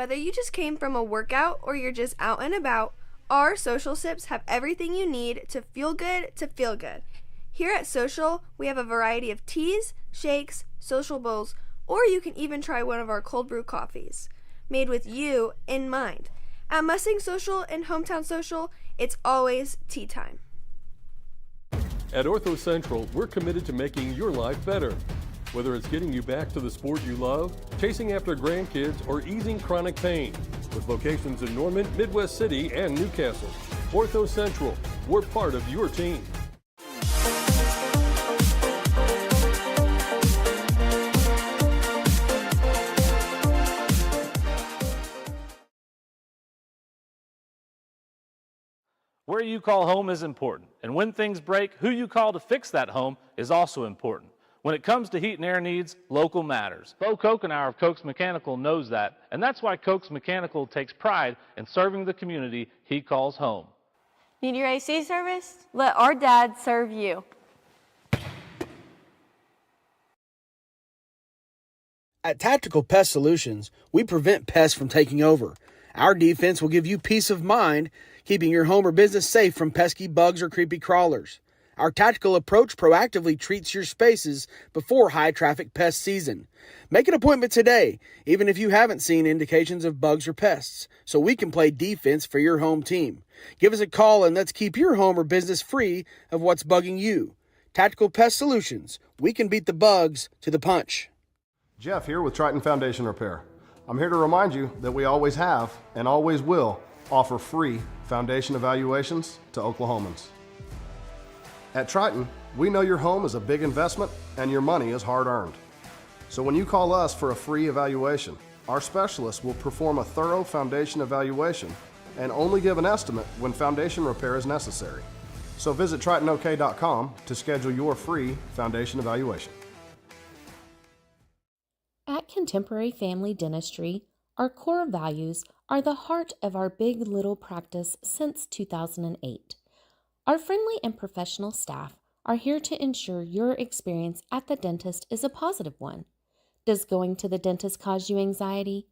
Whether you just came from a workout or you're just out and about, our Social Sips have everything you need to feel good to feel good. Here at Social, we have a variety of teas, shakes, social bowls, or you can even try one of our cold brew coffees, made with you in mind. At Mustang Social and Hometown Social, it's always tea time. At Ortho Central, we're committed to making your life better. Whether it's getting you back to the sport you love, chasing after grandkids, or easing chronic pain. With locations in Norman, Midwest City, and Newcastle. Ortho Central, we're part of your team. Where you call home is important, and when things break, who you call to fix that home is also important. When it comes to heat and air needs, local matters. Bo Kokenauer of Koch's Mechanical knows that, and that's why Koch's Mechanical takes pride in serving the community he calls home. Need your AC serviced? Let our dad serve you. At Tactical Pest Solutions, we prevent pests from taking over. Our defense will give you peace of mind, keeping your home or business safe from pesky bugs or creepy crawlers. Our tactical approach proactively treats your spaces before high-traffic pest season. Make an appointment today, even if you haven't seen indications of bugs or pests, so we can play defense for your home team. Give us a call and let's keep your home or business free of what's bugging you. Tactical Pest Solutions. We can beat the bugs to the punch. Jeff here with Triton Foundation Repair. I'm here to remind you that we always have and always will offer free foundation evaluations to Oklahomans. At Triton, we know your home is a big investment and your money is hard-earned. So when you call us for a free evaluation, our specialists will perform a thorough foundation evaluation and only give an estimate when foundation repair is necessary. So visit TritonOK.com to schedule your free foundation evaluation. At Contemporary Family Dentistry, our core values are the heart of our Big Little practice since 2008. Our friendly and professional staff are here to ensure your experience at the dentist is a positive one. Does going to the dentist cause you anxiety?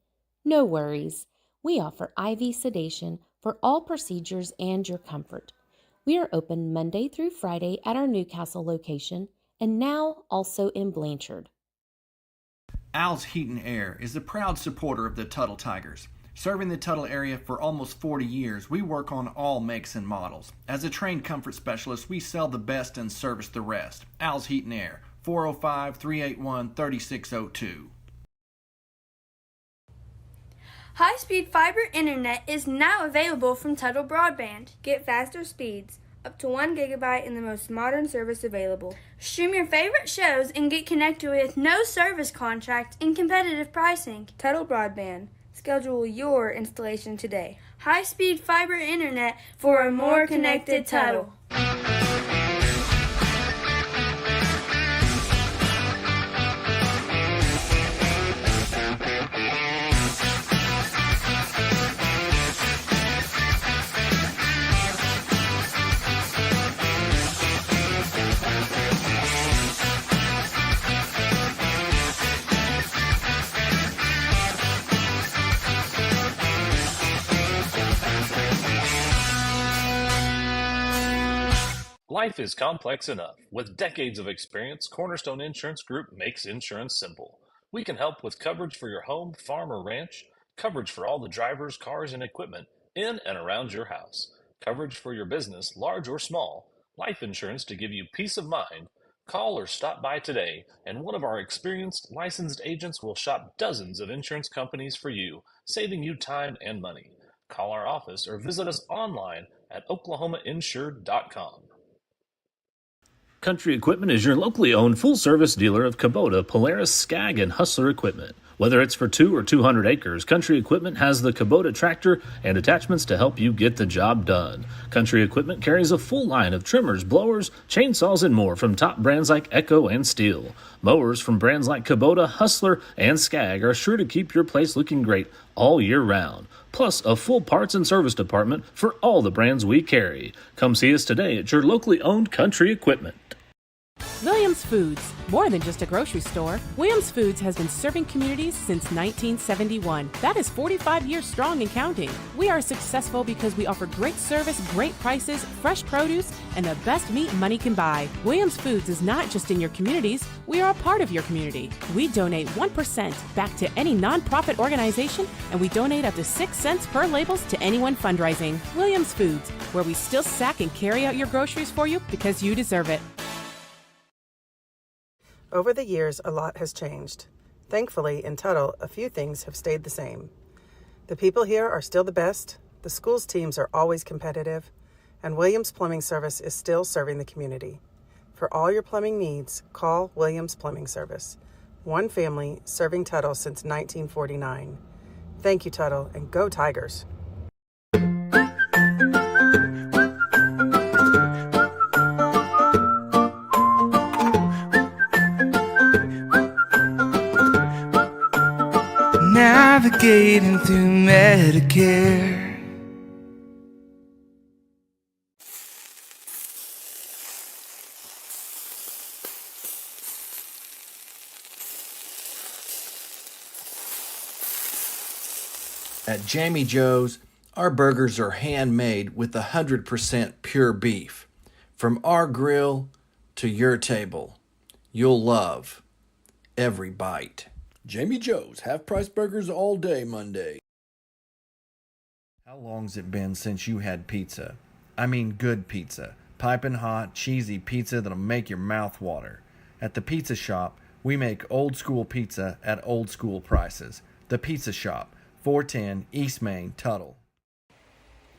No worries. We offer IV sedation for all procedures and your comfort. We are open Monday through Friday at our Newcastle location and now also in Blanchard. Al's Heat and Air is a proud supporter of the Tuttle Tigers. Serving the Tuttle area for almost 40 years, we work on all makes and models. As a trained comfort specialist, we sell the best and service the rest. Al's Heat and Air, 405-381-3602. High-speed fiber internet is now available from Tuttle Broadband. Get faster speeds, up to 1 gigabyte in the most modern service available. Stream your favorite shows and get connected with no service contract and competitive pricing. Tuttle Broadband. Schedule your installation today. High-speed fiber internet for a more connected Tuttle. Life is complex enough. With decades of experience, Cornerstone Insurance Group makes insurance simple. We can help with coverage for your home, farm, or ranch, coverage for all the drivers, cars, and equipment in and around your house, coverage for your business, large or small, life insurance to give you peace of mind. Call or stop by today, and one of our experienced, licensed agents will shop dozens of insurance companies for you, saving you time and money. Call our office or visit us online at oklahomainsured.com. Country Equipment is your locally owned full-service dealer of Kubota, Polaris, Skag, and Hustler equipment. Whether it's for 2 or 200 acres, Country Equipment has the Kubota tractor and attachments to help you get the job done. Country Equipment carries a full line of trimmers, blowers, chainsaws, and more from top brands like Echo and Steel. Mowers from brands like Kubota, Hustler, and Skag are sure to keep your place looking great all year round. Plus a full parts and service department for all the brands we carry. Come see us today at your locally owned Country Equipment. William Williams Foods, more than just a grocery store. Williams Foods has been serving communities since 1971. That is 45 years strong and counting. We are successful because we offer great service, great prices, fresh produce, and the best meat money can buy. Williams Foods is not just in your communities, we are a part of your community. We donate 1% back to any nonprofit organization, and we donate up to 6 cents per labels to anyone fundraising. Williams Foods, where we still sack and carry out your groceries for you because you deserve it. Over the years, a lot has changed. Thankfully, in Tuttle, a few things have stayed the same. The people here are still the best, the school's teams are always competitive, and Williams Plumbing Service is still serving the community. For all your plumbing needs, call Williams Plumbing Service. One family serving Tuttle since 1949. Thank you, Tuttle, and go Tigers! Navigating through Medicare. At Jamie Joe's, our burgers are handmade with 100% pure beef. From our grill to your table, you'll love every bite. Jamie Joe's, half-price burgers all day Monday. How long's it been since you had pizza? I mean good pizza. Piping hot, cheesy pizza that'll make your mouth water. At the Pizza Shop, we make old school pizza at old school prices. The Pizza Shop, 410 East Main, Tuttle.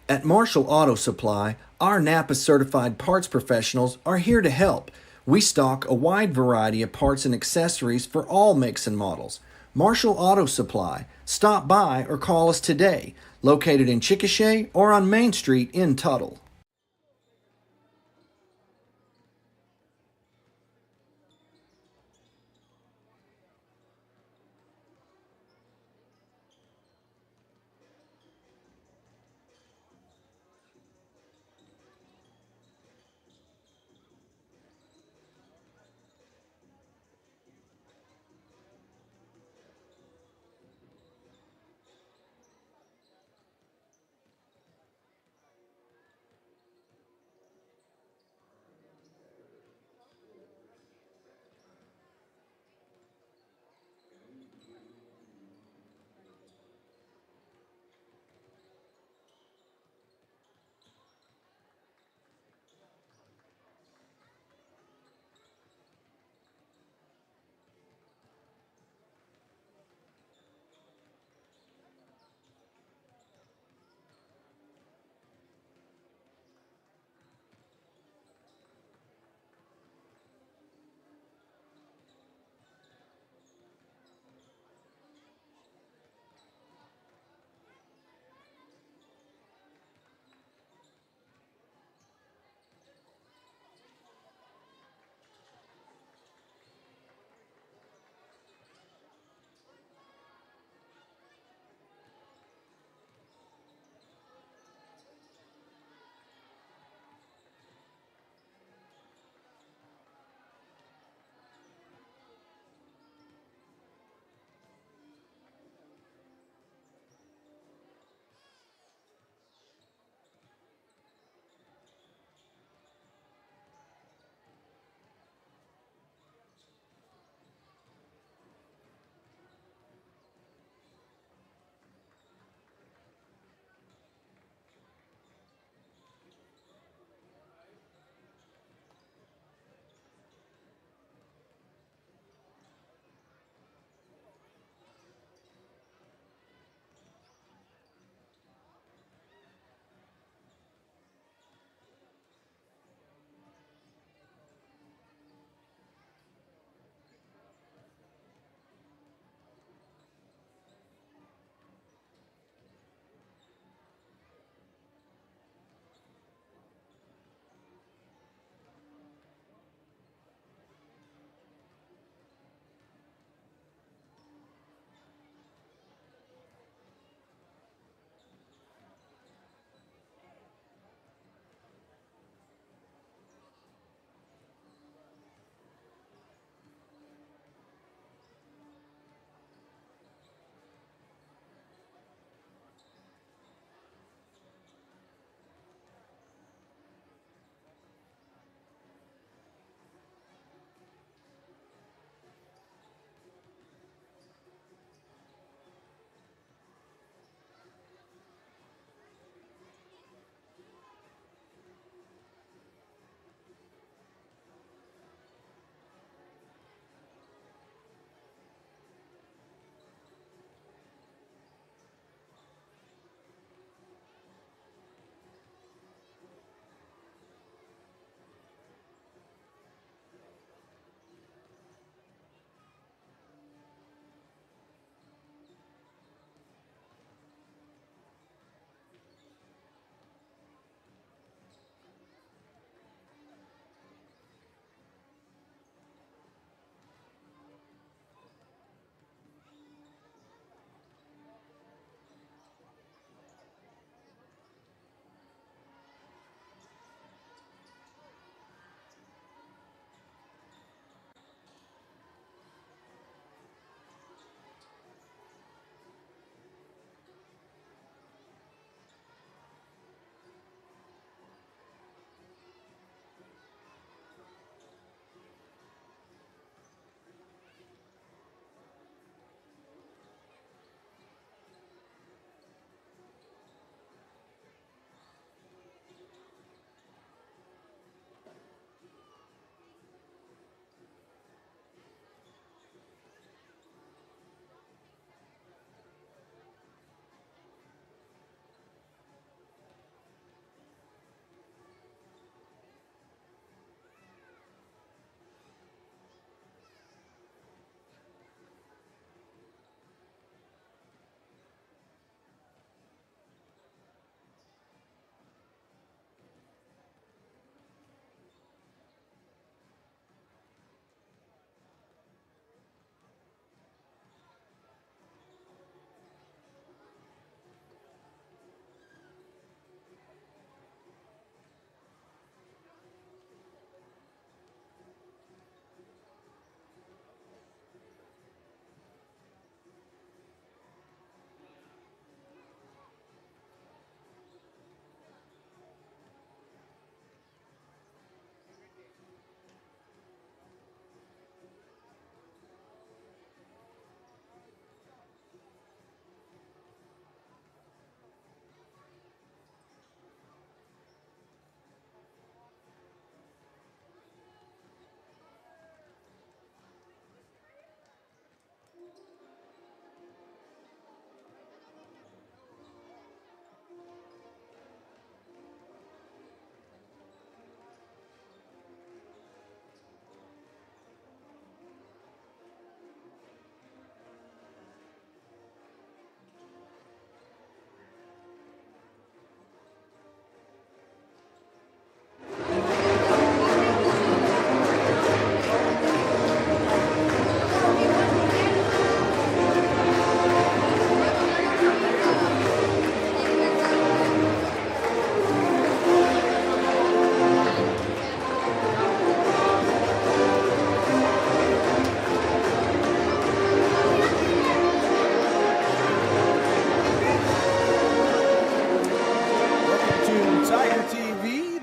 At Marshall Auto Supply, our Napa certified parts professionals are here to help. We stock a wide variety of parts and accessories for all makes and models. Marshall Auto Supply. Stop by or call us today. Located in Chickasha or on Main Street in Tuttle.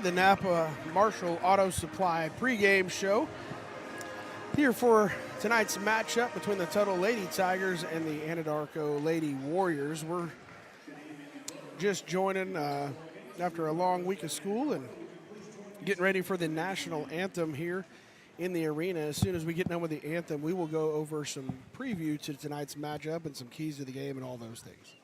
the Napa Marshall Auto Supply pregame show. Here for tonight's matchup between the Tuttle Lady Tigers and the Anadarko Lady Warriors. We're just joining after a long week of school and getting ready for the national anthem here in the arena. As soon as we get done with the anthem, we will go over some preview to tonight's matchup and some keys to the game and all those things.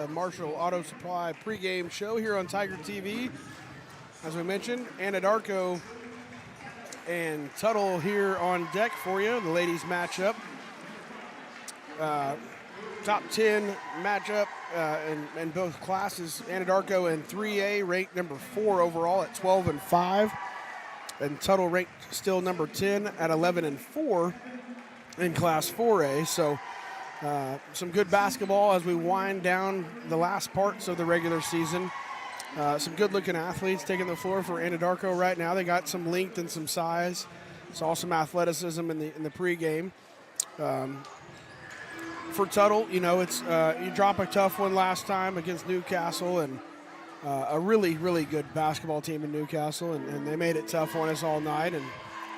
Marshall Auto Supply pregame show here on Tiger TV. As we mentioned, Anadarko and Tuttle here on deck for you. The ladies matchup. Top 10 matchup in both classes. Anadarko in 3A ranked number 4 overall at 12-5. And Tuttle ranked still number 10 at 11-4 in Class 4A. So some good basketball as we wind down the last parts of the regular season. Some good-looking athletes taking the floor for Anadarko right now. They got some length and some size. Saw some athleticism in the pregame. For Tuttle, you know, it's you drop a tough one last time against Newcastle, and a really, really good basketball team in Newcastle, and they made it tough on us all night.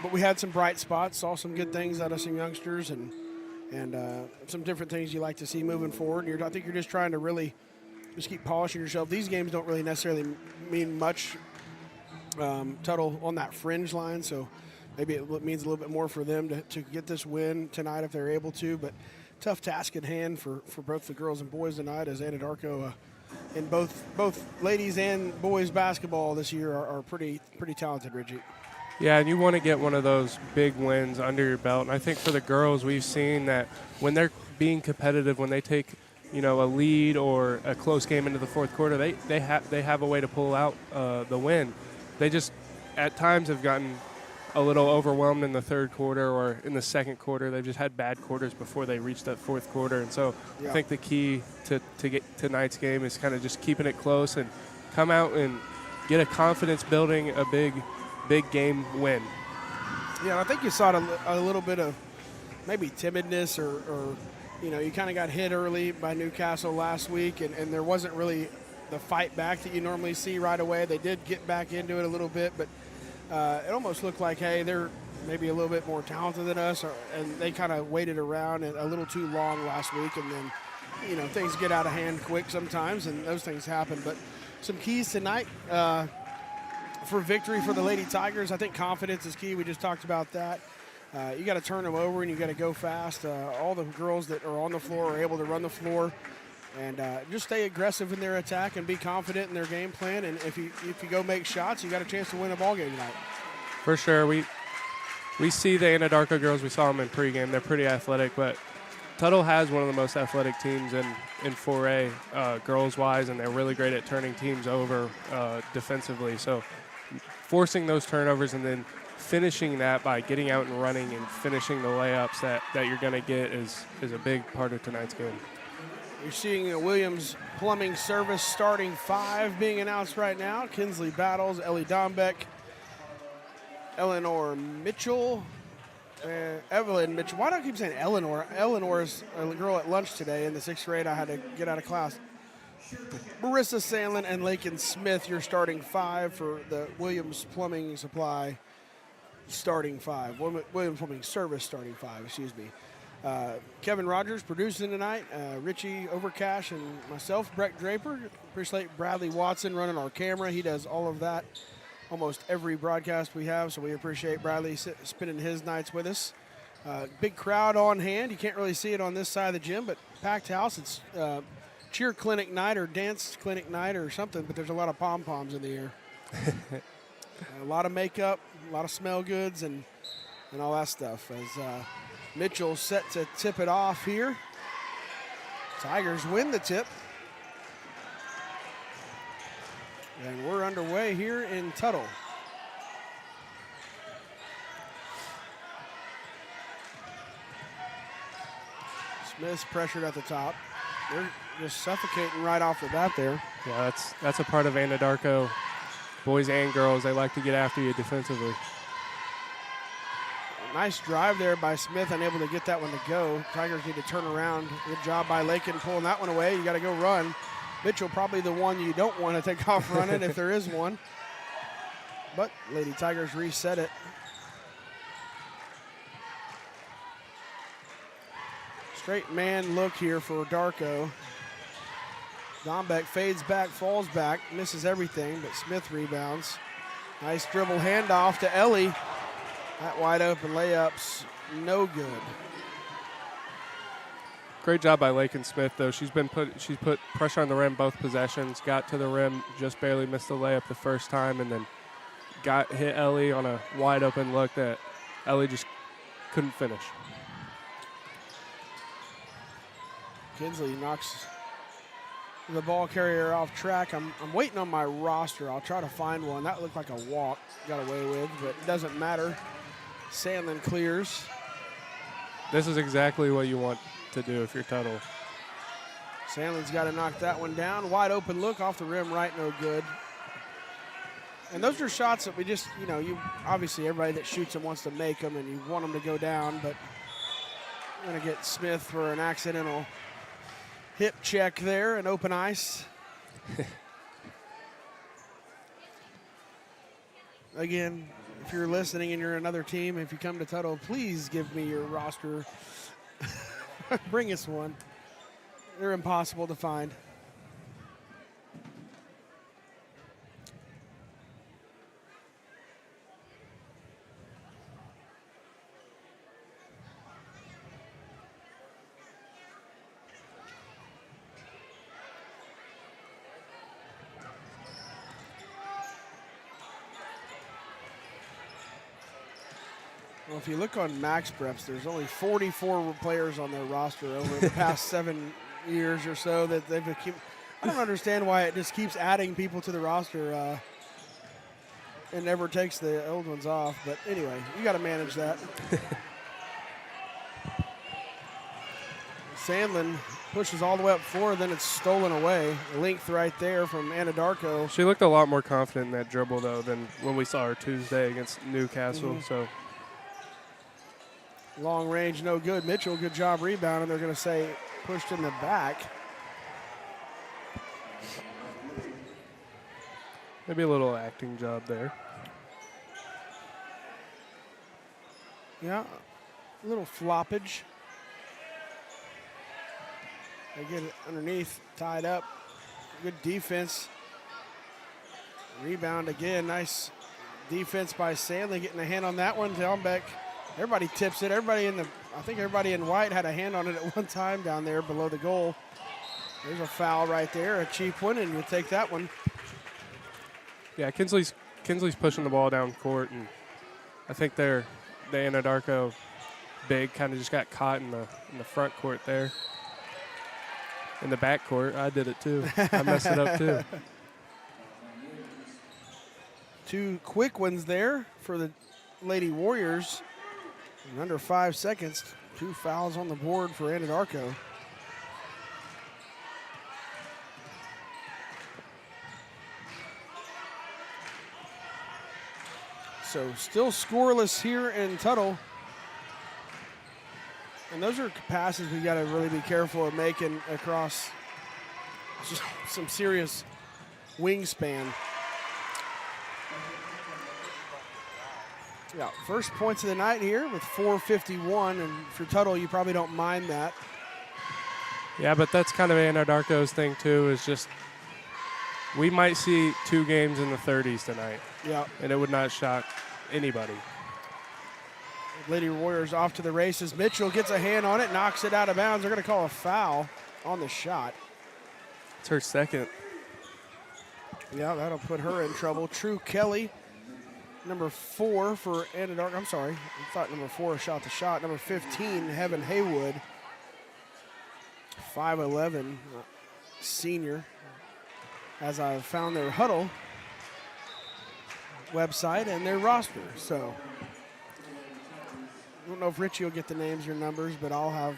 But we had some bright spots, saw some good things out of some youngsters, and some different things you like to see moving forward. I think you're just trying to really just keep polishing yourself. These games don't really necessarily mean much, Tuttle on that fringe line, so maybe it means a little bit more for them to get this win tonight if they're able to. But tough task at hand for both the girls and boys tonight, as Anadarko in both ladies and boys basketball this year are pretty talented, Richie. Yeah, and you want to get one of those big wins under your belt. And I think for the girls, we've seen that when they're being competitive, when they take, you know, a lead or a close game into the fourth quarter, they have a way to pull out the win. They just at times have gotten a little overwhelmed in the third quarter or in the second quarter. They've just had bad quarters before they reach that fourth quarter. And so I think the key to get tonight's game is kind of just keeping it close and come out and get a confidence building, a big game win. Yeah, I think you saw a little bit of maybe timidness or you know, you kind of got hit early by Newcastle last week, and there wasn't really the fight back that you normally see right away. They did get back into it a little bit, but it almost looked like, hey, they're maybe a little bit more talented than us, and they kind of waited around a little too long last week, and then, you know, things get out of hand quick sometimes, and those things happen. But some keys tonight for victory for the Lady Tigers. I think confidence is key. We just talked about that. You got to turn them over, and you got to go fast. All the girls that are on the floor are able to run the floor, and just stay aggressive in their attack and be confident in their game plan. And if you go make shots, you got a chance to win a ball game tonight. For sure, we see the Anadarko girls. We saw them in pregame. They're pretty athletic, but Tuttle has one of the most athletic teams in 4A girls-wise, and they're really great at turning teams over defensively. So forcing those turnovers and then finishing that by getting out and running and finishing the layups that you're going to get is a big part of tonight's game. You're seeing a Williams Plumbing Service starting 5 being announced right now. Kinsley Battles, Ellie Dombeck, Eleanor Mitchell, Evelyn Mitchell. Why do I keep saying Eleanor? Eleanor is a girl at lunch today in the 6th grade. I had to get out of class. Marissa Sandlin and Lakin Smith, your starting 5 for the Williams Plumbing Supply starting 5. Williams Plumbing Service starting 5, excuse me. Kevin Rogers producing tonight. Richie Overcash and myself, Brett Draper. Appreciate Bradley Watson running our camera. He does all of that almost every broadcast we have, so we appreciate Bradley spending his nights with us. Big crowd on hand. You can't really see it on this side of the gym, but packed house. It's cheer clinic night or dance clinic night or something, but there's a lot of pom-poms in the air. A lot of makeup, a lot of smell goods, and all that stuff. As Mitchell set to tip it off here. Tigers win the tip. And we're underway here in Tuttle. Smith's pressured at the top. They're just suffocating right off the bat there. Yeah, that's a part of Anadarko. Boys and girls, they like to get after you defensively. Nice drive there by Smith, unable to get that one to go. Tigers need to turn around. Good job by Lakin pulling that one away. You got to go run. Mitchell probably the one you don't want to take off running if there is one. But Lady Tigers reset it. Straight man look here for Darko. Dombeck fades back, falls back, misses everything, but Smith rebounds. Nice dribble handoff to Ellie. That wide open layup's no good. Great job by Lakin Smith, though. She's put pressure on the rim both possessions, got to the rim, just barely missed the layup the first time, and then hit Ellie on a wide open look that Ellie just couldn't finish. Kinsley knocks the ball carrier off track. I'm waiting on my roster. I'll try to find one. That looked like a walk, got away with, but it doesn't matter. Sandlin clears. This is exactly what you want to do if you're Tuttle. Sandlin's got to knock that one down. Wide open look off the rim, right, no good. And those are shots that we just, you obviously everybody that shoots them wants to make them and you want them to go down, but I'm going to get Smith for an accidental hip check there and open ice. Again, if you're listening and you're another team, if you come to Tuttle, please give me your roster. Bring us one. They're impossible to find. Well, if you look on Max Preps, there's only 44 players on their roster over the past 7 years or so that they've accumulated. I don't understand why it just keeps adding people to the roster and never takes the old ones off. But anyway, you got to manage that. Sandlin pushes all the way up floor, then it's stolen away. Length right there from Anadarko. She looked a lot more confident in that dribble, though, than when we saw her Tuesday against Newcastle. Mm-hmm. So. Long range, no good. Mitchell, good job rebounding. They're going to say pushed in the back. Maybe a little acting job there. Yeah, a little floppage. They get it underneath, tied up. Good defense. Rebound again. Nice defense by Sandlin, getting a hand on that one. Dombeck. Everybody tips it. I think everybody in white had a hand on it at one time down there below the goal. There's a foul right there, a cheap one, and you take that one. Yeah, Kinsley's pushing the ball down court, and I think the Anadarko big kind of just got caught in the front court there. In the back court, I did it too. I messed it up too. Two quick ones there for the Lady Warriors. In under 5 seconds, 2 fouls on the board for Anadarko. So still scoreless here in Tuttle. And those are passes we got to really be careful of making across some serious wingspan. Yeah, first points of the night here with 4:51, and for Tuttle, you probably don't mind that. Yeah, but that's kind of Anadarko's thing too, is just we might see 2 games in the 30s tonight. Yeah. And it would not shock anybody. Lady Warriors off to the races. Mitchell gets a hand on it, knocks it out of bounds. They're going to call a foul on the shot. It's her second. Yeah, that'll put her in trouble. True Kelly, number 4 for Anadarko. I'm sorry, I thought number 4 shot the shot. Number 15, Heaven Haywood, 5'11", senior. As I've found their huddle website and their roster. So I don't know if Richie will get the names or numbers, but I'll have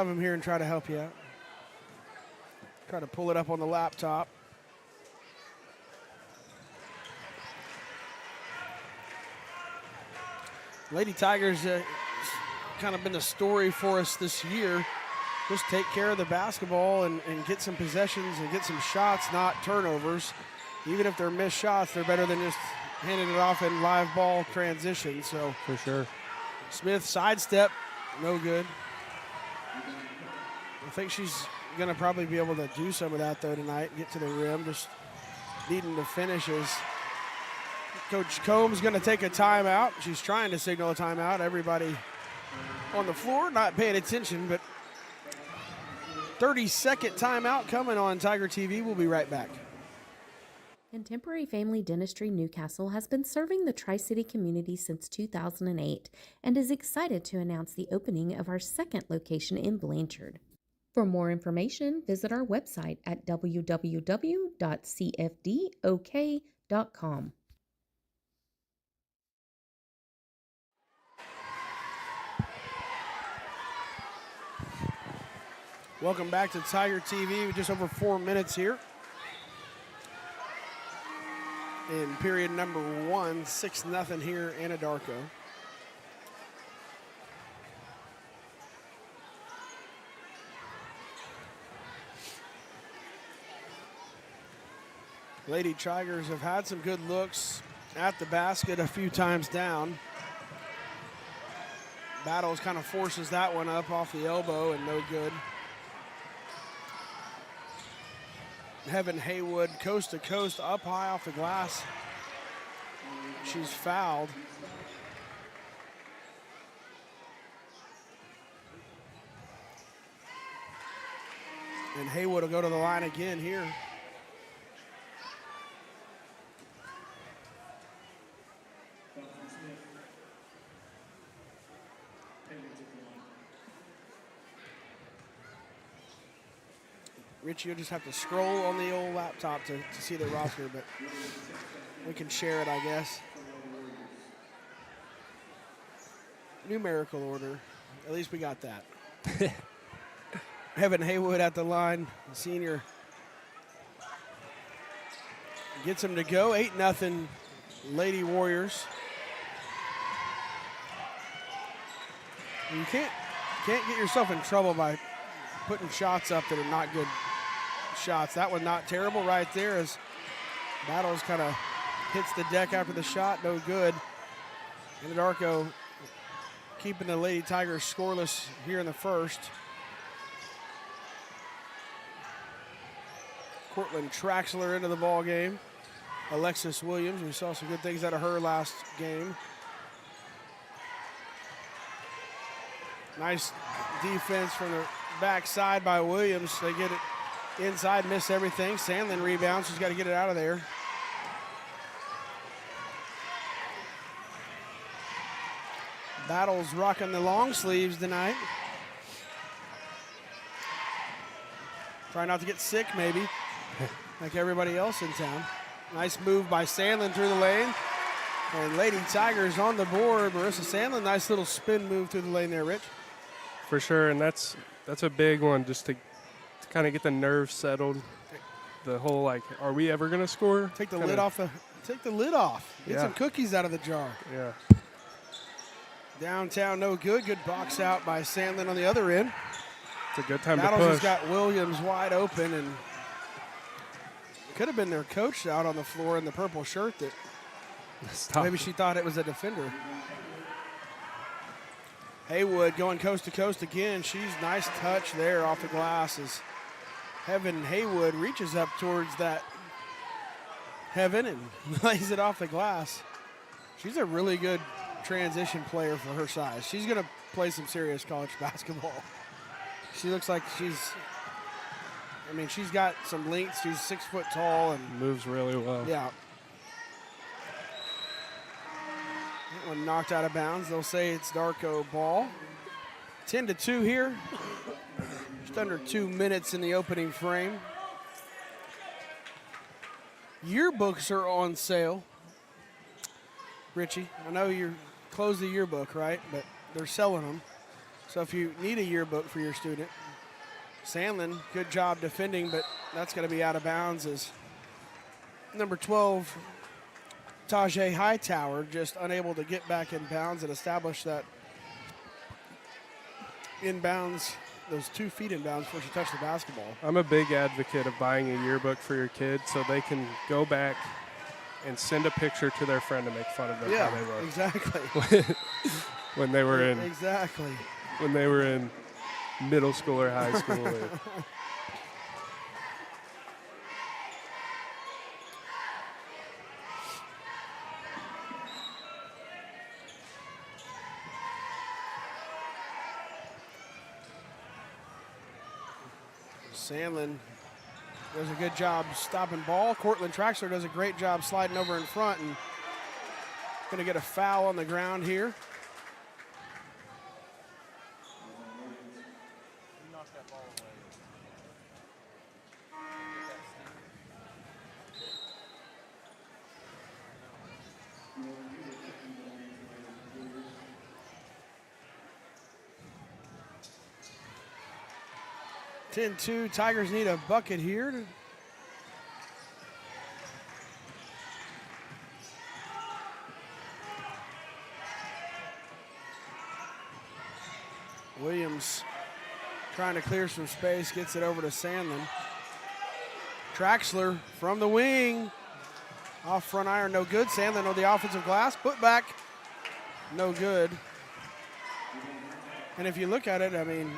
him here and try to help you out. Try to pull it up on the laptop. Lady Tigers kind of been the story for us this year. Just take care of the basketball and get some possessions and get some shots, not turnovers. Even if they're missed shots, they're better than just handing it off in live ball transition. So for sure. Smith sidestep, no good. I think she's going to probably be able to do some of that though tonight, get to the rim, just needing the finishes. Coach Combs going to take a timeout. She's trying to signal a timeout. Everybody on the floor not paying attention, but 30-second timeout coming on Tiger TV. We'll be right back. Contemporary Family Dentistry Newcastle has been serving the Tri-City community since 2008 and is excited to announce the opening of our second location in Blanchard. For more information, visit our website at www.cfdok.com. Welcome back to Tiger TV. Just over 4 minutes here. In period number 1, 6-0 here, Anadarko. Lady Tigers have had some good looks at the basket a few times down. Battles kind of forces that one up off the elbow and no good. Heaven Haywood, coast to coast, up high off the glass. She's fouled. And Haywood will go to the line again here. Richie, you'll just have to scroll on the old laptop to see the roster, but we can share it, I guess. Numerical order. At least we got that. Heaven Haywood at the line, the senior. Gets him to go. 8-0 Lady Warriors. You can't get yourself in trouble by putting shots up that are not good shots. That one not terrible right there as Battles kind of hits the deck after the shot, no good. Anadarko keeping the Lady Tigers scoreless here in the first. Cortland Traxler into the ball game. Alexis Williams, we saw some good things out of her last game. Nice defense from the backside by Williams. They get it inside, miss everything. Sandlin rebounds. She's got to get it out of there. Battles rocking the long sleeves tonight. Try not to get sick, maybe, like everybody else in town. Nice move by Sandlin through the lane. And Lady Tigers on the board. Marissa Sandlin, nice little spin move through the lane there, Rich. For sure, and that's a big one just to kind of get the nerves settled. The whole, like, are we ever going to score? Take the lid off. Take the lid off. Get some cookies out of the jar. Yeah. Downtown, no good. Good box out by Sandlin on the other end. It's a good time Battles to has push. got Williams wide open, and could have been their coach out on the floor in the purple shirt that maybe she thought it was a defender. Haywood going coast to coast again. She's nice touch there off the glass as Heaven Haywood reaches up towards that Heaven and lays it off the glass. She's a really good transition player for her size. She's going to play some serious college basketball. She looks like she's got some length. She's 6 foot tall and moves really well. Yeah. That one knocked out of bounds. They'll say it's Darko ball. 10-2 here. Just under 2 minutes in the opening frame. Yearbooks are on sale. Richie, I know you closed the yearbook, right? But they're selling them. So if you need a yearbook for your student, Sandlin, good job defending, but that's going to be out of bounds as number 12, Tajay Hightower, just unable to get back in bounds and establish that inbounds, those 2 feet inbounds before she touched the basketball. I'm a big advocate of buying a yearbook for your kid so they can go back and send a picture to their friend to make fun of them. Yeah, how they look. exactly. when they were in exactly when they were in middle school or high school. Sandlin does a good job stopping ball. Cortland Traxler does a great job sliding over in front and going to get a foul on the ground here. (10-2). Tigers need a bucket here. Williams trying to clear some space, gets it over to Sandlin. Traxler from the wing. Off front iron, no good. Sandlin on the offensive glass. Put back, no good. And if you look at it, I mean,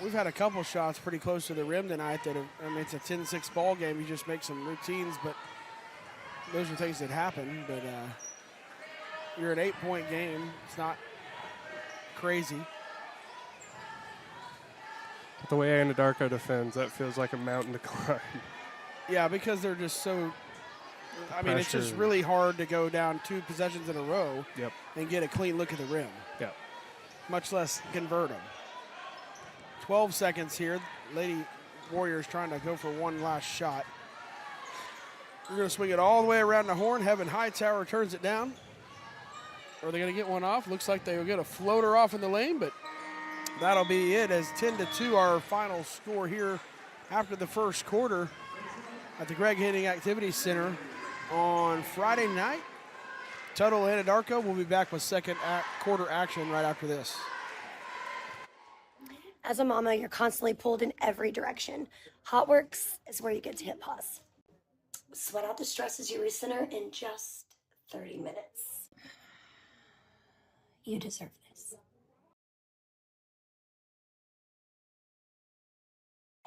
we've had a couple shots pretty close to the rim tonight that have, I mean, it's a 10-6 ball game. You just make some routines, but those are things that happen. But you're an 8-point game. It's not crazy. But the way Anadarko defends, that feels like a mountain to climb. Yeah, because they're just so, I mean, it's just really hard to go down 2 possessions in a row and get a clean look at the rim. Yep. Much less convert them. 12 seconds here. Lady Warriors trying to go for one last shot. We're going to swing it all the way around the horn. Heaven Hightower turns it down. Are they going to get one off? Looks like they will get a floater off in the lane, but that'll be it as 10-2 our final score here after the first quarter at the Greg Henning Activity Center on Friday night. Tuttle Anadarko will be back with second quarter action right after this. As a mama, you're constantly pulled in every direction. HotWorks is where you get to hit pause. Sweat out the stress as you recenter in just 30 minutes. You deserve this.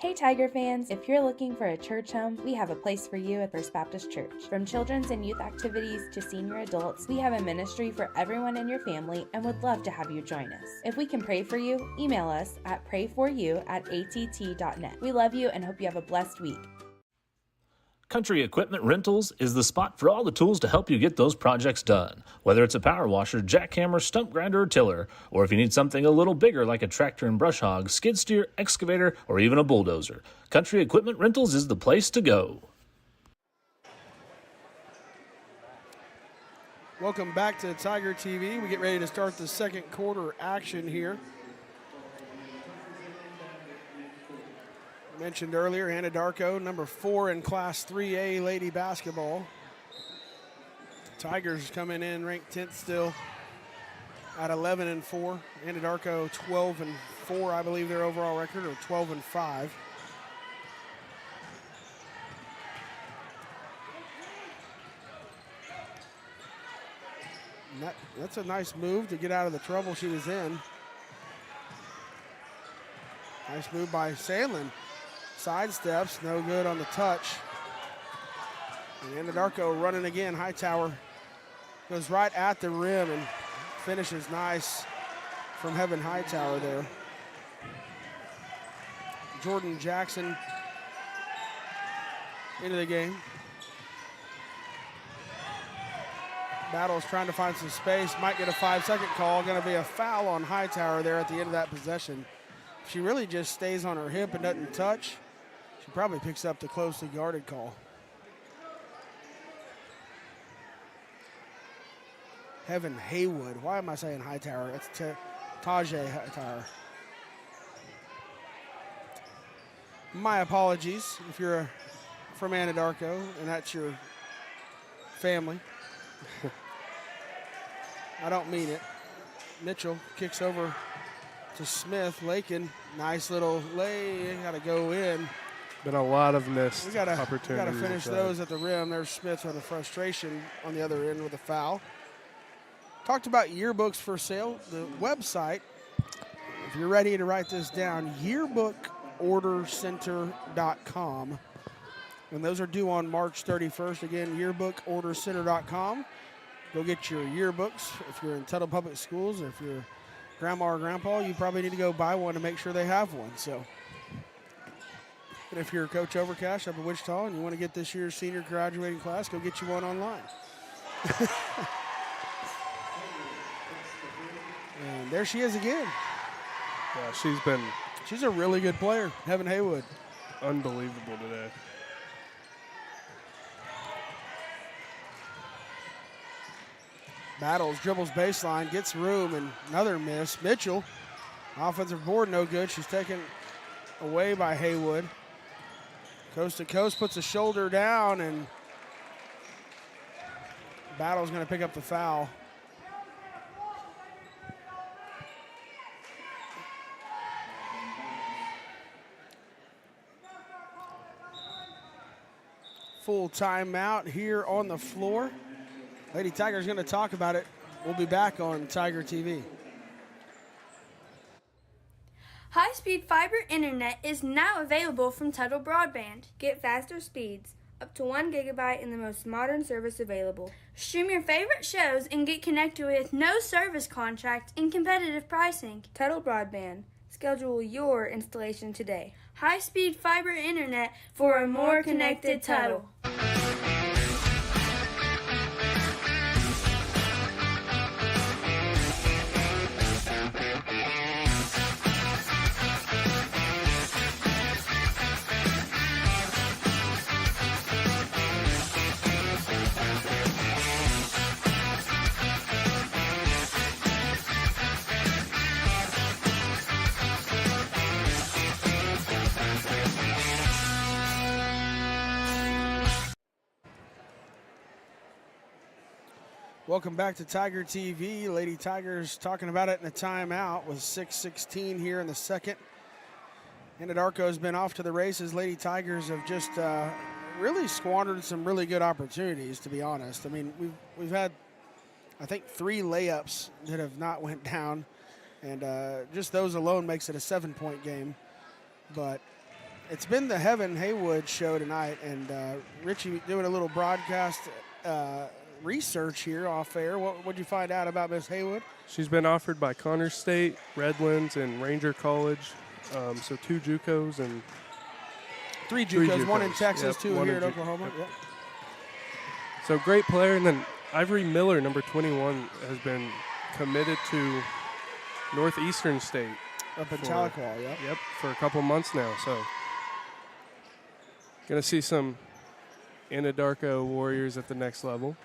Hey Tiger fans, if you're looking for a church home, we have a place for you at First Baptist Church. From children's and youth activities to senior adults, we have a ministry for everyone in your family and would love to have you join us. If we can pray for you, email us at prayforyou@att.net. We love you and hope you have a blessed week. Country Equipment Rentals is the spot for all the tools to help you get those projects done. Whether it's a power washer, jackhammer, stump grinder, or tiller, or if you need something a little bigger like a tractor and brush hog, skid steer, excavator, or even a bulldozer, Country Equipment Rentals is the place to go. Welcome back to Tiger TV. We get ready to start the second quarter action here. Mentioned earlier, Anadarko, number 4 in Class 3A Lady Basketball. Tigers coming in ranked 10th still at 11-4. Anadarko 12-4 12-4, I believe, their overall record, or 12-5. And that's a nice move to get out of the trouble she was in. Nice move by Sandlin. Sidesteps, no good on the touch. And Anadarko running again. Hightower goes right at the rim and finishes nice from Heaven Hightower there. Jordan Jackson into the game. Battle's trying to find some space. Might get a 5-second call. Going to be a foul on Hightower there at the end of that possession. If she really just stays on her hip and doesn't touch, she probably picks up the closely guarded call. Heaven Haywood. Why am I saying Hightower? It's Tajay Hightower. My apologies if you're from Anadarko and that's your family. I don't mean it. Mitchell kicks over to Smith. Lakin, nice little lay. Got to go in. Been a lot of missed We got to opportunities. finish those at the rim. There's Smith on the frustration on the other end with a foul. Talked about yearbooks for sale. The website, if you're ready to write this down, yearbookordercenter.com. And those are due on March 31st. Again, yearbookordercenter.com. Go get your yearbooks. If you're in Tuttle Public Schools, or if you're grandma or grandpa, you probably need to go buy one to make sure they have one. So, and if you're Coach Overcash up in Wichita and you want to get this year's senior graduating class, go get you one online. And there she is again. Yeah, she's a really good player, Heaven Haywood. Unbelievable today. Battles, dribbles baseline, gets room, and another miss. Mitchell, offensive board, no good. She's taken away by Haywood. Coast to coast, puts a shoulder down, and Battle's going to pick up the foul. Full timeout here on the floor. Lady Tiger's going to talk about it. We'll be back on Tiger TV. High-speed fiber internet is now available from Tuttle Broadband. Get faster speeds, up to 1 gigabyte in the most modern service available. Stream your favorite shows and get connected with no service contract and competitive pricing. Tuttle Broadband. Schedule your installation today. High-speed fiber internet for a more connected Tuttle. Welcome back to Tiger TV. Lady Tigers talking about it in a timeout with 6:16 here in the second. Anadarko's been off to the races. Lady Tigers have just really squandered some really good opportunities, to be honest. I mean, we've had, I think, 3 layups that have not went down, and just those alone makes it a 7-point game. But it's been the Heaven Haywood show tonight, and Richie doing a little broadcast research here off air. What did you find out about Miss Haywood? She's been offered by Connors State, Redlands, and Ranger College. So 2 JUCOs and 3 JUCOs, 1 in Texas, 2 here at Oklahoma. Yep. So great player. And then Ivory Miller, number 21, has been committed to Northeastern State. Up in Tahlequah, yep. Yep, for a couple months now. So going to see some Anadarko Warriors at the next level.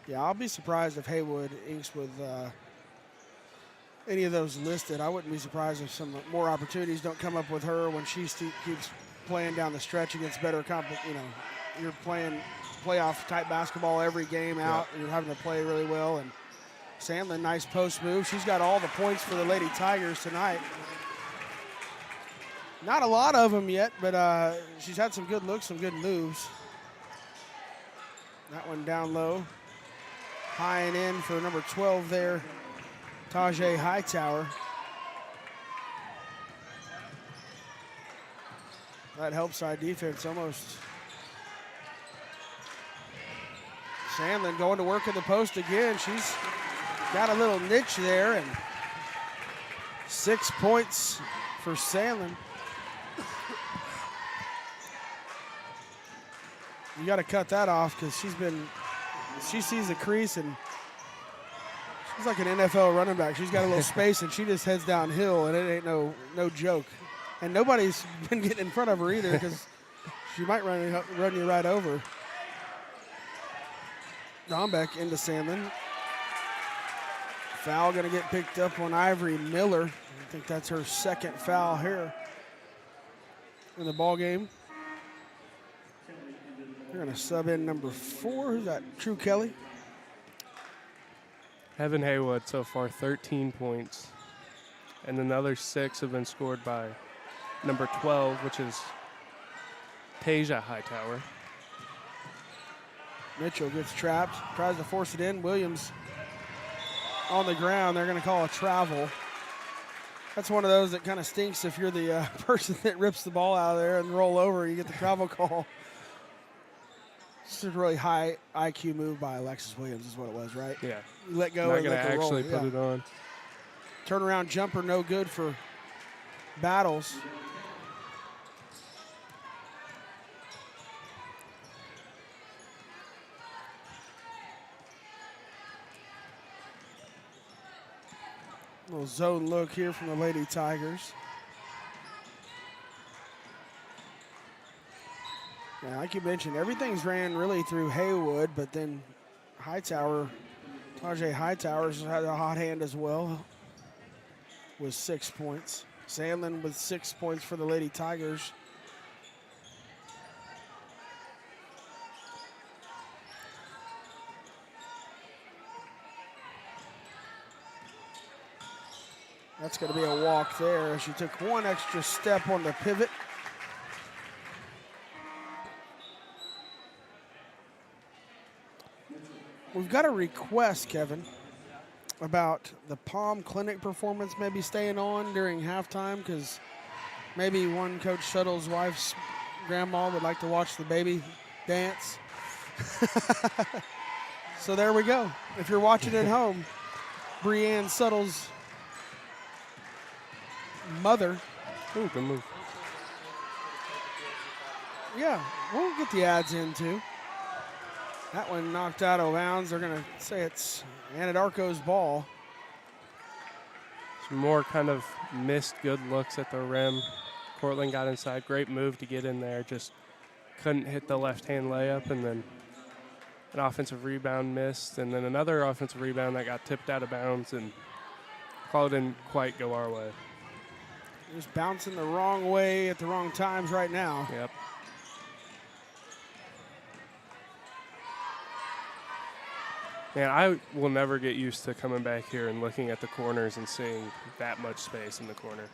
Yeah, I'll be surprised if Haywood inks with any of those listed. I wouldn't be surprised if some more opportunities don't come up with her when she keeps playing down the stretch against better you're playing playoff-type basketball every game out. Yeah. You're having to play really well. And Sandlin, nice post move. She's got all the points for the Lady Tigers tonight. Not a lot of them yet, but she's had some good looks, some good moves. That one down low. High and in for number 12 there, Tajay Hightower. That help side defense almost. Sandlin going to work in the post again. She's got a little niche there, and 6 points for Sandlin. You got to cut that off because she sees the crease and she's like an NFL running back. She's got a little space and she just heads downhill, and it ain't no joke. And nobody's been getting in front of her either because she might run you right over. Dombeck into Sandlin. Foul going to get picked up on Ivory Miller. I think that's her second foul here in the ball game. They're going to sub in number 4. Who's that? True Kelly. Heaven Haywood so far, 13 points. And another 6 have been scored by number 12, which is Tasia Hightower. Mitchell gets trapped, tries to force it in. Williams on the ground. They're going to call a travel. That's one of those that kind of stinks if you're the person that rips the ball out of there and roll over. You get the travel call. It's a really high IQ move by Alexis Williams is what it was, right? Yeah. You let go Not and going to let the actually roll. put it on. Turnaround jumper, no good for Battles. Little zone look here from the Lady Tigers. Yeah, like you mentioned, everything's ran really through Haywood, but then Hightower, Tajay Hightower's had a hot hand as well with 6 points. Sandlin with 6 points for the Lady Tigers. That's going to be a walk there. She took one extra step on the pivot. We've got a request, Kevin, about the Palm Clinic performance maybe staying on during halftime because maybe one Coach Shuttle's wife's grandma would like to watch the baby dance. So there we go. If you're watching at home, Breanne Suttle's mother. Ooh, good move. Yeah, we'll get the ads in too. That one knocked out of bounds. They're going to say it's Anadarko's ball. Some more kind of missed good looks at the rim. Cortland got inside. Great move to get in there. Just couldn't hit the left-hand layup, and then an offensive rebound missed, and then another offensive rebound that got tipped out of bounds, and call didn't quite go our way. Just bouncing the wrong way at the wrong times right now. Yep. Man, I will never get used to coming back here and looking at the corners and seeing that much space in the corner.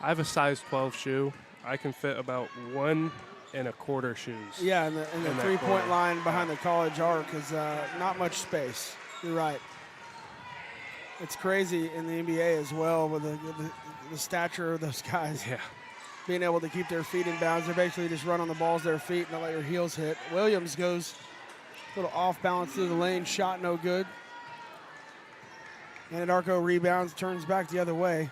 I have a size 12 shoe. I can fit about 1 1/4 shoes. Yeah, and the three-point line behind the college arc is not much space. You're right. It's crazy in the NBA as well with the stature of those guys. Yeah. Being able to keep their feet in bounds. They're basically just run on the balls their feet and not let your heels hit. Williams goes a little off balance through the lane. Shot no good. Anadarko rebounds, turns back the other way.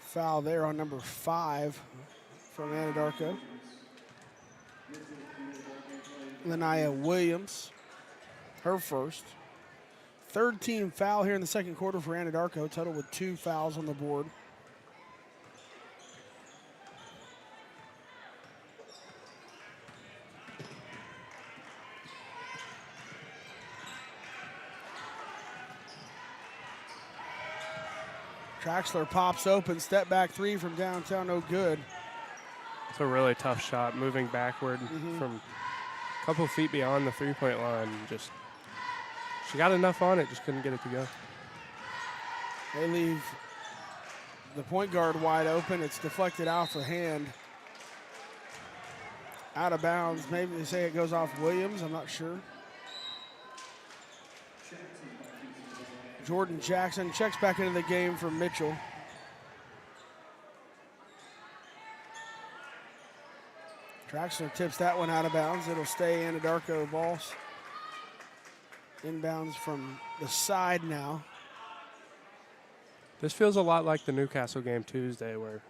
Foul there on number 5 from Anadarko. Lanaya Williams, her first. Third team foul here in the second quarter for Anadarko. Tuttle with 2 fouls on the board. Traxler pops open, step back three from downtown, no good. It's a really tough shot, moving backward from a couple feet beyond the three-point line. Just, she got enough on it, just couldn't get it to go. They leave the point guard wide open. It's deflected off the hand. Out of bounds. Maybe they say it goes off Williams. I'm not sure. Jordan Jackson checks back into the game for Mitchell. Traxler tips that one out of bounds. It'll stay Anadarko ball. Inbounds from the side now. This feels a lot like the Newcastle game Tuesday, where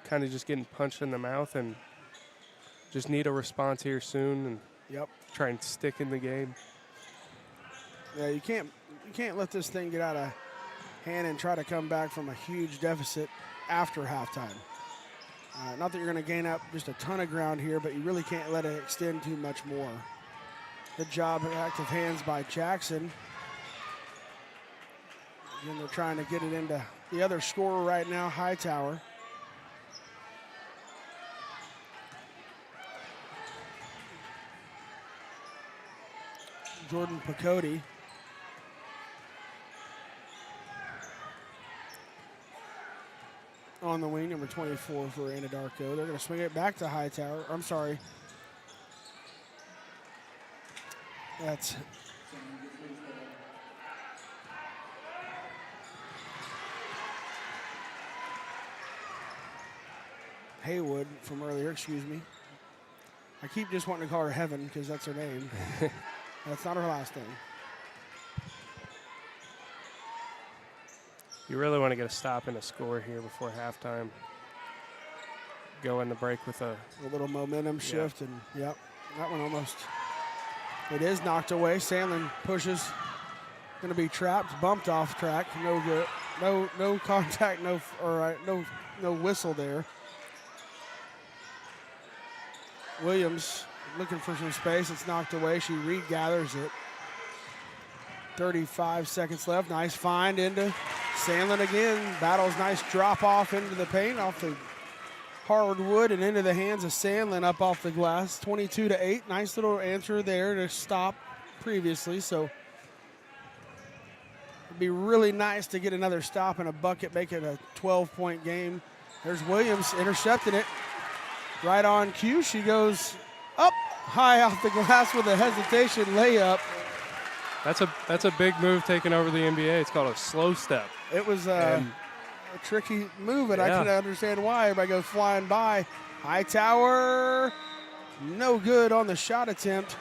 kind of just getting punched in the mouth and just need a response here soon and try and stick in the game. Yeah, you can't let this thing get out of hand and try to come back from a huge deficit after halftime. Not that you're going to gain up just a ton of ground here, but you really can't let it extend too much more. Good job of active hands by Jackson. Again, they're trying to get it into the other scorer right now, Hightower. Jordan Picotti. On the wing, number 24 for Anadarko. They're going to swing it back to Hightower. I'm sorry. That's Haywood from earlier, excuse me. I keep just wanting to call her Heaven because that's her name. That's not her last name. You really want to get a stop and a score here before halftime. Go in the break with a little momentum shift, and that one almost. It is knocked away. Sandlin pushes. Going to be trapped, bumped off track. No good. No contact. No whistle there. Williams looking for some space. It's knocked away. She regathers it. 35 seconds left. Nice find into Sandlin again. Battles nice drop off into the paint off the hardwood and into the hands of Sandlin up off the glass. 22-8. Nice little answer there to stop previously. So it'd be really nice to get another stop and a bucket, make it a 12-point game. There's Williams intercepting it. Right on cue. She goes up high off the glass with a hesitation layup. That's a big move taking over the NBA. It's called a slow step. It was a tricky move, and I can understand why. Everybody goes flying by. Hightower, no good on the shot attempt.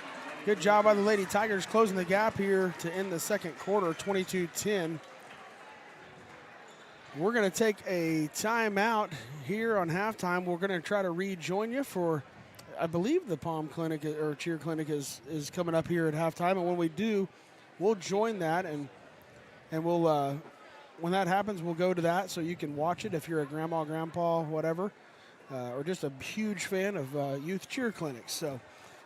Good job by the Lady Tigers closing the gap here to end the second quarter, 22-10. We're going to take a timeout here on halftime. We're going to try to rejoin you for, I believe the Palm Clinic or Cheer Clinic is coming up here at halftime. And when we do, we'll join that, and we'll when that happens, we'll go to that so you can watch it if you're a grandma, grandpa, whatever, or just a huge fan of youth cheer clinics. So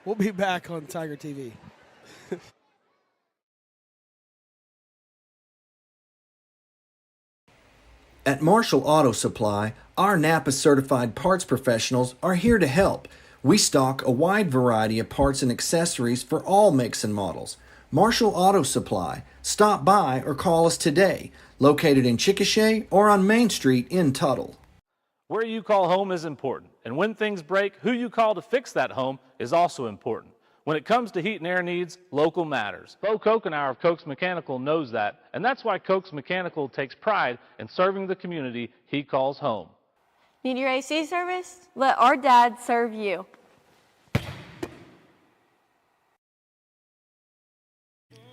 we'll be back on Tiger TV. At Marshall Auto Supply, our Napa certified parts professionals are here to help. We stock a wide variety of parts and accessories for all makes and models. Marshall Auto Supply. Stop by or call us today. Located in Chickasha or on Main Street in Tuttle. Where you call home is important, and when things break, who you call to fix that home is also important. When it comes to heat and air needs, local matters. Bo Kokenauer of Koch's Mechanical knows that, and that's why Koch's Mechanical takes pride in serving the community he calls home. Need your AC serviced? Let our dad serve you.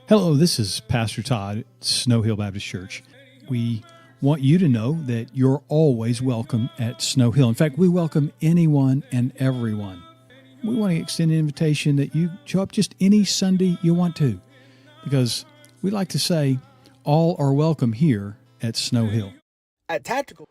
Hello, this is Pastor Todd at Snow Hill Baptist Church. We want you to know that you're always welcome at Snow Hill. In fact, we welcome anyone and everyone. We want to extend an invitation that you show up just any Sunday you want to, because we like to say all are welcome here at Snow Hill. At Tactical.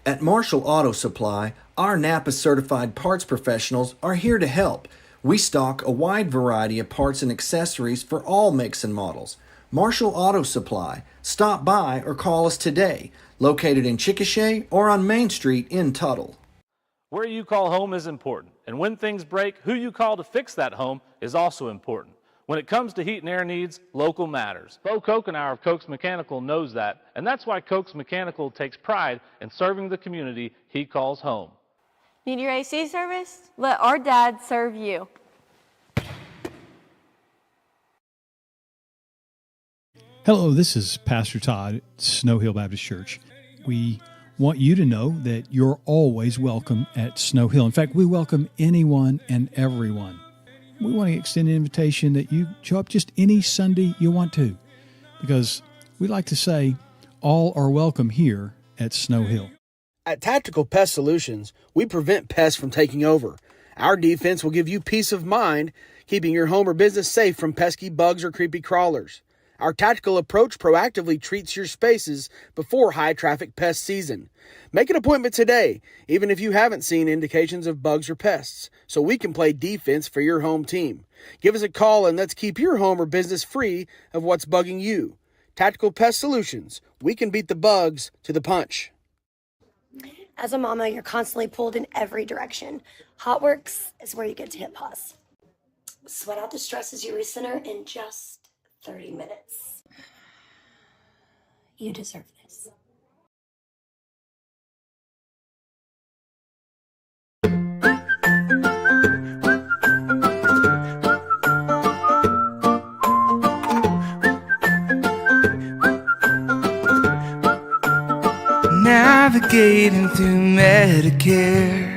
At Marshall Auto Supply, our Napa certified parts professionals are here to help. We stock a wide variety of parts and accessories for all makes and models. Marshall Auto Supply. Stop by or call us today. Located in Chickasha or on Main Street in Tuttle. Where you call home is important, and when things break, who you call to fix that home is also important. When it comes to heat and air needs, local matters. Bo Kokenauer of Koch's Mechanical knows that, and that's why Koch's Mechanical takes pride in serving the community he calls home. Need your AC service? Let our dad serve you. Hello, this is Pastor Todd at Snow Hill Baptist Church. We want you to know that you're always welcome at Snow Hill. In fact, we welcome anyone and everyone. We want to extend an invitation that you show up just any Sunday you want to, because we like to say all are welcome here at Snow Hill. At Tactical Pest Solutions, we prevent pests from taking over. Our defense will give you peace of mind, keeping your home or business safe from pesky bugs or creepy crawlers. Our tactical approach proactively treats your spaces before high-traffic pest season. Make an appointment today, even if you haven't seen indications of bugs or pests, so we can play defense for your home team. Give us a call and let's keep your home or business free of what's bugging you. Tactical Pest Solutions. We can beat the bugs to the punch. As a mama, you're constantly pulled in every direction. HotWorks is where you get to hit pause. Sweat out the stresses you recenter in just 30 minutes. You deserve this. Navigating through Medicare.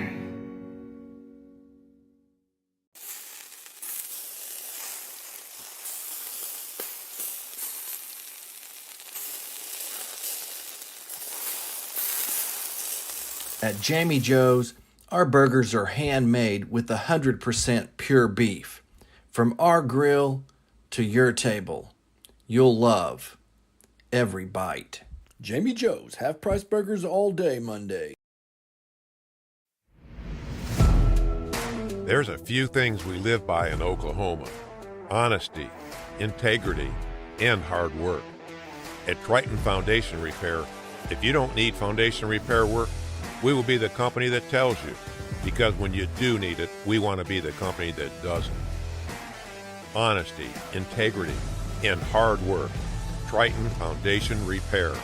At Jamie Joe's, our burgers are handmade with 100% pure beef. From our grill to your table, you'll love every bite. Jamie Joe's, half-price burgers all day Monday. There's a few things we live by in Oklahoma: honesty, integrity, and hard work. At Triton Foundation Repair, if you don't need foundation repair work, we will be the company that tells you, because when you do need it, we want to be the company that doesn't. Honesty, integrity, and hard work. Triton Foundation Repair.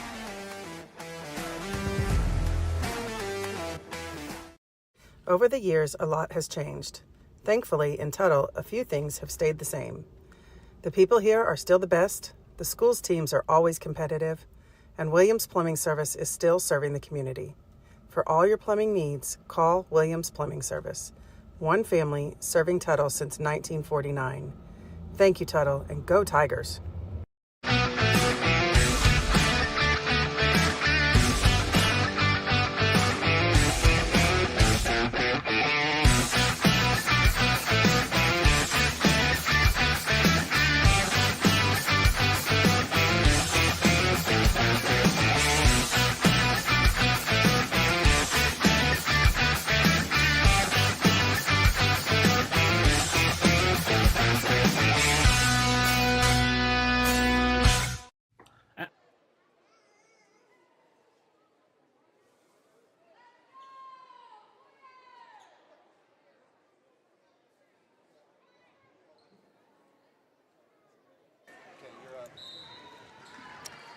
Over the years, a lot has changed. Thankfully, in Tuttle, a few things have stayed the same. The people here are still the best, the school's teams are always competitive, and Williams Plumbing Service is still serving the community. For all your plumbing needs, call Williams Plumbing Service. One family serving Tuttle since 1949. Thank you, Tuttle, and go Tigers!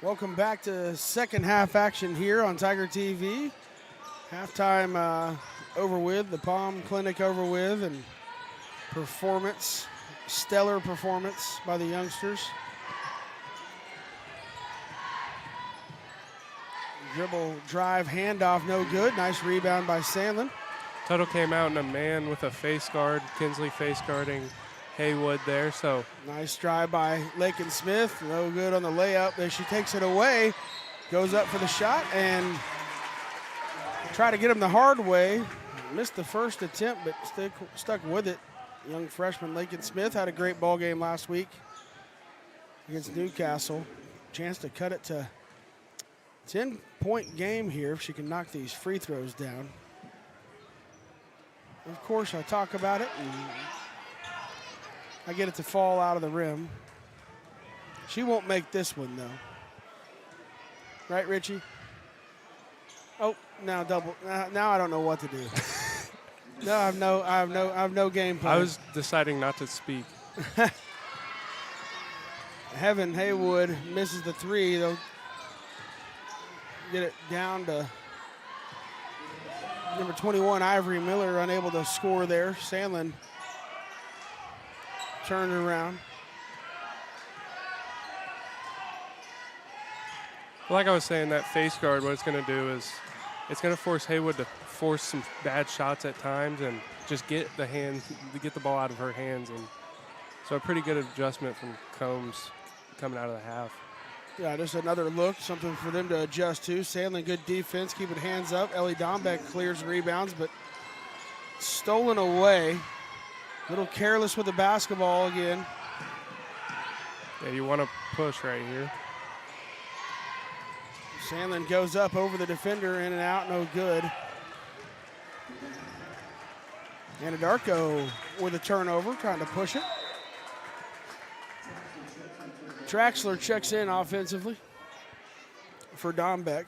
Welcome back to second half action here on Tiger TV. Halftime over with, the Palm Clinic over with, and performance, stellar performance by the youngsters. Dribble, drive, handoff, no good. Nice rebound by Sandlin. Tuttle came out in a man with a face guard, Kinsley face guarding Haywood there, so. Nice drive by Lakin Smith, no good on the layup. Then she takes it away, goes up for the shot, and try to get him the hard way. Missed the first attempt, but stuck with it. Young freshman Lakin Smith had a great ball game last week against Newcastle. Chance to cut it to 10-point game here if she can knock these free throws down. Of course, I talk about it, and I get it to fall out of the rim. She won't make this one, though. Right, Richie? Oh, now double. Now I don't know what to do. No, I have no game plan. I was deciding not to speak. Heaven Haywood misses the three. They'll get it down to number 21, Ivory Miller, unable to score there. Sandlin turned around. Like I was saying, that face guard, what it's going to do is it's going to force Haywood to force some bad shots at times and just get the ball out of her hands. And so a pretty good adjustment from Combs coming out of the half. Yeah, just another look, something for them to adjust to. Sandlin, good defense, keeping hands up. Ellie Dombeck clears and rebounds, but stolen away. A little careless with the basketball again. Yeah, you want to push right here. Sandlin goes up over the defender, in and out, no good. Anadarko with a turnover, trying to push it. Traxler checks in offensively for Dombeck.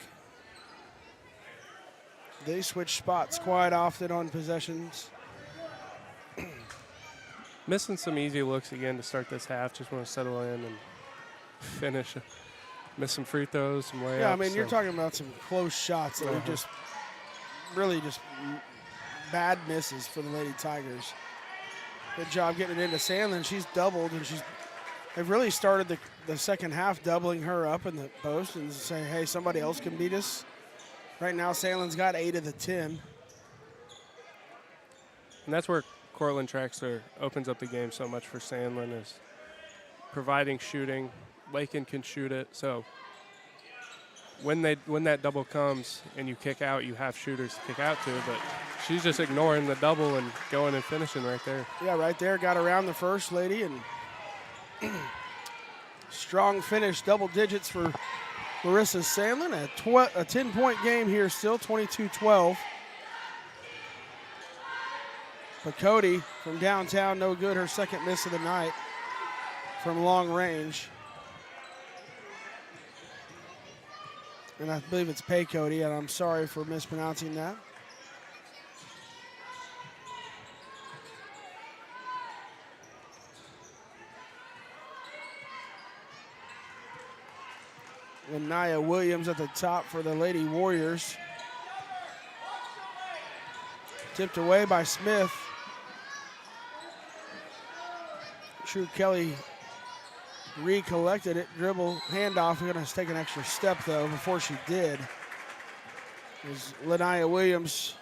They switch spots quite often on possessions. Missing some easy looks again to start this half. Just want to settle in and finish. Miss some free throws, some layups. Yeah, I mean, you're talking about some close shots that are just really just bad misses for the Lady Tigers. Good job getting it into Sandlin. She's doubled, and they've really started the second half doubling her up in the post and saying, hey, somebody else can beat us. Right now, Sandlin's got 8 of the 10. And that's where Cortland Traxler opens up the game so much for Sandlin, is providing shooting. Lakin can shoot it, so when that double comes and you kick out, you have shooters to kick out to, but she's just ignoring the double and going and finishing right there. Yeah, right there, got around the first lady, and strong finish, double digits for Larissa Sandlin. A 10-point game here still, 22-12. But Cody from downtown, no good, her second miss of the night from long range. And I believe it's Pay Cody, and I'm sorry for mispronouncing that. And Nia Williams at the top for the Lady Warriors. Tipped away by Smith. True Kelly recollected it, dribble, handoff. We're going to take an extra step, though, before she did. As Lania Williams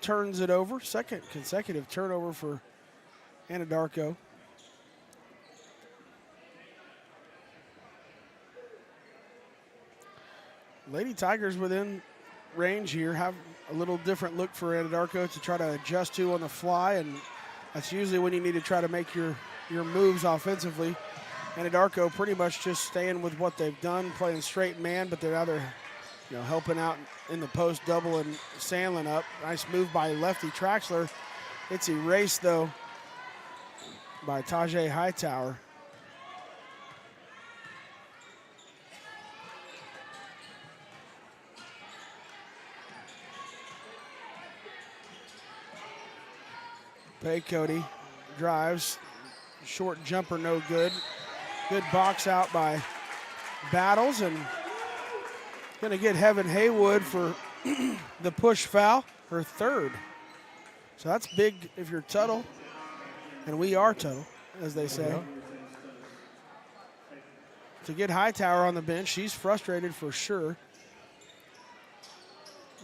turns it over. Second consecutive turnover for Anadarko. Lady Tigers within range here have a little different look for Anadarko to try to adjust to on the fly, and that's usually when you need to try to make your moves offensively. Anadarko pretty much just staying with what they've done, playing straight man, but they're either helping out in the post, double and Sandlin up. Nice move by lefty Traxler. It's erased, though, by Tajay Hightower. Pay Cody drives, short jumper, no good. Good box out by Battles, and going to get Heaven Haywood for the push foul, her third. So that's big if you're Tuttle, and we are Tuttle, as they say. Yeah. To get Hightower on the bench, she's frustrated for sure.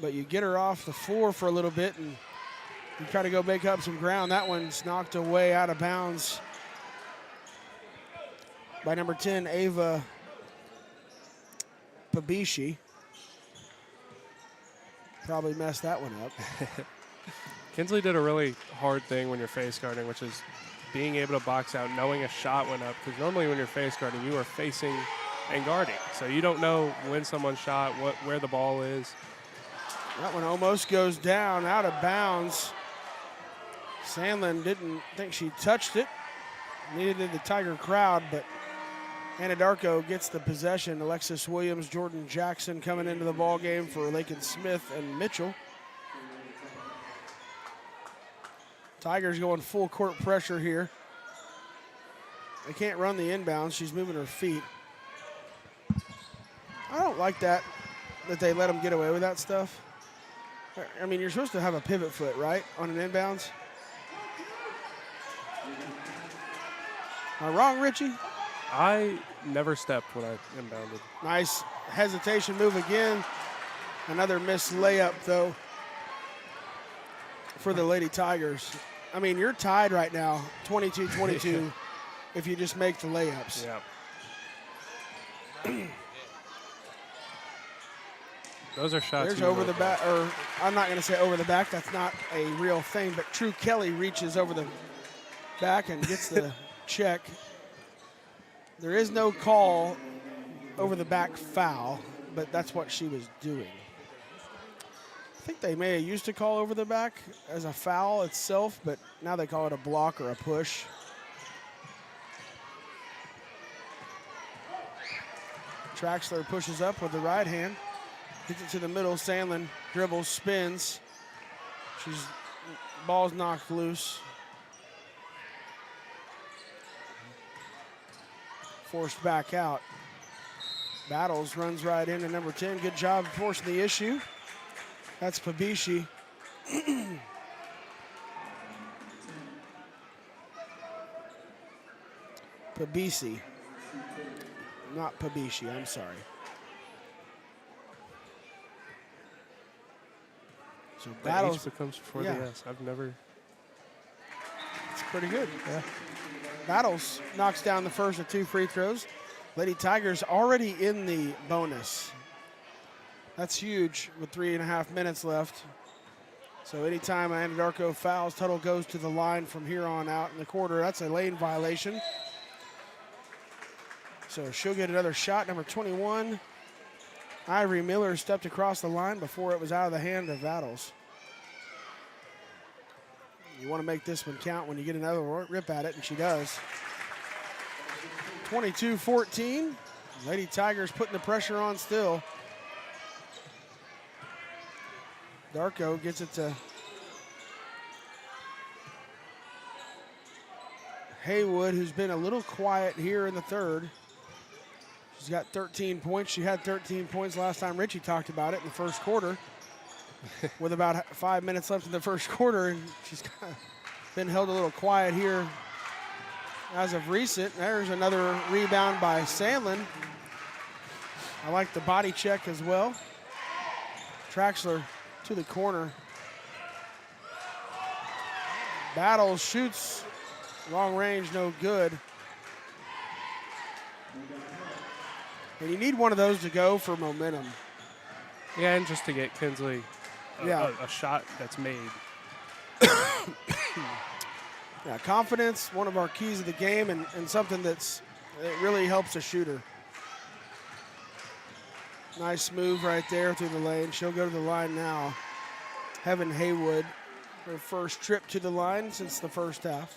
But you get her off the floor for a little bit, and you try to go make up some ground. That one's knocked away out of bounds by number 10, Ava Pabishi. Probably messed that one up. Kinsley did a really hard thing when you're face guarding, which is being able to box out, knowing a shot went up. Because normally when you're face guarding, you are facing and guarding. So you don't know when someone shot, where the ball is. That one almost goes down, out of bounds. Sandlin didn't think she touched it. Neither did the Tiger crowd, but Anadarko gets the possession. Alexis Williams, Jordan Jackson coming into the ball game for Lakin Smith and Mitchell. Tigers going full court pressure here. They can't run the inbounds. She's moving her feet. I don't like that they let them get away with that stuff. I mean, you're supposed to have a pivot foot, right, on an inbounds? Am I wrong, Richie? I never stepped when I inbounded. Nice hesitation move again. Another missed layup, though, for the Lady Tigers. I mean, you're tied right now, 22-22, if you just make the layups. Yeah. Those are shots. There's over the back, or I'm not going to say over the back. That's not a real thing, but True Kelly reaches over the back and gets the check. There is no call over the back foul, but that's what she was doing. I think they may have used to call over the back as a foul itself, but now they call it a block or a push. Traxler pushes up with the right hand. Gets it to the middle. Sandlin dribbles, spins. Ball's knocked loose. Forced back out. Battles runs right into number 10. Good job forcing the issue. That's Pabishi. Pabisi. Not Pabishi, I'm sorry. So Battles becomes before the S. I've never. It's pretty good. Yeah. Battles knocks down the first of 2 free throws. Lady Tigers already in the bonus. That's huge with 3.5 minutes left. So anytime Anadarko fouls, Tuttle goes to the line from here on out in the quarter. That's a lane violation. So she'll get another shot, number 21. Ivory Miller stepped across the line before it was out of the hand of Battles. You want to make this one count when you get another rip at it, and she does. 22-14. Lady Tigers putting the pressure on still. Darko gets it to Haywood, who's been a little quiet here in the third. She's got 13 points. She had 13 points last time Richie talked about it in the first quarter. With about 5 minutes left in the first quarter, and she's kind of been held a little quiet here as of recent. There's another rebound by Sandlin. I like the body check as well. Traxler to the corner. Battles shoots, long range, no good. And you need one of those to go for momentum. Yeah, and just to get Kinsley a shot that's made. Yeah, confidence, one of our keys of the game, and something it really helps a shooter. Nice move right there through the lane. She'll go to the line now. Heaven Haywood, her first trip to the line since the first half.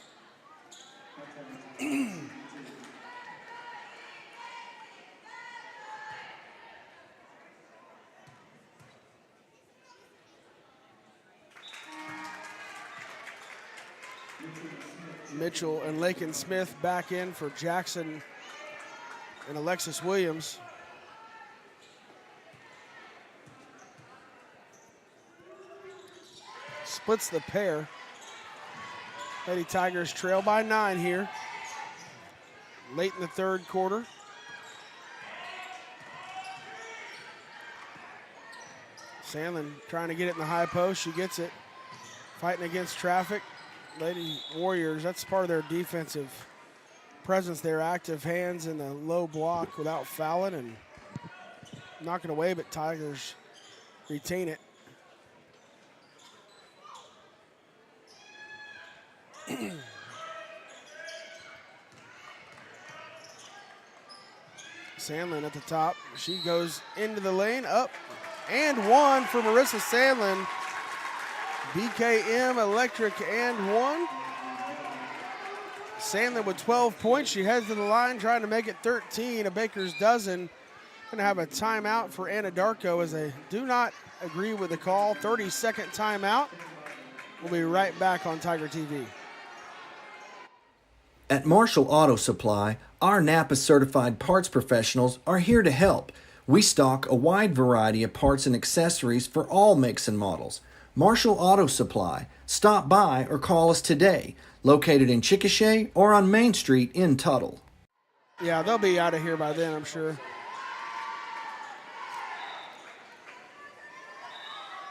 Mitchell and Lakin Smith back in for Jackson and Alexis Williams. Splits the pair. Lady Tigers trail by 9 here. Late in the third quarter. Sandlin trying to get it in the high post. She gets it. Fighting against traffic. Lady Warriors, that's part of their defensive presence there. Active hands in the low block without fouling and knocking away, but Tigers retain it. Sandlin at the top. She goes into the lane, up and one for Marissa Sandlin. BKM Electric and one. Sandlin with 12 points. She heads to the line trying to make it 13, a baker's dozen. Going to have a timeout for Anadarko as they do not agree with the call. 30-second timeout. We'll be right back on Tiger TV. At Marshall Auto Supply, our Napa certified parts professionals are here to help. We stock a wide variety of parts and accessories for all makes and models. Marshall Auto Supply. Stop by or call us today. Located in Chickasha or on Main Street in Tuttle. Yeah, they'll be out of here by then, I'm sure.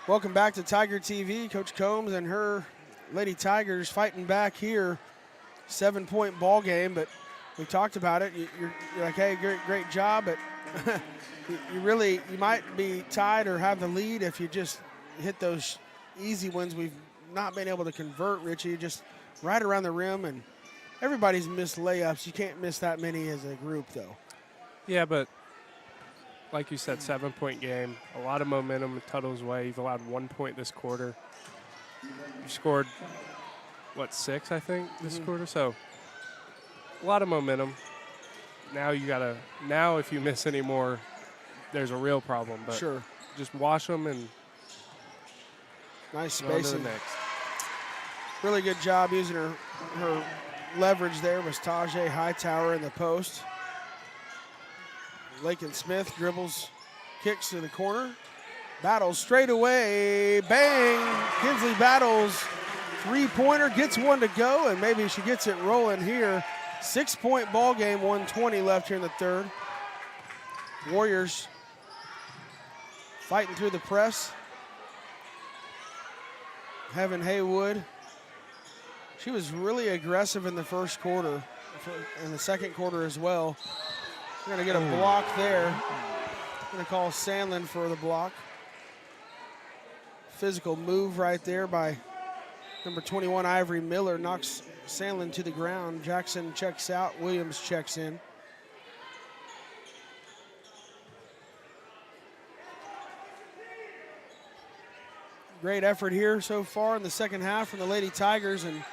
Welcome back to Tiger TV. Coach Combs and her Lady Tigers fighting back here. 7-point ball game, but we talked about it. You're like, hey, great job, but you might be tied or have the lead if you just hit those easy ones. We've not been able to convert, Richie, just right around the rim, and everybody's missed layups. You can't miss that many as a group, though. Yeah, but like you said, 7-point game, a lot of momentum in Tuttle's way. You've allowed 1 point this quarter. You scored, 6, I think, this quarter? So a lot of momentum. Now if you miss any more, there's a real problem. But sure, just wash them and nice spacing. Next. Really good job using her leverage there was Tajay Hightower in the post. Lakin Smith dribbles, kicks to the corner. Battles straight away, bang! Kinsley Battles, three-pointer, gets one to go, and maybe she gets it rolling here. 6-point ball game, 1:20 left here in the third. Warriors fighting through the press. Heaven Haywood. She was really aggressive in the first quarter, in the second quarter as well. We're going to get a block there. Going to call Sandlin for the block. Physical move right there by number 21, Ivory Miller, knocks Sandlin to the ground. Jackson checks out, Williams checks in. Great effort here so far in the second half from the Lady Tigers, and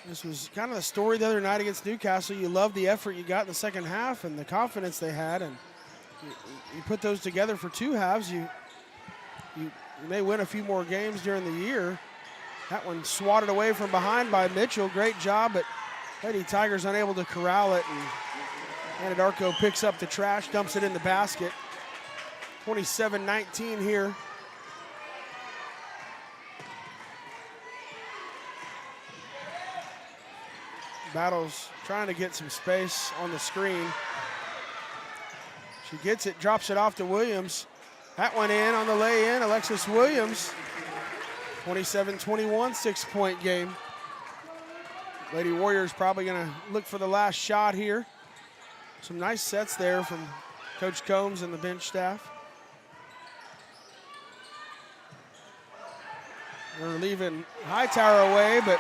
this was kind of the story the other night against Newcastle. You love the effort you got in the second half and the confidence they had, and you put those together for two halves, you may win a few more games during the year. That one swatted away from behind by Mitchell. Great job, but Lady Tigers unable to corral it, and Anadarko picks up the trash, dumps it in the basket. 27-19 here. Battles trying to get some space on the screen. She gets it, drops it off to Williams. That one in on the lay-in, Alexis Williams. 27-21, 6-point game. Lady Warriors probably gonna look for the last shot here. Some nice sets there from Coach Combs and the bench staff. They're leaving Hightower away, but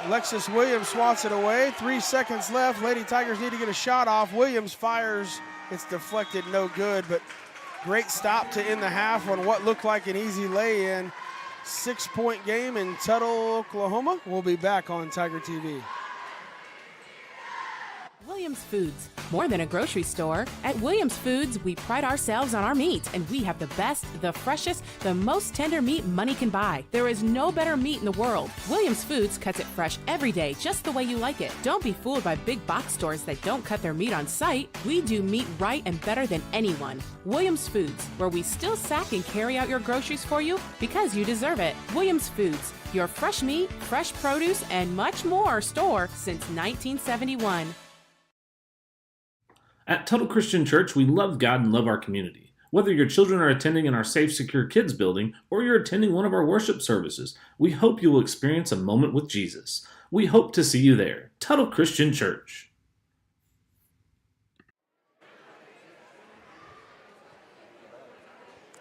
Alexis Williams swats it away. 3 seconds left. Lady Tigers need to get a shot off. Williams fires. It's deflected, no good, but great stop to end the half on what looked like an easy lay-in. 6-point game in Tuttle, Oklahoma. We'll be back on Tiger TV. Williams Foods, more than a grocery store. At Williams Foods, we pride ourselves on our meat, and we have the best, the freshest, the most tender meat money can buy. There is no better meat in the world. Williams Foods cuts it fresh every day, just the way you like it. Don't be fooled by big box stores that don't cut their meat on site. We do meat right and better than anyone. Williams Foods, where we still sack and carry out your groceries for you because you deserve it. Williams Foods, your fresh meat, fresh produce, and much more store since 1971. At Tuttle Christian Church, we love God and love our community. Whether your children are attending in our Safe, Secure Kids building or you're attending one of our worship services, we hope you will experience a moment with Jesus. We hope to see you there. Tuttle Christian Church.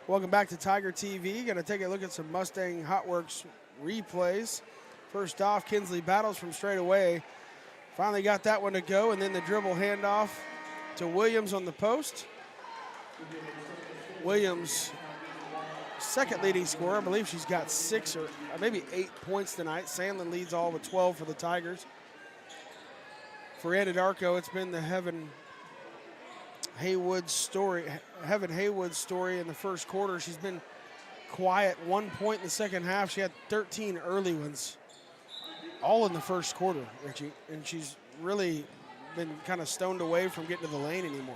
Welcome back to Tiger TV. Going to take a look at some Mustang Hot Works replays. First off, Kinsley battles from straight away. Finally got that one to go, and then the dribble handoff to Williams on the post. Williams, second leading scorer. I believe she's got 6 or maybe 8 points tonight. Sandlin leads all with 12 for the Tigers. For Anadarko, it's been the Heaven Haywood story in the first quarter. She's been quiet, 1 point in the second half. She had 13 early ones, all in the first quarter, Richie, and she's really been kind of stoned away from getting to the lane anymore.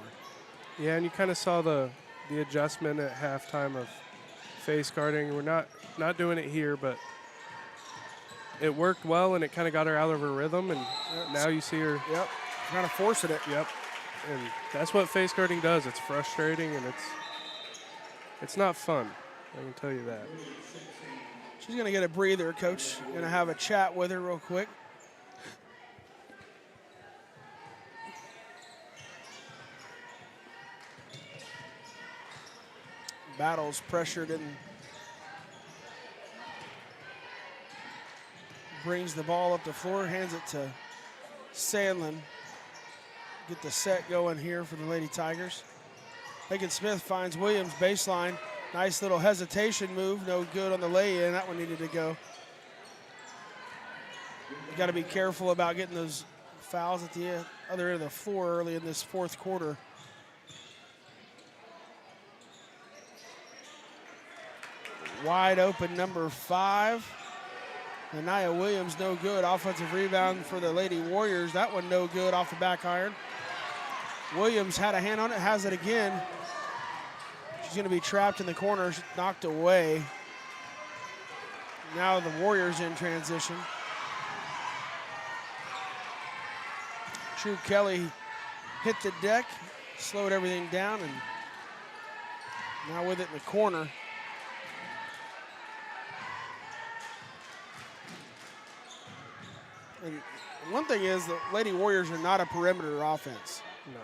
Yeah, and you kind of saw the adjustment at halftime of face guarding. We're not doing it here, but it worked well, and it kind of got her out of her rhythm, and now you see her. Yep, kind of forcing it. Yep, and that's what face guarding does. It's frustrating, and it's not fun. I can tell you that. She's going to get a breather, Coach. Going to have a chat with her real quick. Battles pressured and brings the ball up the floor, hands it to Sandlin. Get the set going here for the Lady Tigers. Megan Smith finds Williams baseline. Nice little hesitation move, no good on the lay-in. That one needed to go. You got to be careful about getting those fouls at the other end of the floor early in this fourth quarter. Wide open number 5. Anaya Williams, no good. Offensive rebound for the Lady Warriors. That one no good off the back iron. Williams had a hand on it, has it again. She's going to be trapped in the corner, knocked away. Now the Warriors in transition. True Kelly hit the deck, slowed everything down, and now with it in the corner. And one thing is the Lady Warriors are not a perimeter offense. No.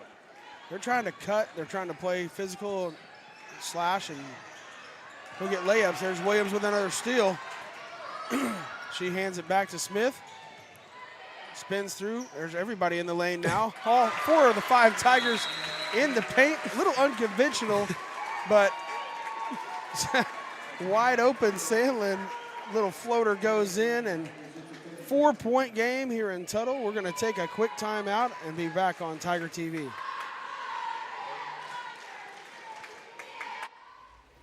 They're trying to cut. They're trying to play physical, slash, and go get layups. There's Williams with another steal. She hands it back to Smith. Spins through. There's everybody in the lane now. All 4 of the 5 Tigers in the paint. A little unconventional, but wide open. Sandlin, little floater goes in, and 4-point game here in Tuttle. We're going to take a quick timeout and be back on Tiger TV.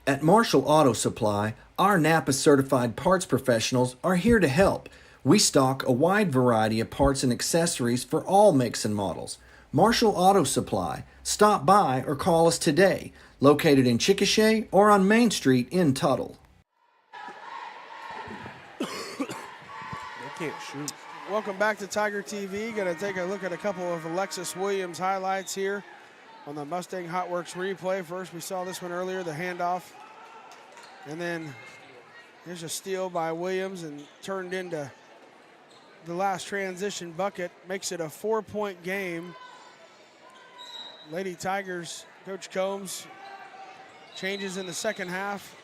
At Marshall Auto Supply, our Napa certified parts professionals are here to help. We stock a wide variety of parts and accessories for all makes and models. Marshall Auto Supply. Stop by or call us today. Located in Chickasha or on Main Street in Tuttle. They can't shoot. Welcome back to Tiger TV. Going to take a look at a couple of Alexis Williams highlights here on the Mustang Hot Works replay. First, we saw this one earlier, the handoff. And then here's a steal by Williams and turned into the last transition bucket. Makes it a 4-point game. Lady Tigers, Coach Combs, changes in the second half.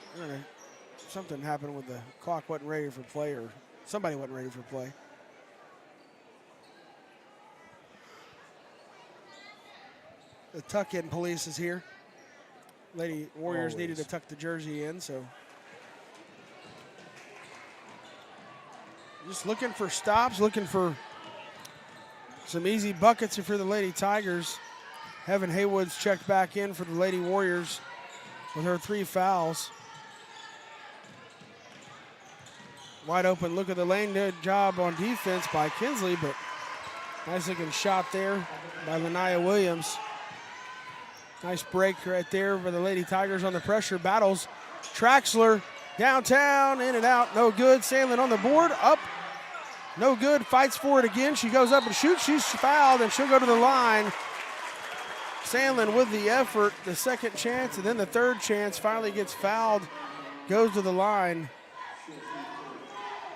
Something happened with the clock, wasn't ready for play, or somebody wasn't ready for play. The tuck-in police is here. Lady Warriors needed to tuck the jersey in, so. Just looking for stops, looking for Some easy buckets for the Lady Tigers. Heaven Haywood's checked back in for the Lady Warriors with her 3 fouls. Wide open look at the lane. Good job on defense by Kinsley, but nice looking shot there by Lanaya Williams. Nice break right there for the Lady Tigers on the pressure. Battles Traxler downtown, in and out, no good. Sandlin on the board, up, no good. Fights for it again. She goes up and shoots. She's fouled, and she'll go to the line. Sandlin with the effort, the second chance, and then the third chance. Finally gets fouled, goes to the line.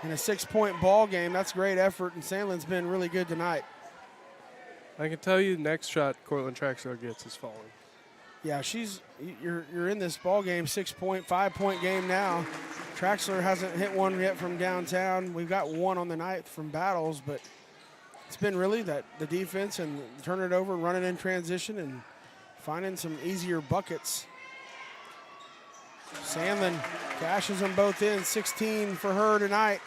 In a 6-point ball game, that's great effort, and Sandlin's been really good tonight. I can tell you, next shot Cortland Traxler gets is falling. Yeah, you're in this ball game, 5-point game now. Traxler hasn't hit one yet from downtown. We've got one on the night from Battles, but it's been really the defense and turn it over, running in transition, and finding some easier buckets. Sandlin cashes them both in, 16 for her tonight.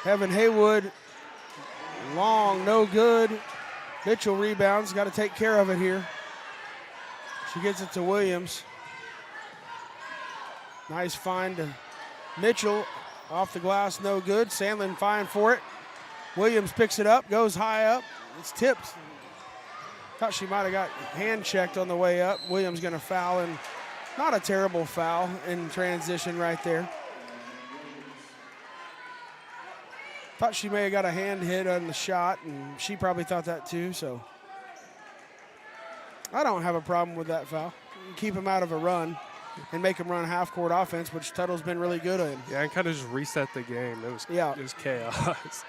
Heaven Haywood, long, no good. Mitchell rebounds, got to take care of it here. She gets it to Williams. Nice find to Mitchell, off the glass, no good. Sandlin fine for it. Williams picks it up, goes high up, it's tipped. Thought she might have got hand checked on the way up. Williams gonna foul, and not a terrible foul in transition right there. Thought she may have got a hand hit on the shot, and she probably thought that too, so. I don't have a problem with that foul. Keep them out of a run and make them run half-court offense, which Tuttle's been really good in. Yeah, and kind of just reset the game. It was chaos.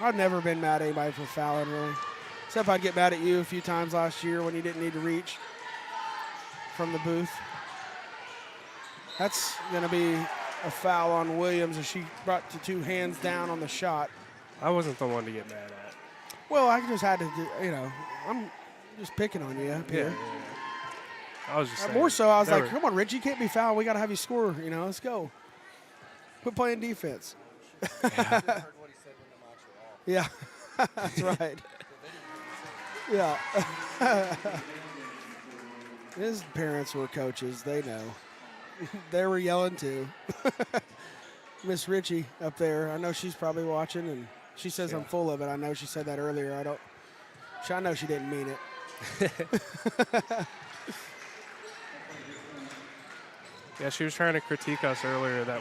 I've never been mad at anybody for fouling, really. Except I'd get mad at you a few times last year when you didn't need to reach from the booth. That's going to be a foul on Williams as she brought the 2 hands down on the shot. I wasn't the one to get mad at. Well, I just had to, I'm just picking on you up here. I was just saying, more so, I was like, come on, Rich, you can't be fouled. We got to have you score, let's go. Quit playing defense. Yeah, that's right. Yeah. His parents were coaches. They know. They were yelling too. Miss Ritchie up there, I know she's probably watching, and she says I'm full of it. I know she said that earlier. I know she didn't mean it. Yeah, she was trying to critique us earlier that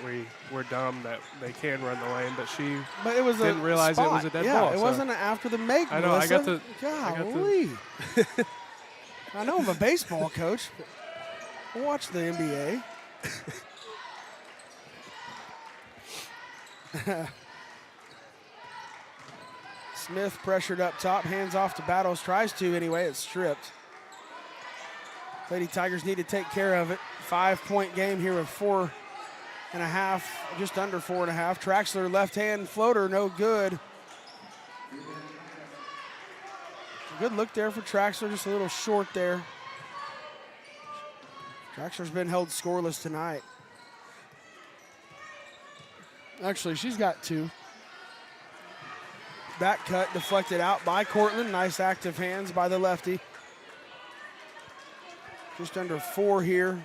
we're dumb, that they can run the lane, but she didn't realize it was a dead ball. Yeah, it wasn't after the make. I know. Melissa. Golly. I know I'm a baseball coach, but I watch the NBA. Smith pressured up top, hands off to Battles, tries to anyway, it's stripped. Lady Tigers need to take care of it. 5-point game here with 4.5, just under 4.5. Traxler left hand floater, no good. Good look there for Traxler, just a little short there. Traxler's been held scoreless tonight. Actually, she's got 2. Back cut deflected out by Cortland. Nice active hands by the lefty. Just under 4 here.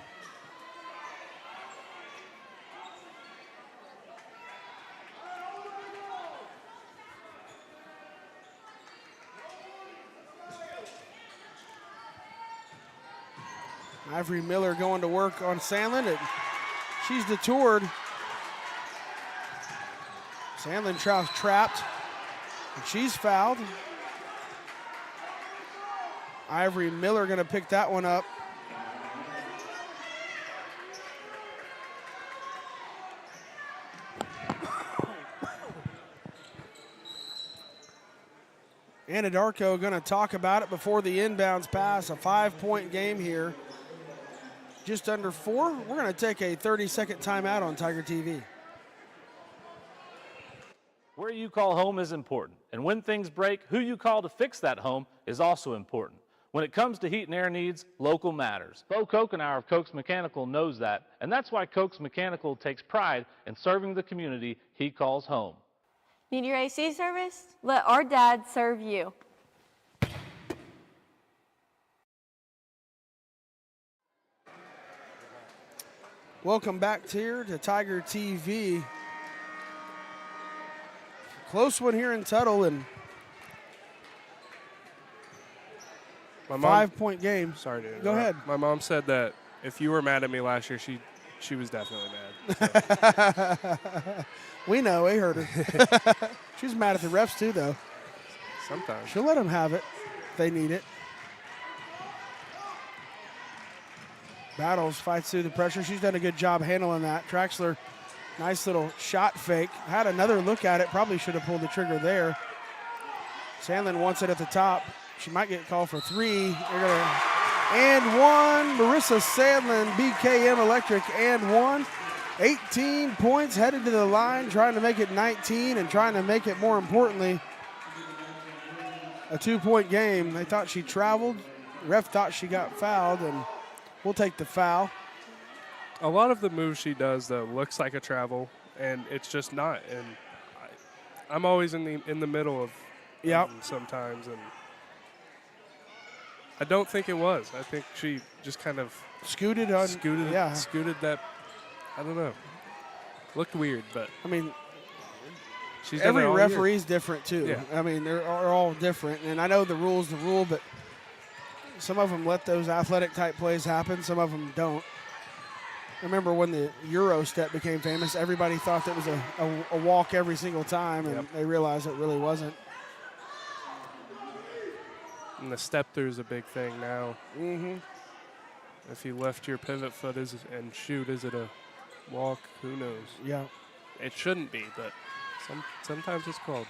Ivory Miller going to work on Sandlin, and she's detoured. Sandlin trapped, and she's fouled. Ivory Miller going to pick that one up. Anadarko going to talk about it before the inbounds pass. A 5-point game here. Just under 4. We're going to take a 30-second timeout on Tiger TV. Where you call home is important, and when things break, who you call to fix that home is also important. When it comes to heat and air needs, local matters. Bo Kokenauer of Koch's Mechanical knows that, and that's why Koch's Mechanical takes pride in serving the community he calls home. Need your AC serviced? Let our dad serve you. Welcome back here to Tiger TV. Close one here in Tuttle, and My mom, 5-point game. Sorry to interrupt. Go ahead. My mom said that if you were mad at me last year, she was definitely mad. So. We know. We heard her. She was mad at the refs, too, though. Sometimes. She'll let them have it if they need it. Battles, fights through the pressure. She's done a good job handling that. Traxler, nice little shot fake. Had another look at it. Probably should have pulled the trigger there. Sandlin wants it at the top. She might get called for three. And one. Marissa Sandlin, BKM Electric, and one. 18 points, headed to the line, trying to make it 19 and trying to make it, more importantly, a 2-point game. They thought she traveled. Ref thought she got fouled, and we'll take the foul. A lot of the moves she does, though, looks like a travel, and it's just not. And I'm always in the middle of them sometimes, and I don't think it was. I think she just kind of scooted that. I don't know. Looked weird, but I mean, she's every done it all referee's year. different too. Yeah. I mean, they're all different, and I know the rule's the rule, but some of them let those athletic type plays happen. Some of them don't. I remember when the Euro step became famous, everybody thought that was a walk every single time, and they realized it really wasn't. And the step through is a big thing now. Mm-hmm. If you left your pivot foot and shoot, is it a walk? Who knows? Yeah. It shouldn't be, but sometimes it's called.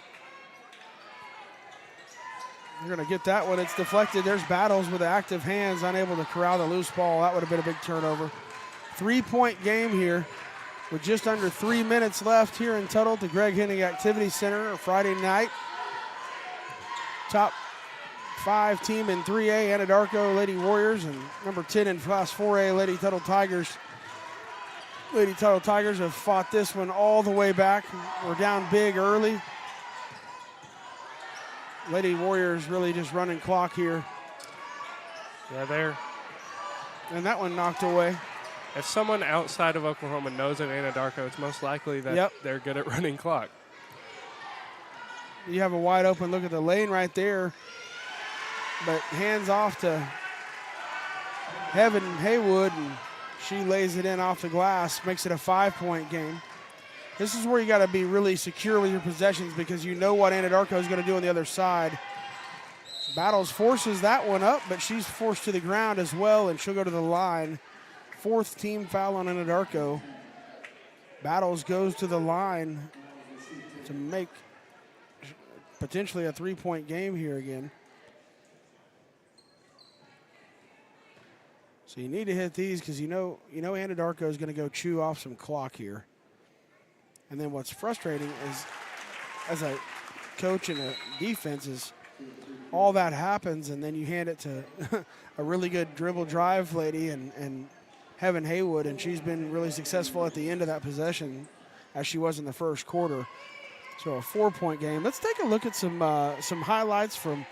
You're going to get that one. It's deflected. There's Battles with active hands, unable to corral the loose ball. That would have been a big turnover. 3-point game here with just under 3 minutes left here in Tuttle at the Greg Hennig Activity Center Friday night. Top 5 team in 3A, Anadarko Lady Warriors, and number 10 in Class 4A, Lady Tuttle Tigers. Lady Tuttle Tigers have fought this one all the way back. We're down big early. Lady Warriors really just running clock here. Yeah, there. And that one knocked away. If someone outside of Oklahoma knows of Anadarko, it's most likely that they're good at running clock. You have a wide open look at the lane right there. But hands off to Heaven Haywood, and she lays it in off the glass, makes it a 5-point game. This is where you got to be really secure with your possessions because you know what Anadarko is going to do on the other side. Battles forces that one up, but she's forced to the ground as well, and she'll go to the line. 4th team foul on Anadarko. Battles goes to the line to make potentially a 3-point game here again. So you need to hit these because you know Anadarko is going to go chew off some clock here. And then what's frustrating is, as a coach and a defense, is all that happens, and then you hand it to a really good dribble drive lady and Heaven Haywood, and she's been really successful at the end of that possession as she was in the first quarter. So a 4-point game. Let's take a look at some highlights from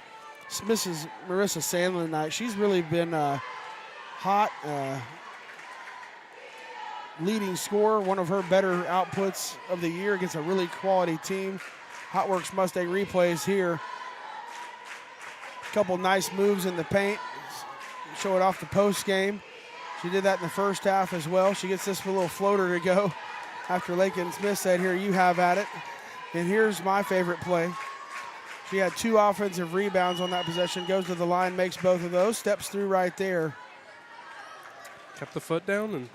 Mrs. Marissa Sandlin tonight. She's really been hot, leading scorer, one of her better outputs of the year against a really quality team. Hotworks Mustang replays here. A couple nice moves in the paint. Show it off the post game. She did that in the first half as well. She gets this little floater to go after Lakin Smith said, "Here, you have at it." And here's my favorite play. She had 2 offensive rebounds on that possession, goes to the line, makes both of those, steps through right there. Kept the foot down and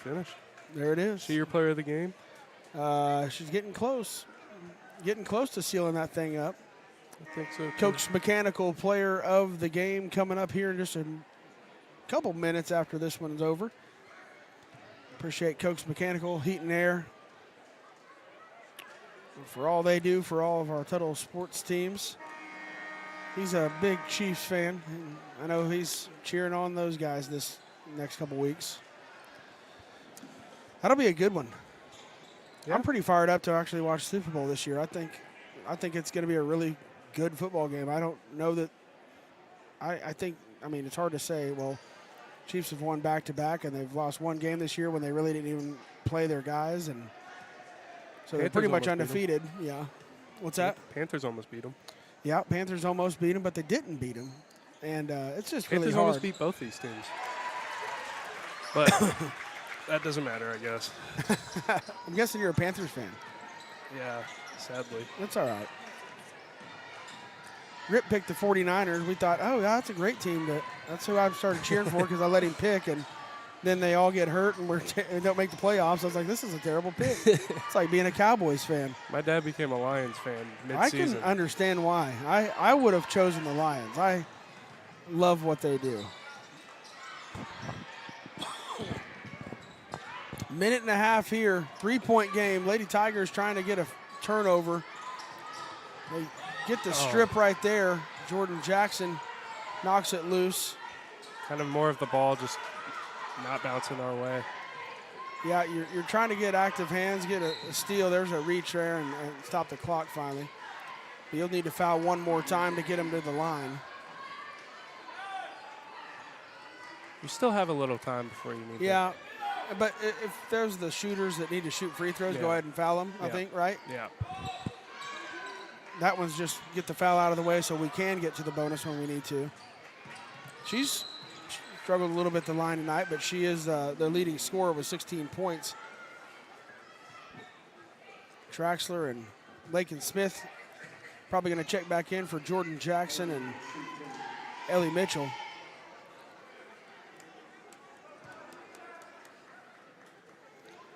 finished. There it is. She your player of the game? She's getting close. Getting close to sealing that thing up. I think so, too. Coach Mechanical player of the game coming up here in just a couple minutes after this one's over. Appreciate Coach Mechanical, Heat and Air, for all they do for all of our Tuttle sports teams. He's a big Chiefs fan. I know he's cheering on those guys this next couple weeks. That'll be a good one. I'm pretty fired up to actually watch Super Bowl this year. I think it's going to be a really good football game. I don't know that. I think it's hard to say. Well, Chiefs have won back-to-back, and they've lost one game this year when they really didn't even play their guys, and so they're pretty much undefeated. Yeah. What's that? Panthers almost beat them. Yeah, Panthers almost beat them, but they didn't beat them, and it's just Panthers really hard. almost beat both these teams, but that doesn't matter, I guess. I'm guessing you're a Panthers fan. Yeah, sadly. That's all right. Rip picked the 49ers. We thought, oh, yeah, that's a great team. That's who I started cheering for because I let him pick, and then they all get hurt and and don't make the playoffs. I was like, this is a terrible pick. It's like being a Cowboys fan. My dad became a Lions fan I mid-season. can understand why. I would have chosen the Lions. I love what they do. Minute and a half here. 3-point game. Lady Tigers trying to get a turnover. They get the strip right there. Jordan Jackson knocks it loose. Kind of more of the ball just not bouncing our way. Yeah, you're trying to get active hands, get a steal. There's a reach there and stop the clock finally. But you'll need to foul one more time to get him to the line. You still have a little time before you need Yeah, but if there's the shooters that need to shoot free throws, go ahead and foul them, I think, right? Yeah. That one's just get the foul out of the way so we can get to the bonus when we need to. She's struggled a little bit at the line tonight, but she is the leading scorer with 16 points. Traxler and Lakin Smith probably going to check back in for Jordan Jackson and Ellie Mitchell.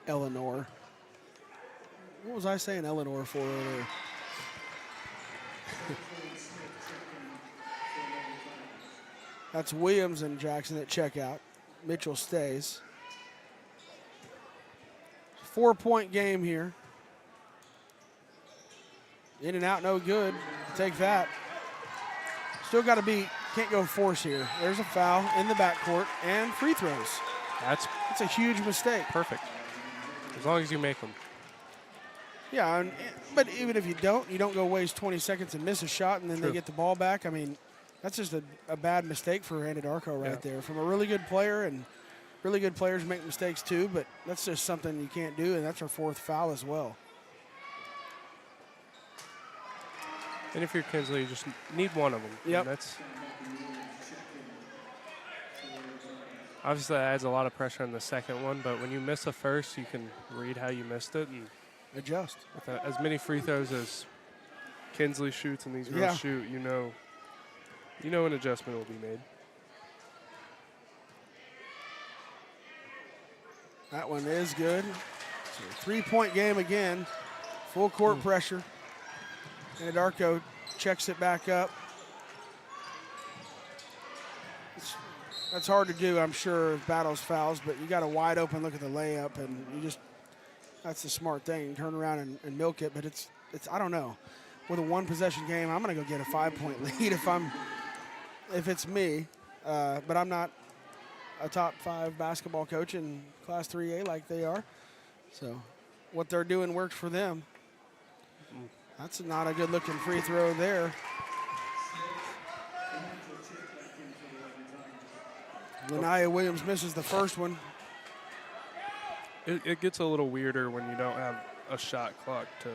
Eleanor. What was I saying Eleanor for earlier? That's Williams and Jackson at checkout. Mitchell stays. 4-point game here. In and out, no good. Take that. Still got to be, can't go force here. There's a foul in the backcourt and free throws. That's a huge mistake. Perfect. As long as you make them. Yeah, but even if you don't go waste 20 seconds and miss a shot and then they get the ball back. I mean, that's just a bad mistake for Anadarko right there. From a really good player, and really good players make mistakes too, but that's just something you can't do, and that's her fourth foul as well. And if you're Kinsley, you just need one of them. Yep. That's obviously that adds a lot of pressure on the second one, but when you miss a first, you can read how you missed it and adjust. With as many free throws as Kinsley shoots and these girls shoot, you know an adjustment will be made. That one is good. So 3-point game again. Full court pressure. Anadarko checks it back up. That's hard to do, I'm sure, if Battles fouls, but you got a wide open look at the layup, and that's the smart thing. Turn around and milk it, but it's I don't know. With a one-possession game, I'm going to go get a 5-point lead if it's me, but I'm not a top 5 basketball coach in Class 3A like they are. So what they're doing works for them. That's not a good-looking free throw there. Lanaya Williams misses the first one. It gets a little weirder when you don't have a shot clock to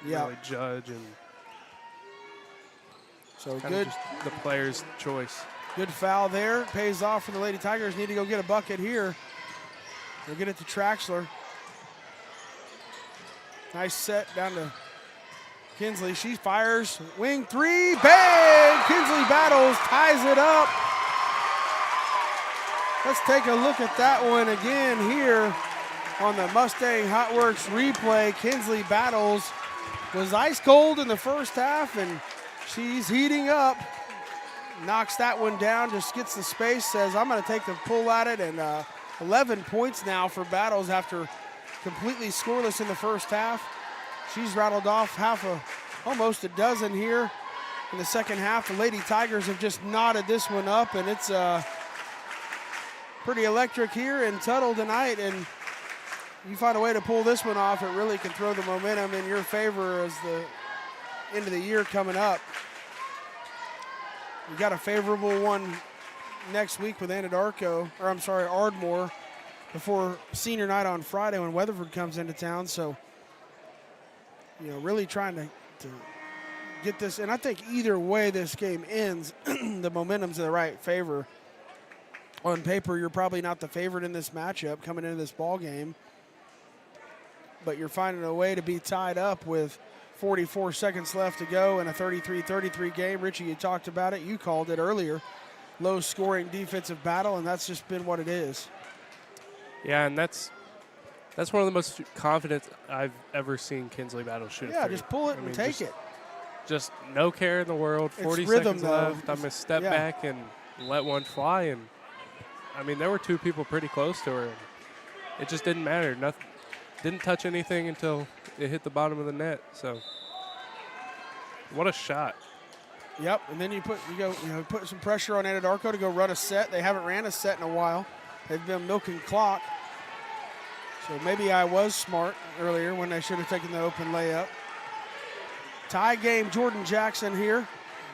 really judge, and so good. Just the player's choice. Good foul there. Pays off for the Lady Tigers. Need to go get a bucket here. They'll get it to Traxler. Nice set down to Kinsley. She fires. Wing three. Bang! Kinsley Battles ties it up. Let's take a look at that one again here on the Mustang Hot Works replay. Kinsley Battles was ice cold in the first half, and she's heating up. Knocks that one down, just gets the space, says, I'm going to take the pull at it, and 11 points now for Battles after completely scoreless in the first half. She's rattled off almost a dozen here in the second half. The Lady Tigers have just knotted this one up, and it's pretty electric here in Tuttle tonight, and you find a way to pull this one off, it really can throw the momentum in your favor as the end of the year coming up. You got a favorable one next week with Ardmore, before senior night on Friday when Weatherford comes into town. So, really trying to get this. And I think either way this game ends, the momentum's in the right favor. On paper, you're probably not the favorite in this matchup coming into this ball game, but you're finding a way to be tied up with 44 seconds left to go in a 33-33 game. Richie, you talked about it. You called it earlier. Low-scoring defensive battle, and that's just been what it is. Yeah, and that's one of the most confident I've ever seen Kinsley battle shoot. Yeah, just pull it and take it. Just no care in the world. 40 seconds left. I'm going to step back and let one fly. And, there were two people pretty close to her. And it just didn't matter. Nothing, didn't touch anything until it hit the bottom of the net. So, what a shot. Yep, and then you put some pressure on Anadarko to go run a set. They haven't ran a set in a while. They've been milking clock. So maybe I was smart earlier when they should have taken the open layup. Tie game, Jordan Jackson here.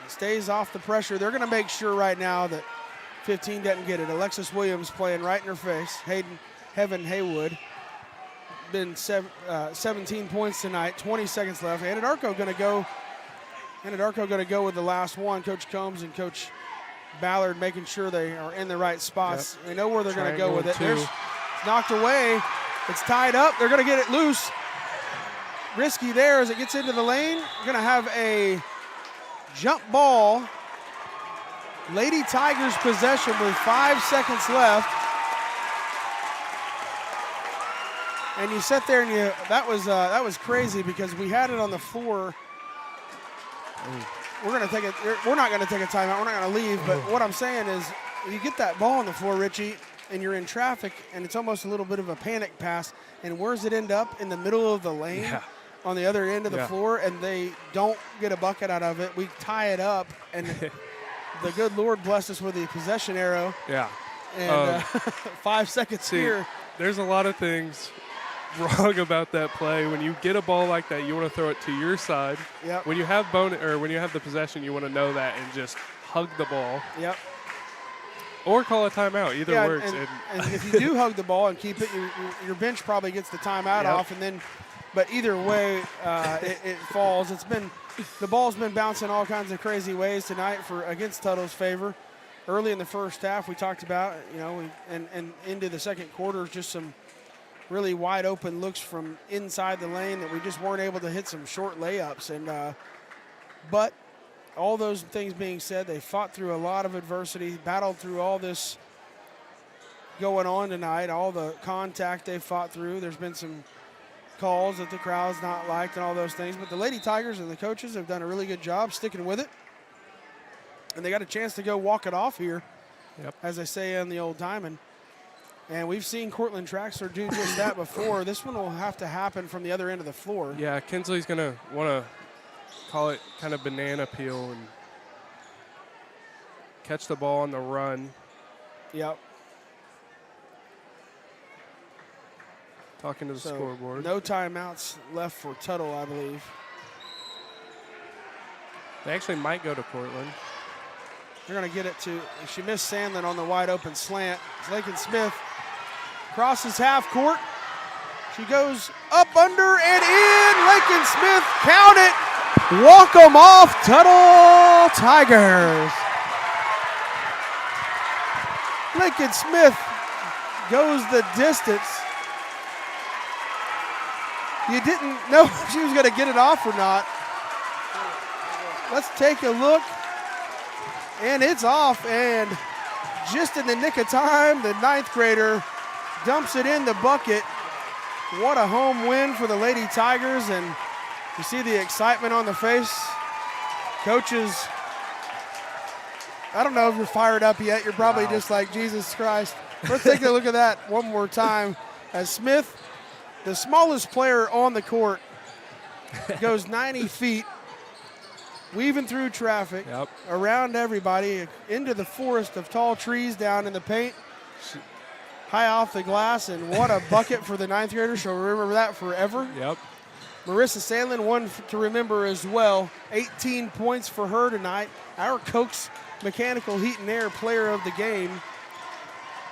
Stays off the pressure. They're going to make sure right now that 15 doesn't get it. Alexis Williams playing right in her face. Heaven Haywood. Been 17 points tonight, 20 seconds left. Anadarko going to go with the last one. Coach Combs and Coach Ballard making sure they are in the right spots. Yep. They know where they're going to go with it. It's knocked away. It's tied up. They're going to get it loose. Risky there as it gets into the lane. Going to have a jump ball. Lady Tigers possession with 5 seconds left. And you sat there and that was crazy because we had it on the floor. We're not going to take a timeout. We're not going to leave. But what I'm saying is, you get that ball on the floor, Richie, and you're in traffic, and it's almost a little bit of a panic pass. And where does it end up? In the middle of the lane, on the other end of the floor, and they don't get a bucket out of it. We tie it up, and the good Lord bless us with the possession arrow. Yeah. And 5 seconds here. There's a lot of things wrong about that play. When you get a ball like that, you want to throw it to your side. Yep. When you have when you have the possession, you want to know that and just hug the ball. Yep. Or call a timeout. Either works. And if you do hug the ball and keep it, your bench probably gets the timeout off, and then. But either way, it falls. The ball's been bouncing all kinds of crazy ways tonight against Tuttle's favor. Early in the first half, we talked about, and into the second quarter, just some really wide open looks from inside the lane that we just weren't able to hit some short layups. And but all those things being said, they fought through a lot of adversity, battled through all this going on tonight, all the contact they fought through. There's been some calls that the crowd's not liked and all those things, but the Lady Tigers and the coaches have done a really good job sticking with it, and they got a chance to go walk it off here, as they say in the old diamond. And we've seen Cortland Traxler do just that before. This one will have to happen from the other end of the floor. Yeah, Kinsley's going to want to call it kind of banana peel and catch the ball on the run. Yep. Talking to the scoreboard. No timeouts left for Tuttle, I believe. They actually might go to Cortland. They're going to get it to, she missed Sandlin on the wide open slant. Lakin Smith crosses half court. She goes up, under, and in. Lakin Smith, count it. Walk them off, Tuttle Tigers. Lakin Smith goes the distance. You didn't know if she was going to get it off or not. Let's take a look. And it's off. And just in the nick of time, the ninth grader dumps it in the bucket. What a home win for the Lady Tigers. And you see the excitement on the face. Coaches, I don't know if you're fired up yet. You're probably just like, Jesus Christ. Let's take a look at that one more time as Smith, the smallest player on the court, goes 90 feet, weaving through traffic, around everybody, into the forest of tall trees down in the paint. high off the glass, and what a bucket for the ninth grader. She'll remember that forever. Yep. Marissa Sandlin, one to remember as well. 18 points for her tonight. Our Koch's Mechanical Heat and Air player of the game,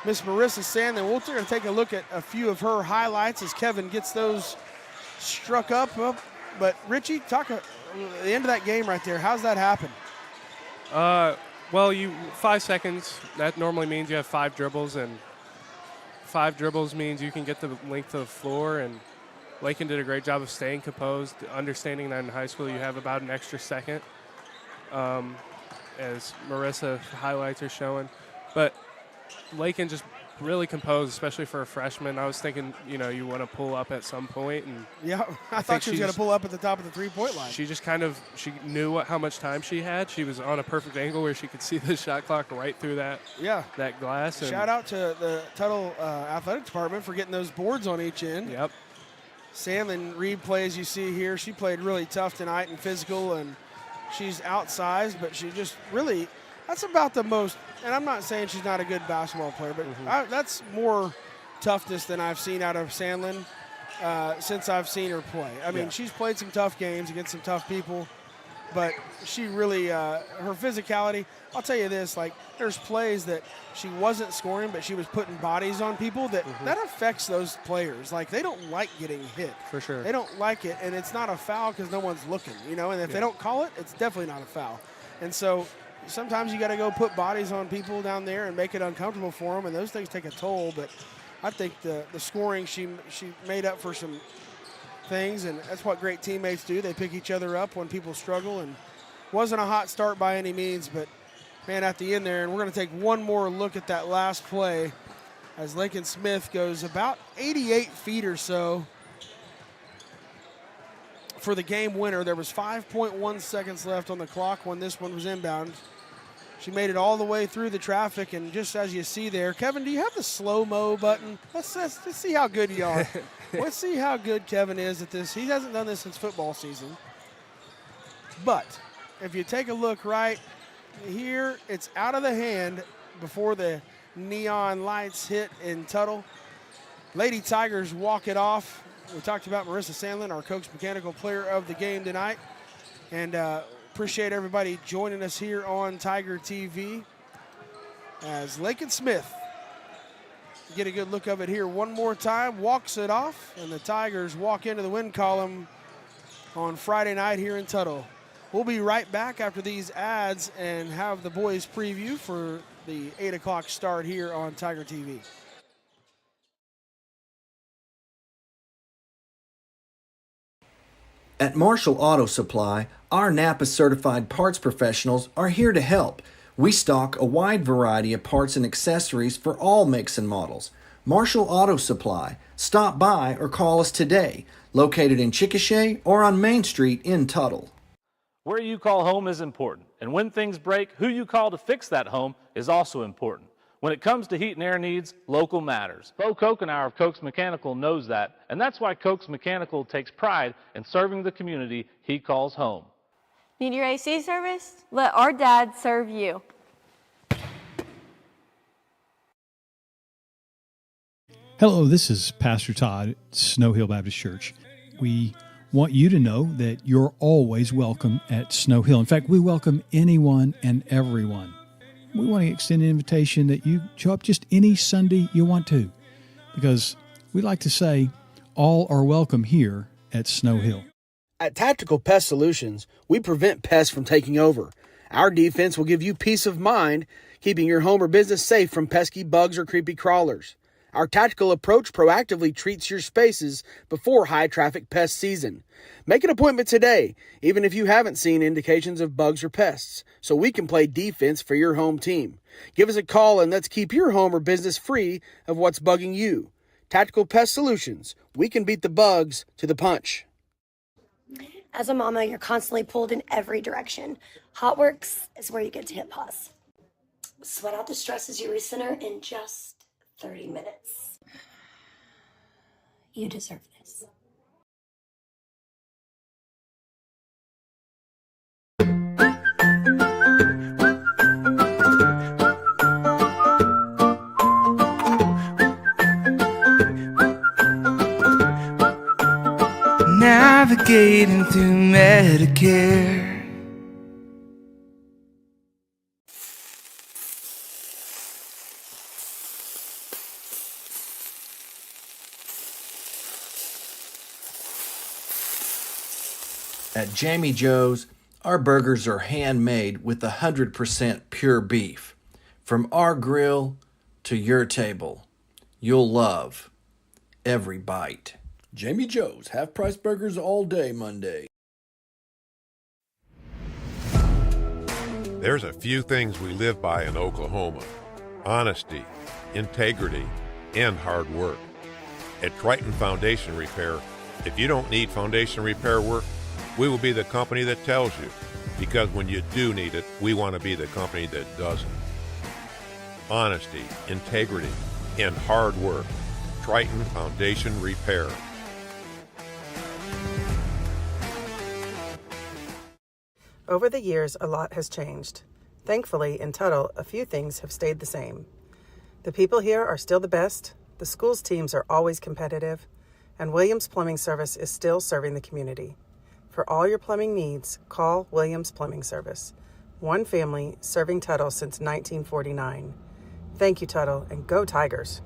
Miss Marissa Sandlin. We're going to take a look at a few of her highlights as Kevin gets those struck up. But Richie, talk at the end of that game right there. How's that happen? Well, 5 seconds, that normally means you have 5 dribbles, and 5 dribbles means you can get the length of the floor, and Lakin did a great job of staying composed, understanding that in high school you have about an extra second, as Marissa highlights are showing. But Lakin just really composed, especially for a freshman. I was thinking, you want to pull up at some point. And yeah, I thought she was going to pull up at the top of the three-point line. She just she knew how much time she had. She was on a perfect angle where she could see the shot clock right through that glass. Shout out to the Tuttle athletic department for getting those boards on each end. Yep. Sandlin replay, as you see here, she played really tough tonight and physical, and she's outsized, but she just really, that's about the most, and I'm not saying she's not a good basketball player, but that's more toughness than I've seen out of Sandlin since I've seen her play. I mean, she's played some tough games against some tough people, but she really, her physicality, I'll tell you this, like there's plays that she wasn't scoring, but she was putting bodies on people that affects those players. Like they don't like getting hit. For sure. They don't like it, and it's not a foul because no one's looking, and if they don't call it, it's definitely not a foul. And so sometimes you got to go put bodies on people down there and make it uncomfortable for them, and those things take a toll. But I think the scoring, she made up for some things, and that's what great teammates do. They pick each other up when people struggle, and wasn't a hot start by any means, but man, at the end there, and we're going to take one more look at that last play as Lincoln Smith goes about 88 feet or so for the game winner. There was 5.1 seconds left on the clock when this one was inbound. She made it all the way through the traffic, and just as you see there, Kevin, do you have the slow-mo button? Let's see how good you are. Let's see how good Kevin is at this. He hasn't done this since football season. But if you take a look right here, it's out of the hand before the neon lights hit in Tuttle. Lady Tigers walk it off. We talked about Marissa Sandlin, our Koch's Mechanical player of the game tonight. And appreciate everybody joining us here on Tiger TV as Lincoln Smith, get a good look of it here one more time, walks it off, and the Tigers walk into the win column on Friday night here in Tuttle. We'll be right back after these ads and have the boys preview for the 8 o'clock start here on Tiger TV. At Marshall Auto Supply, our Napa certified parts professionals are here to help. We stock a wide variety of parts and accessories for all makes and models. Marshall Auto Supply. Stop by or call us today. Located in Chickasha or on Main Street in Tuttle. Where you call home is important, and when things break, who you call to fix that home is also important. When it comes to heat and air needs, local matters. Bo Kokenauer of Koch's Mechanical knows that, and that's why Koch's Mechanical takes pride in serving the community he calls home. Need your AC serviced? Let our dad serve you. Hello, this is Pastor Todd at Snow Hill Baptist Church. We want you to know that you're always welcome at Snow Hill. In fact, we welcome anyone and everyone. We want to extend an invitation that you show up just any Sunday you want to, because we like to say all are welcome here at Snow Hill. At Tactical Pest Solutions, we prevent pests from taking over. Our defense will give you peace of mind, keeping your home or business safe from pesky bugs or creepy crawlers. Our tactical approach proactively treats your spaces before high-traffic pest season. Make an appointment today, even if you haven't seen indications of bugs or pests, so we can play defense for your home team. Give us a call and let's keep your home or business free of what's bugging you. Tactical Pest Solutions. We can beat the bugs to the punch. As a mama, you're constantly pulled in every direction. HotWorks is where you get to hit pause. Sweat out the stresses you recenter in just 30 minutes. You deserve this. navigating through Medicare. At Jamie Joe's, our burgers are handmade with 100% pure beef. From our grill to your table, you'll love every bite. Jamie Joe's, half-price burgers all day Monday. There's a few things we live by in Oklahoma: honesty, integrity, and hard work. At Triton Foundation Repair, if you don't need foundation repair work, we will be the company that tells you, because when you do need it, we want to be the company that doesn't. Honesty, integrity, and hard work. Triton Foundation Repair. Over the years, a lot has changed. Thankfully, in Tuttle, a few things have stayed the same. The people here are still the best, the school's teams are always competitive, and Williams Plumbing Service is still serving the community. For all your plumbing needs, call Williams Plumbing Service. One family serving Tuttle since 1949. Thank you, Tuttle, and go Tigers.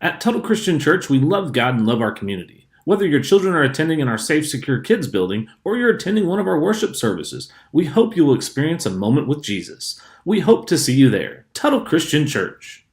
At Tuttle Christian Church, we love God and love our community. Whether your children are attending in our Safe, Secure Kids building or you're attending one of our worship services, we hope you will experience a moment with Jesus. We hope to see you there. Tuttle Christian Church.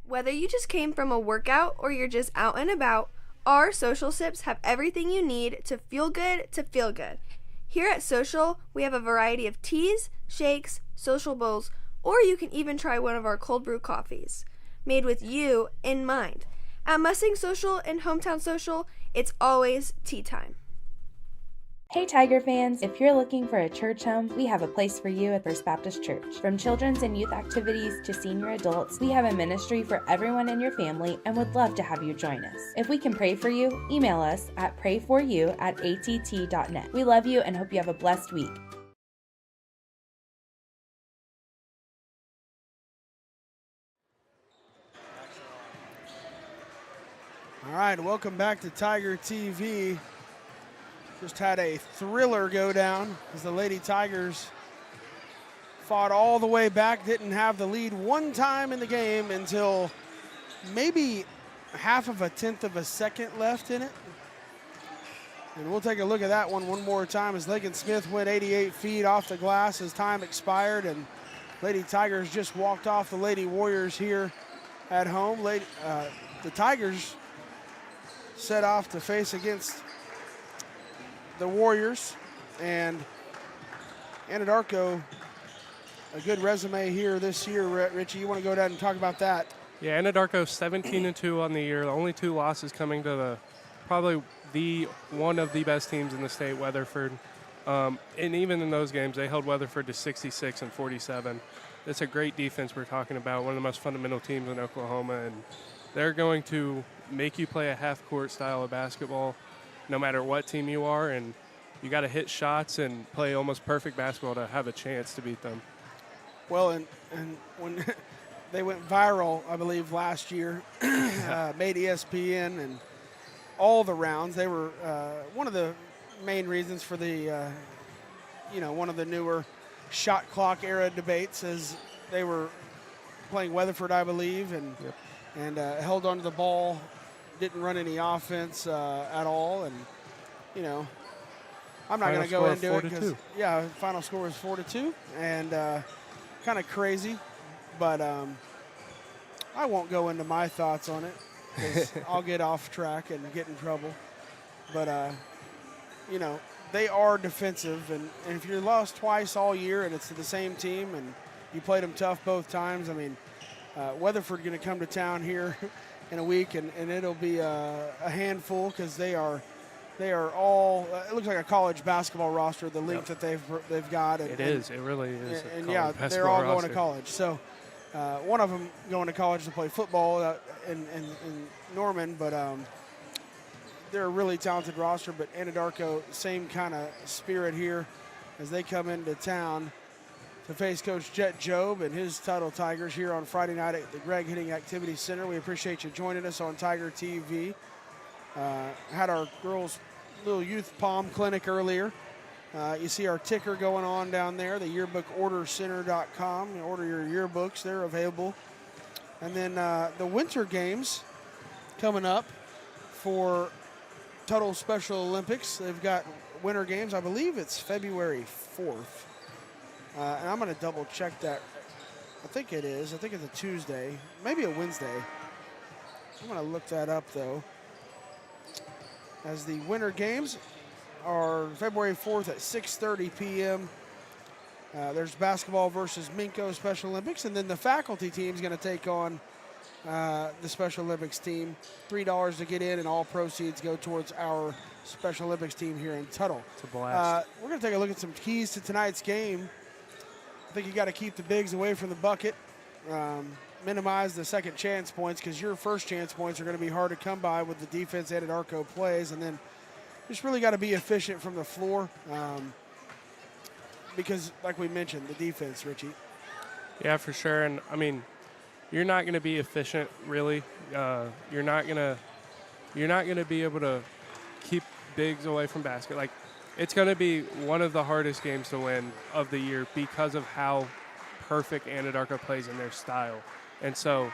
Whether you just came from a workout or you're just out and about, our Social Sips have everything you need to feel good to feel good. Here at Social, we have a variety of teas, shakes, social bowls, or you can even try one of our cold brew coffees, made with you in mind. At Mustang Social and Hometown Social, it's always tea time. Hey Tiger fans, if you're looking for a church home, we have a place for you at First Baptist Church. From children's and youth activities to senior adults, we have a ministry for everyone in your family and would love to have you join us. If we can pray for you, email us at prayforyou@att.net. We love you and hope you have a blessed week. All right, welcome back to Tiger TV. Just had a thriller go down as the Lady Tigers fought all the way back, didn't have the lead one time in the game until maybe half of a tenth of a second left in it. And we'll take a look at that one more time as Lakin Smith went 88 feet off the glass as time expired, and Lady Tigers just walked off the Lady Warriors here at home. The Tigers set off to face against the Warriors, and Anadarko, a good resume here this year. Richie, you want to go down and talk about that? Yeah, Anadarko 17-2 on the year. The only 2 losses coming to probably one of the best teams in the state, Weatherford. And even in those games, they held Weatherford to 66 and 47. It's a great defense we're talking about, one of the most fundamental teams in Oklahoma, and they're going to make you play a half-court style of basketball no matter what team you are, and you got to hit shots and play almost perfect basketball to have a chance to beat them. Well, and when they went viral, I believe, last year, made ESPN and all the rounds, they were one of the main reasons for the, one of the newer shot clock era debates, as they were playing Weatherford, I believe, and held onto the ball, didn't run any offense at all, and I'm not going to go into it because final score was 4-2, and kind of crazy, but I won't go into my thoughts on it because I'll get off track and get in trouble. But they are defensive, and if you're lost twice all year and it's to the same team and you played them tough both times, I mean, Weatherford going to come to town here in a week, and it'll be a handful because they are all. It looks like a college basketball roster. The length that they've got. And, it is. It really is. And yeah, they're all going to college. So one of them going to college to play football in Norman, but they're a really talented roster. But Anadarko, same kind of spirit here as they come into town to face Coach Jet Job and his Tuttle Tigers here on Friday night at the Greg Hitting Activity Center. We appreciate you joining us on Tiger TV. Had our girls' little youth palm clinic earlier. You see our ticker going on down there, the yearbookordercenter.com. You order your yearbooks, they're available. And then the winter games coming up for Tuttle Special Olympics. They've got winter games. I believe it's February 4th. And I'm going to double check that. I think it is. I think it's a Tuesday, maybe a Wednesday. I'm going to look that up, though. As the winter games are February 4th at 6:30 p.m. There's basketball versus Minko Special Olympics, and then the faculty team is going to take on the Special Olympics team. $3 to get in, and all proceeds go towards our Special Olympics team here in Tuttle. It's a blast. We're going to take a look at some keys to tonight's game. I think you got to keep the bigs away from the bucket. Minimize the second chance points because your first chance points are going to be hard to come by with the defense Anadarko plays, and then just really got to be efficient from the floor because, like we mentioned, the defense, Richie. Yeah, for sure. And I mean, you're not going to be efficient, really. You're not going to be able to keep bigs away from basket. Like, it's going to be one of the hardest games to win of the year because of how perfect Anadarko plays in their style. And so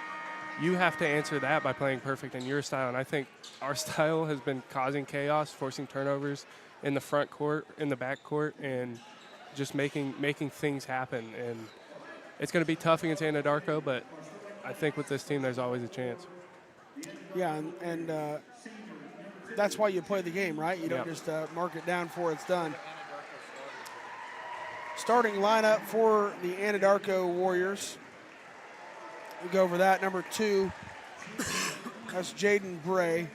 you have to answer that by playing perfect in your style. And I think our style has been causing chaos, forcing turnovers in the front court, in the back court, and just making things happen. And it's going to be tough against Anadarko, but I think with this team, there's always a chance. Yeah, and that's why you play the game, right? You don't just mark it down before it's done. Starting lineup for the Anadarko Warriors. We go over that. Number 2, that's Jaden Bray.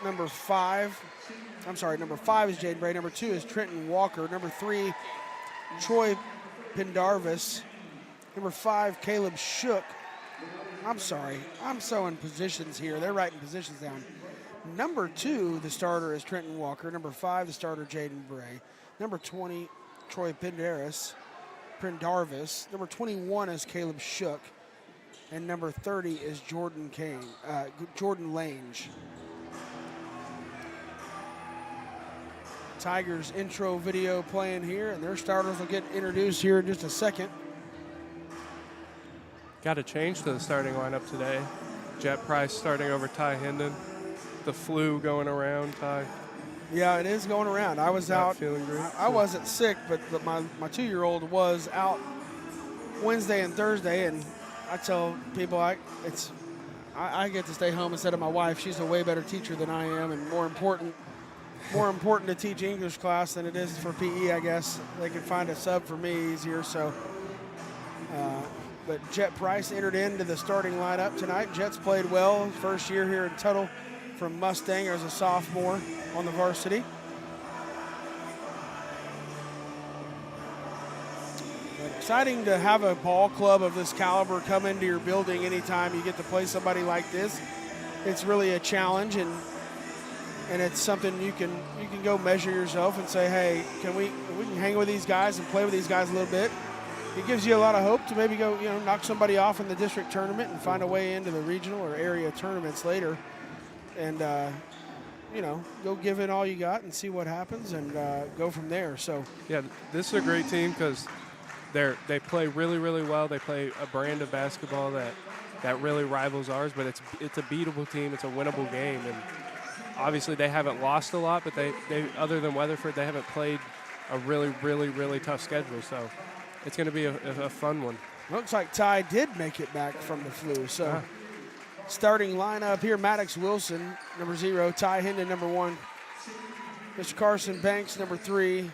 Number 5 is Jaden Bray. Number 2 is Trenton Walker. Number 3, Troy Pendarvis. Number 5, Caleb Shook. I'm sorry, I'm sewing positions here. They're writing positions down. Number 2, the starter, is Trenton Walker. Number 5, the starter, Jaden Bray. Number 20, Troy Pendarvis. Number 21 is Caleb Shook. And number 30 is Jordan Lange. Tigers intro video playing here, and their starters will get introduced here in just a second. Got to change to the starting lineup today. Jet Price starting over Ty Hendon. The flu going around, Ty. Yeah, it is going around. I was out. Feeling great. I wasn't sick, but my 2-year-old was out Wednesday and Thursday, and I tell people I get to stay home instead of my wife. She's a way better teacher than I am, and more important to teach English class than it is for PE, I guess. They can find a sub for me easier. So, but Jet Price entered into the starting lineup tonight. Jet's played well first year here in Tuttle from Mustang as a sophomore on the varsity. Exciting to have a ball club of this caliber come into your building anytime you get to play somebody like this. It's really a challenge, and it's something you can go measure yourself and say, hey, we can hang with these guys and play with these guys a little bit. It gives you a lot of hope to maybe go, knock somebody off in the district tournament and find a way into the regional or area tournaments later, and go give it all you got and see what happens, and go from there. So yeah, this is a great team because they play really, really well. They play a brand of basketball that really rivals ours, but it's a beatable team. It's a winnable game, and obviously they haven't lost a lot, but they other than Weatherford, they haven't played a really, really, really tough schedule. So it's going to be a fun one. Looks like Ty did make it back from the flu. So starting lineup here, Maddox Wilson, number 0, Ty Hendon, number 1, Mr. Carson Banks, number 3,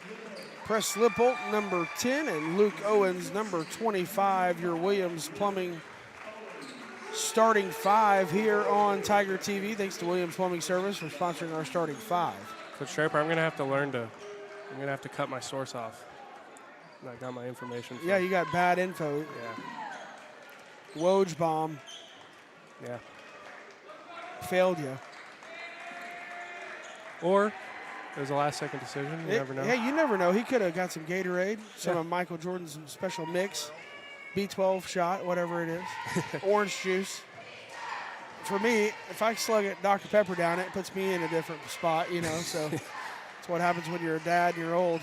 Press Lippolt, number 10, and Luke Owens, number 25, your Williams Plumbing starting five here on Tiger TV. Thanks to Williams Plumbing Service for sponsoring our starting five. Coach Draper, I'm going to have to I'm going to have to cut my source off. I got my information from. Yeah, you got bad info. Yeah. Woj bomb. Yeah. Failed you. Or it was a last-second decision. You never know. Yeah, you never know. He could have got some Gatorade, some of Michael Jordan's special mix, B12 shot, whatever it is, orange juice. For me, if I slug it Dr. Pepper down it puts me in a different spot, so that's what happens when you're a dad and you're old.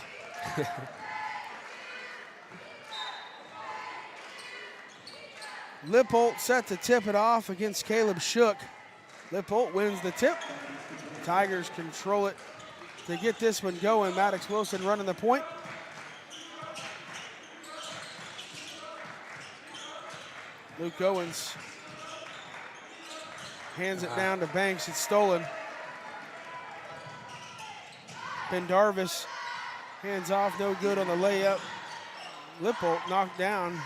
Lippolt set to tip it off against Caleb Shook. Lippolt wins the tip. Tigers control it to get this one going. Maddox Wilson running the point. Luke Owens hands it down to Banks. It's stolen. Ben Darvis hands off, no good on the layup. Lippolt knocked down.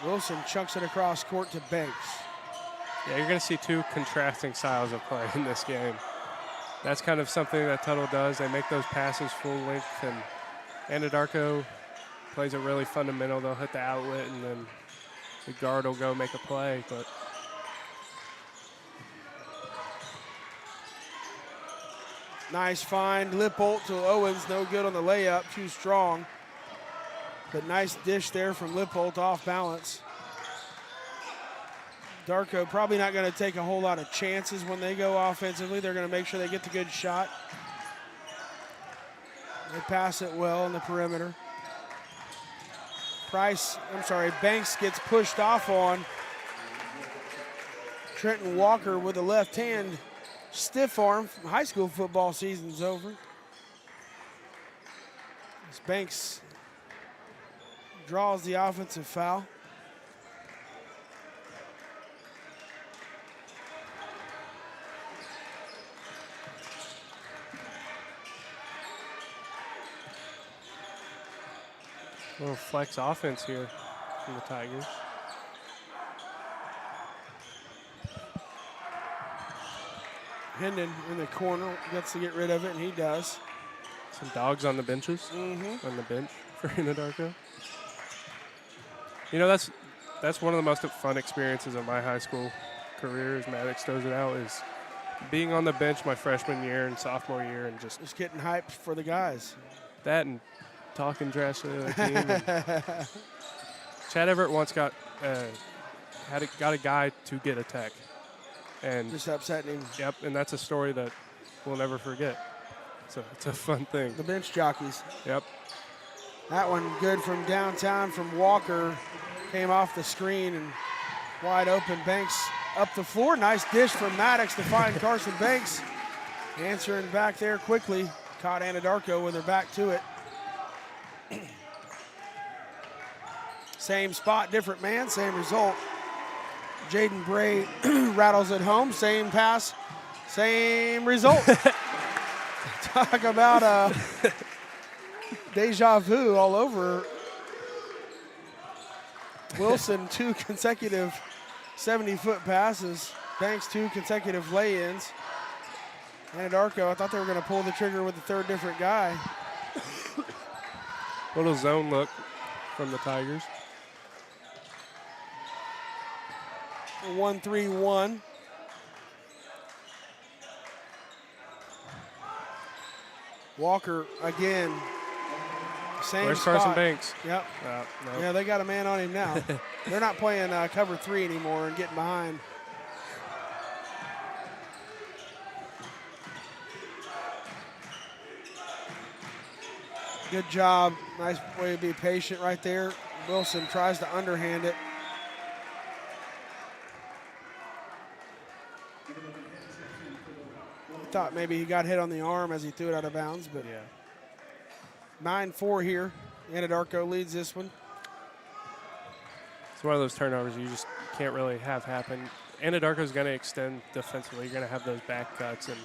Wilson chunks it across court to Banks. Yeah, you're going to see two contrasting styles of play in this game. That's kind of something that Tuttle does. They make those passes full length, and Anadarko plays it really fundamental. They'll hit the outlet, and then the guard will go make a play. But nice find. Lippolt to Owens, no good on the layup, too strong. But nice dish there from Lippolt off balance. Darko probably not going to take a whole lot of chances when they go offensively. They're going to make sure they get the good shot. They pass it well in the perimeter. Banks gets pushed off on. Trenton Walker with a left hand. Stiff arm. High school football season's over. As Banks draws the offensive foul. a little flex offense here from the Tigers. Hendon in the corner gets to get rid of it, and he does. Some dogs on the benches, Mm-hmm. on the bench for Anadarko. You know, that's one of the most fun experiences of my high school career, as Maddox throws it out, is being on the bench my freshman year and sophomore year and just getting hyped for the guys. That and talking trash to the other team. Chad Everett once got a guy to get a tech. And just upsetting him. Yep, and that's a story that we'll never forget. So it's a fun thing. The bench jockeys. Yep. That one good from downtown from Walker. Came off the screen and wide open. Banks up the floor. Nice dish from Maddox to find Carson Banks. Answering back there quickly. Caught Anadarko with her back to it. Same spot, different man, same result. Jaden Bray rattles it home. Same pass, same result. Talk about deja vu all over. Wilson, 2 consecutive 70-foot passes. Banks, 2 consecutive lay-ins. Anadarko, I thought they were going to pull the trigger with the third different guy. Little zone look from the Tigers. 1-3-1. Walker again. Same Where's spot. Carson Banks? Yep. No. Yeah, they got a man on him now. They're not playing cover 3 anymore and getting behind. Good job. Nice way to be patient right there. Wilson tries to underhand it. Thought maybe he got hit on the arm as he threw it out of bounds, but yeah. 9-4 here. Anadarko leads this one. It's one of those turnovers you just can't really have happen. Anadarko's going to extend defensively. You're going to have those back cuts. And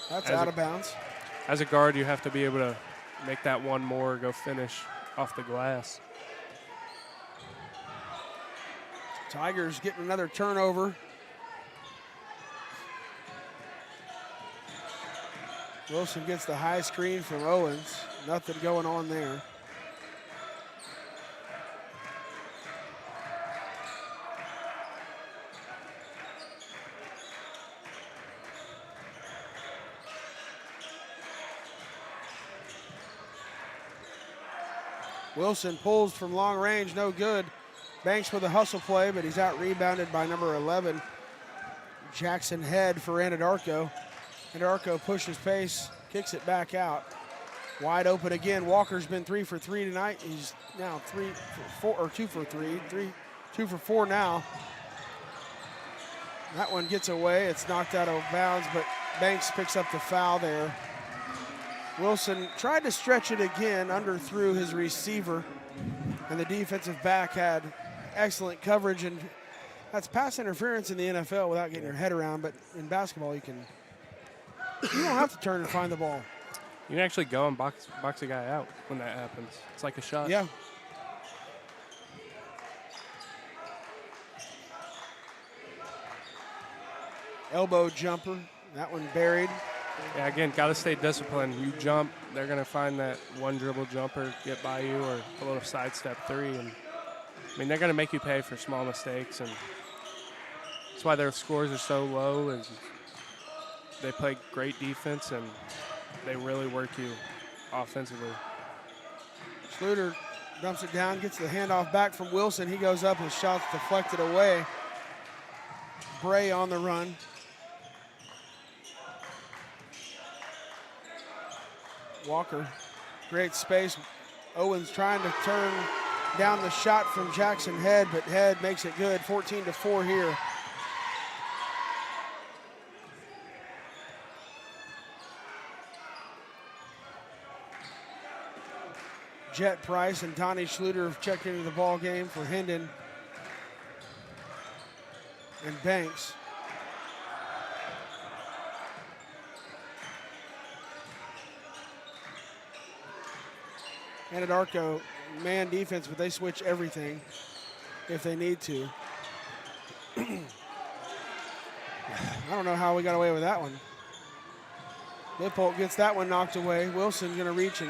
that's out of bounds. As a guard, you have to be able to make that one more, go finish off the glass. Tigers getting another turnover. Wilson gets the high screen from Owens. Nothing going on there. Wilson pulls from long range, no good. Banks with a hustle play, but he's out rebounded by number 11. Jackson Head for Anadarko. Anadarko pushes pace, kicks it back out. Wide open again. Walker's been 3 for 3 tonight. He's now 3 for 4 or 2 for 3. 2 for 4 now. That one gets away. It's knocked out of bounds, but Banks picks up the foul there. Wilson tried to stretch it again, underthrew his receiver, and the defensive back had excellent coverage, and that's pass interference in the NFL without getting your head around, but in basketball you don't have to turn and find the ball. You can actually go and box a guy out when that happens. It's like a shot. Yeah. Elbow jumper, that one buried. Yeah, again, got to stay disciplined. You jump, they're going to find that one dribble jumper, get by you, or a little sidestep three. And I mean, they're going to make you pay for small mistakes, and that's why their scores are so low. Is they play great defense, and they really work you offensively. Schluter dumps it down, gets the handoff back from Wilson. He goes up, his shot's deflected away. Bray on the run. Walker, great space. Owens trying to turn down the shot from Jackson Head, but Head makes it good. 14-4 here. Jet Price and Donnie Schluter have checked into the ball game for Hendon and Banks. Anadarko man defense, but they switch everything if they need to. I don't know how we got away with that one. Lippold gets that one knocked away. Wilson gonna reach and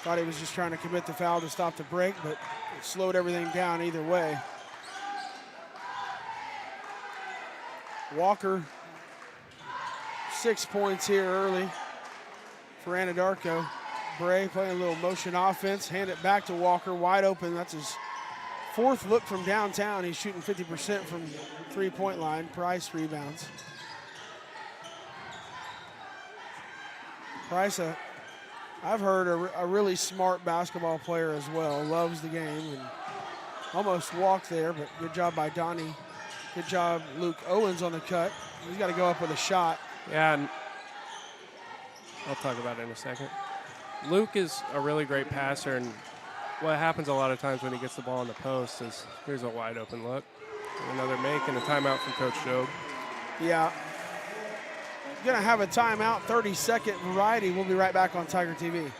thought he was just trying to commit the foul to stop the break, but it slowed everything down either way. Walker, 6 points here early for Anadarko. Bray playing a little motion offense, hand it back to Walker, wide open. That's his fourth look from downtown. He's shooting 50% from three-point line. Price rebounds. Price, I've heard a really smart basketball player as well. Loves the game and almost walked there, but good job by Donnie. Good job, Luke Owens on the cut. He's got to go up with a shot. Yeah, and I'll talk about it in a second. Luke is a really great passer, and what happens a lot of times when he gets the ball in the post is here's a wide open look. Another make and a timeout from Coach Jobe. Yeah. Going to have a timeout, 30-second variety. We'll be right back on Tiger TV.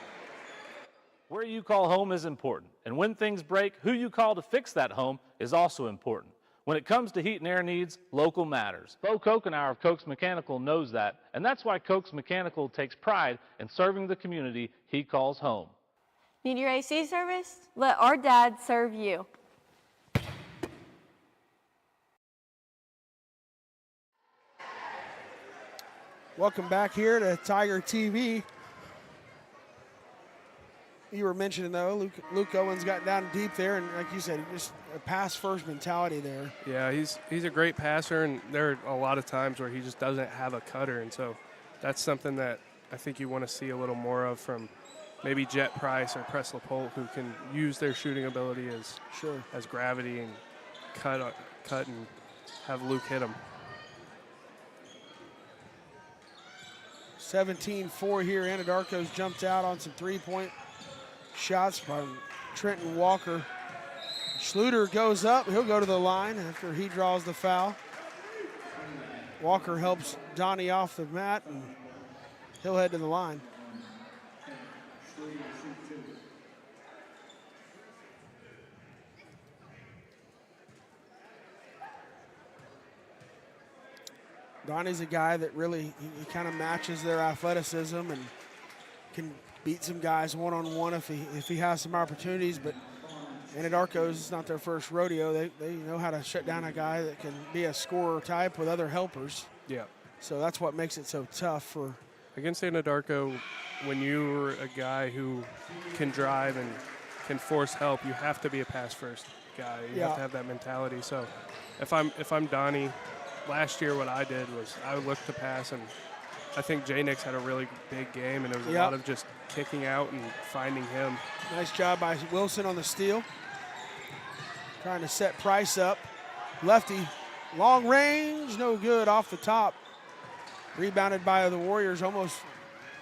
Where you call home is important, and when things break, who you call to fix that home is also important. When it comes to heat and air needs, local matters. Bo Kokenauer of Koch's Mechanical knows that, and that's why Koch's Mechanical takes pride in serving the community he calls home. Need your AC serviced? Let our dad serve you. Welcome back here to Tiger TV. You were mentioning, though, Luke Owens got down deep there, and like you said, just a pass-first mentality there. Yeah, he's a great passer, and there are a lot of times where he just doesn't have a cutter, and so that's something that I think you want to see a little more of from maybe Jet Price or Press Lippold, who can use their shooting ability as gravity and cut and have Luke hit him. 17-4 here. Anadarko's jumped out on some three-point shots by Trenton Walker. Schluter goes up. He'll go to the line after he draws the foul. Walker helps Donnie off the mat, and he'll head to the line. Donnie's a guy that really he kind of matches their athleticism and can beat some guys one-on-one if he has some opportunities. But Anadarko's is not their first rodeo. They know how to shut down a guy that can be a scorer type with other helpers. Yeah. So that's what makes it so tough for. Against Anadarko, when you're a guy who can drive and can force help, you have to be a pass-first guy. You have to have that mentality. So if I'm Donnie, last year what I did was I would look to pass, and I think J. Nix had a really big game, and there was a lot of just kicking out and finding him. Nice job by Wilson on the steal. Trying to set Price up. Lefty, long range, no good, off the top. Rebounded by the Warriors, almost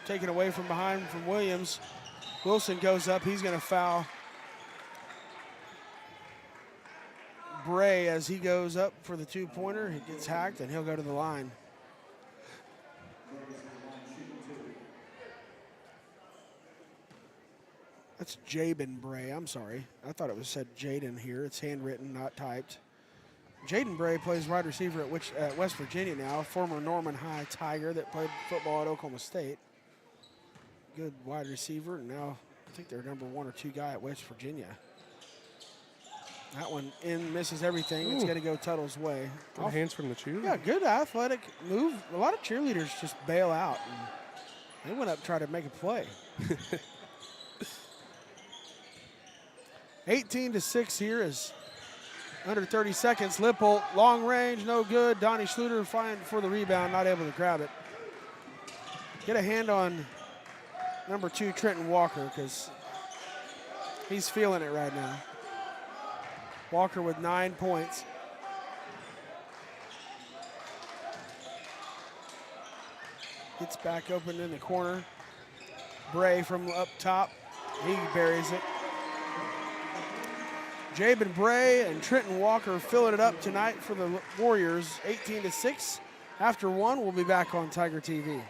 taken away from behind from Williams. Wilson goes up, he's gonna foul Bray as he goes up for the two-pointer. He gets hacked and he'll go to the line. That's Jabin Bray, I'm sorry. I thought it was said Jaden here. It's handwritten, not typed. Jaden Bray plays wide receiver at West Virginia now, former Norman High Tiger that played football at Oklahoma State. Good wide receiver, and now I think they're number 1 or 2 guy at West Virginia. That one in, misses everything. Ooh. It's going to go Tuttle's way. Good hands from the cheerleader. Yeah, good athletic move. A lot of cheerleaders just bail out. And they went up and tried to make a play. 18-6 here is under 30 seconds. Lippold, long range, no good. Donnie Schluter fine for the rebound, not able to grab it. Get a hand on number 2, Trenton Walker, because he's feeling it right now. Walker with 9 points. Gets back open in the corner. Bray from up top, he buries it. Jabin Bray and Trenton Walker filling it up tonight for the Warriors, 18-6. After 1, we'll be back on Tiger TV.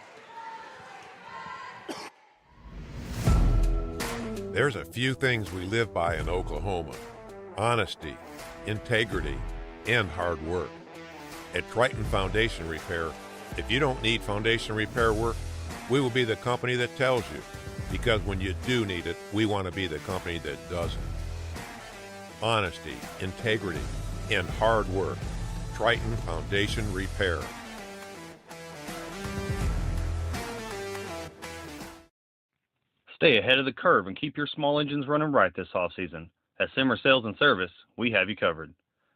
There's a few things we live by in Oklahoma: honesty, integrity, and hard work. At Triton Foundation Repair, if you don't need foundation repair work, we will be the company that tells you, because when you do need it, we want to be the company that doesn't. Honesty, integrity, and hard work. Triton Foundation Repair. Stay ahead of the curve and keep your small engines running right this off-season. At Simmer Sales and Service, we have you covered.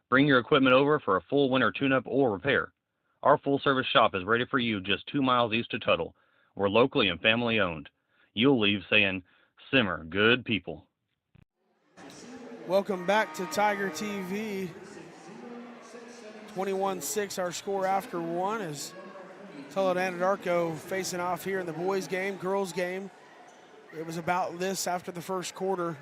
Bring your equipment over for a full winter tune-up or repair. Our full-service shop is ready for you just 2 miles east of Tuttle. We're locally and family-owned. You'll leave saying, Simmer, good people. Welcome back to Tiger TV. 21-6 our score after 1 is Tuttle and Anadarko facing off here in the boys game, girls game. It was about this after the first quarter.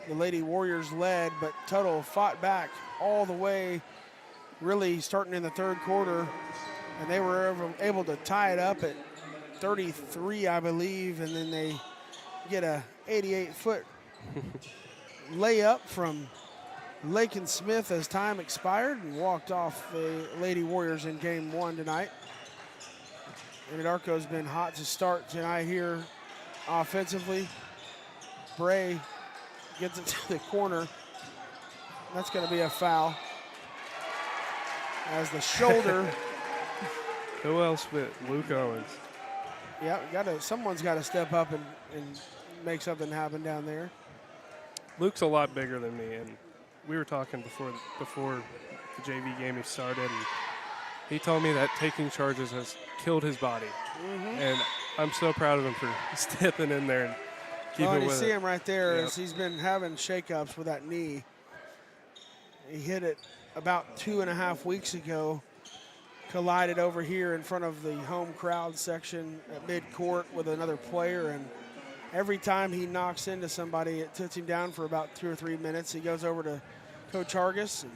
The Lady Warriors led, but Tuttle fought back all the way, really starting in the third quarter, and they were able to tie it up at 33, I believe, and then they get a 88-foot layup from Lakin Smith as time expired and walked off the Lady Warriors in game 1 tonight. Anadarko's been hot to start tonight here offensively. Bray gets it to the corner. That's going to be a foul. As the shoulder. Who else but Luke Owens? Yeah, someone's got to step up and make something happen down there. Luke's a lot bigger than me, and we were talking before the JV game started, and he told me that taking charges has killed his body. And I'm so proud of him for stepping in there and keeping it with it. You see him right there as he's been having shakeups with that knee. He hit it about 2.5 weeks ago, collided over here in front of the home crowd section at midcourt with another player, and every time he knocks into somebody, it puts him down for about 2 or 3 minutes. He goes over to Coach Argus and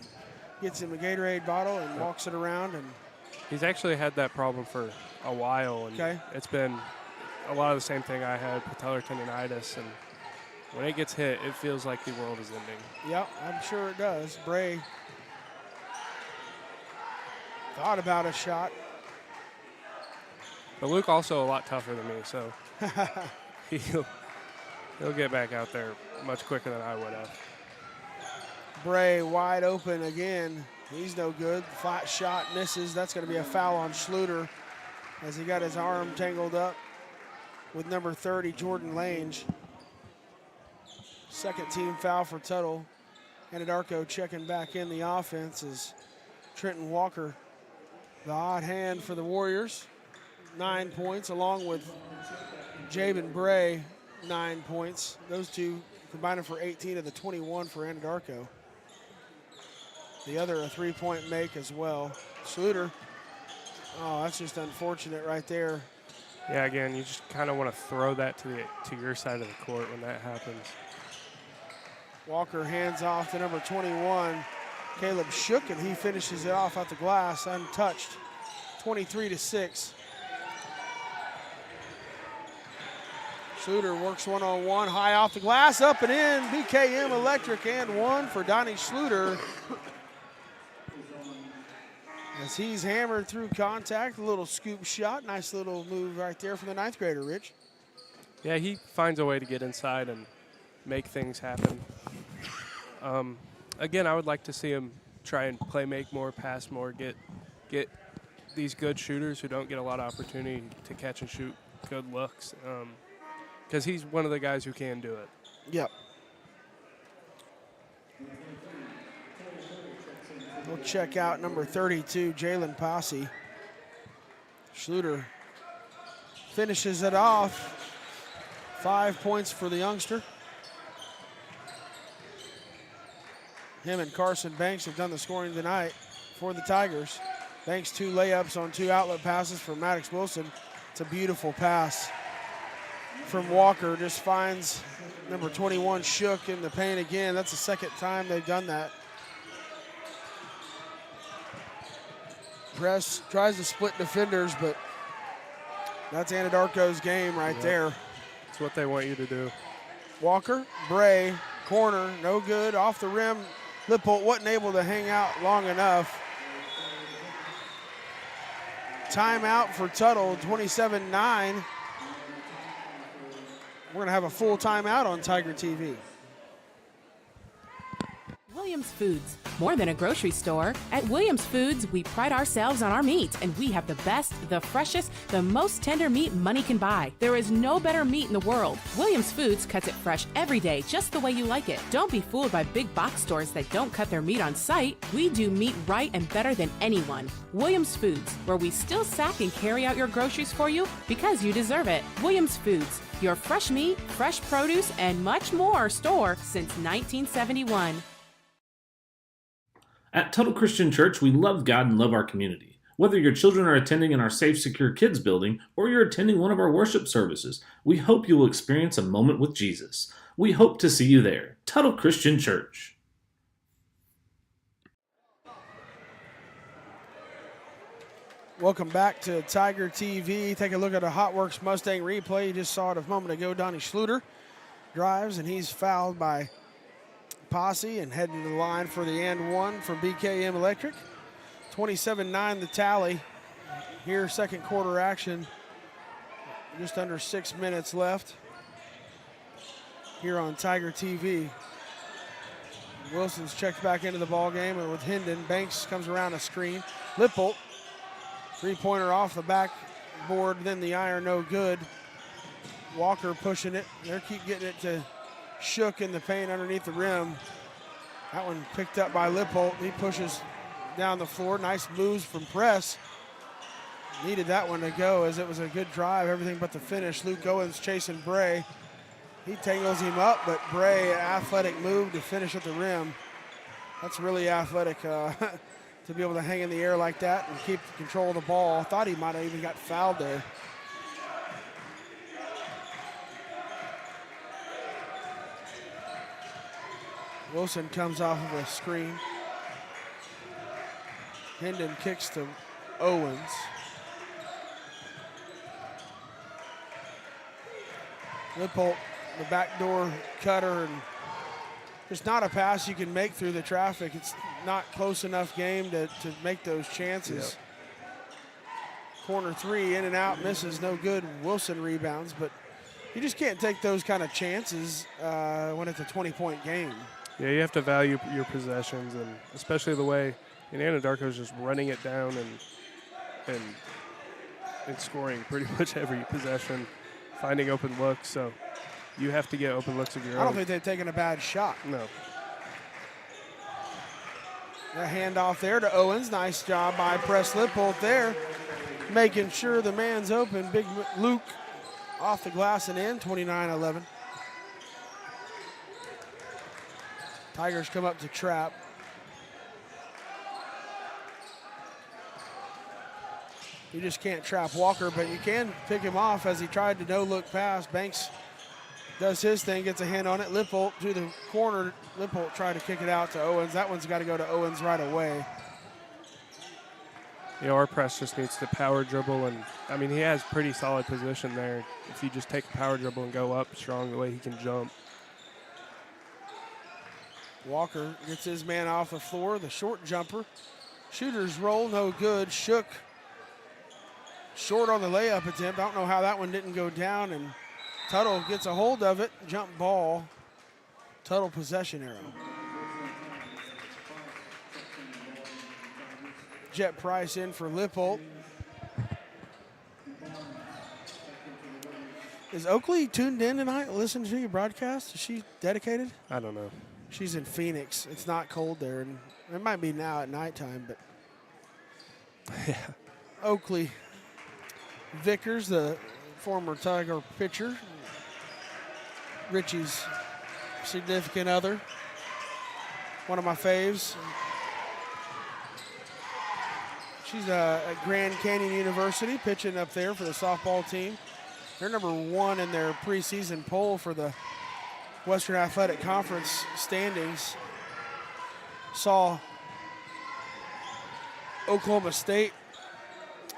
gets him a Gatorade bottle and walks it around. And he's actually had that problem for a while, and it's been a lot of the same thing I had, patellar tendonitis, and when it gets hit, it feels like the world is ending. Yep, I'm sure it does. Bray Thought about a shot. But Luke also a lot tougher than me, so he'll get back out there much quicker than I would have. Bray wide open again. He's no good. Flat shot misses. That's going to be a foul on Schluter as he got his arm tangled up with number 30, Jordan Lange. Second team foul for Tuttle. Anadarko checking back in the offense is Trenton Walker. The odd hand for the Warriors. 9 points, along with Jabin Bray, 9 points. Those two combining for 18 of the 21 for Anadarko. The other a three-point make as well. Schluter, oh, that's just unfortunate right there. Yeah, again, you just kind of want to throw that to your side of the court when that happens. Walker hands off to number 21, Caleb Shook, and he finishes it off at the glass untouched. 23-6. Schluter works one-on-one, high off the glass, up and in. BKM Electric and one for Donnie Schluter. As he's hammered through contact, a little scoop shot. Nice little move right there for the ninth grader, Rich. Yeah, he finds a way to get inside and make things happen. Again, I would like to see him try and play make more, pass more, get these good shooters who don't get a lot of opportunity to catch and shoot good looks, because he's one of the guys who can do it. Yep. We'll check out number 32, Jalen Posse. Schluter finishes it off. 5 points for the youngster. Him and Carson Banks have done the scoring tonight for the Tigers. Banks 2 layups on 2 outlet passes from Maddox Wilson. It's a beautiful pass from Walker. Just finds number 21 Shook in the paint again. That's the second time they've done that. Press tries to split defenders, but that's Anadarko's game right there. That's what they want you to do. Walker, Bray, corner, no good, off the rim. Lippold wasn't able to hang out long enough. Timeout for Tuttle, 27-9. We're going to have a full timeout on Tiger TV. Williams Foods, more than a grocery store. At Williams Foods, we pride ourselves on our meat, and we have the best, the freshest, the most tender meat money can buy. There is no better meat in the world. Williams Foods cuts it fresh every day, just the way you like it. Don't be fooled by big box stores that don't cut their meat on site. We do meat right and better than anyone. Williams Foods, where we still sack and carry out your groceries for you because you deserve it. Williams Foods, your fresh meat, fresh produce, and much more store since 1971. At Tuttle Christian Church, we love God and love our community. Whether your children are attending in our Safe, Secure Kids building or you're attending one of our worship services, we hope you will experience a moment with Jesus. We hope to see you there. Tuttle Christian Church. Welcome back to Tiger TV. Take a look at a Hotworks Mustang replay. You just saw it a moment ago. Donnie Schluter drives, and he's fouled by Posse and heading to the line for the and one from BKM Electric. 27-9 the tally. Here, second quarter action. Just under 6 minutes left here on Tiger TV. Wilson's checked back into the ball game, and with Hendon, Banks comes around a screen. Lippold, three-pointer off the backboard, then the iron, no good. Walker pushing it. They keep getting it to Shook in the paint underneath the rim. That one picked up by Lippold. He pushes down the floor. Nice moves from press. Needed that one to go as it was a good drive, everything but the finish. Luke Owens chasing Bray. He tangles him up, but Bray, athletic move to finish at the rim. That's really athletic to be able to hang in the air like that and keep control of the ball. I thought he might have even got fouled there. Wilson comes off of a screen. Hendon kicks to Owens. Lippold, the backdoor cutter, and just not a pass you can make through the traffic. It's not close enough game to make those chances. Corner three, in and out, misses, no good. Wilson rebounds, but you just can't take those kind of chances when it's a 20-point game. Yeah, you have to value your possessions, and especially the way Anadarko is just running it down and scoring pretty much every possession, finding open looks. So you have to get open looks of your own. I don't think they've taken a bad shot. No. A handoff there to Owens. Nice job by Press Lippold there, making sure the man's open. Big Luke off the glass and in, 29-11. Tigers come up to trap. You just can't trap Walker, but you can pick him off as he tried to no-look pass. Banks does his thing, gets a hand on it. Lippold to the corner. Lippold tried to kick it out to Owens. That one's got to go to Owens right away. Yeah, our press just needs to power dribble, and I mean, he has pretty solid position there. If you just take a power dribble and go up strong the way he can jump. Walker gets his man off the floor, the short jumper. Shooter's roll, no good. Shook short on the layup attempt. I don't know how that one didn't go down, and Tuttle gets a hold of it. Jump ball. Tuttle possession arrow. Jet Price in for Lippold. Is Oakley tuned in tonight? Listen to your broadcast? Is she dedicated? I don't know. She's in Phoenix. It's not cold there, and it might be now at nighttime, but yeah. Oakley Vickers, the former Tiger pitcher, Richie's significant other, one of my faves. She's at Grand Canyon University, pitching up there for the softball team. They're number 1 in their preseason poll for the Western Athletic Conference standings. Saw Oklahoma State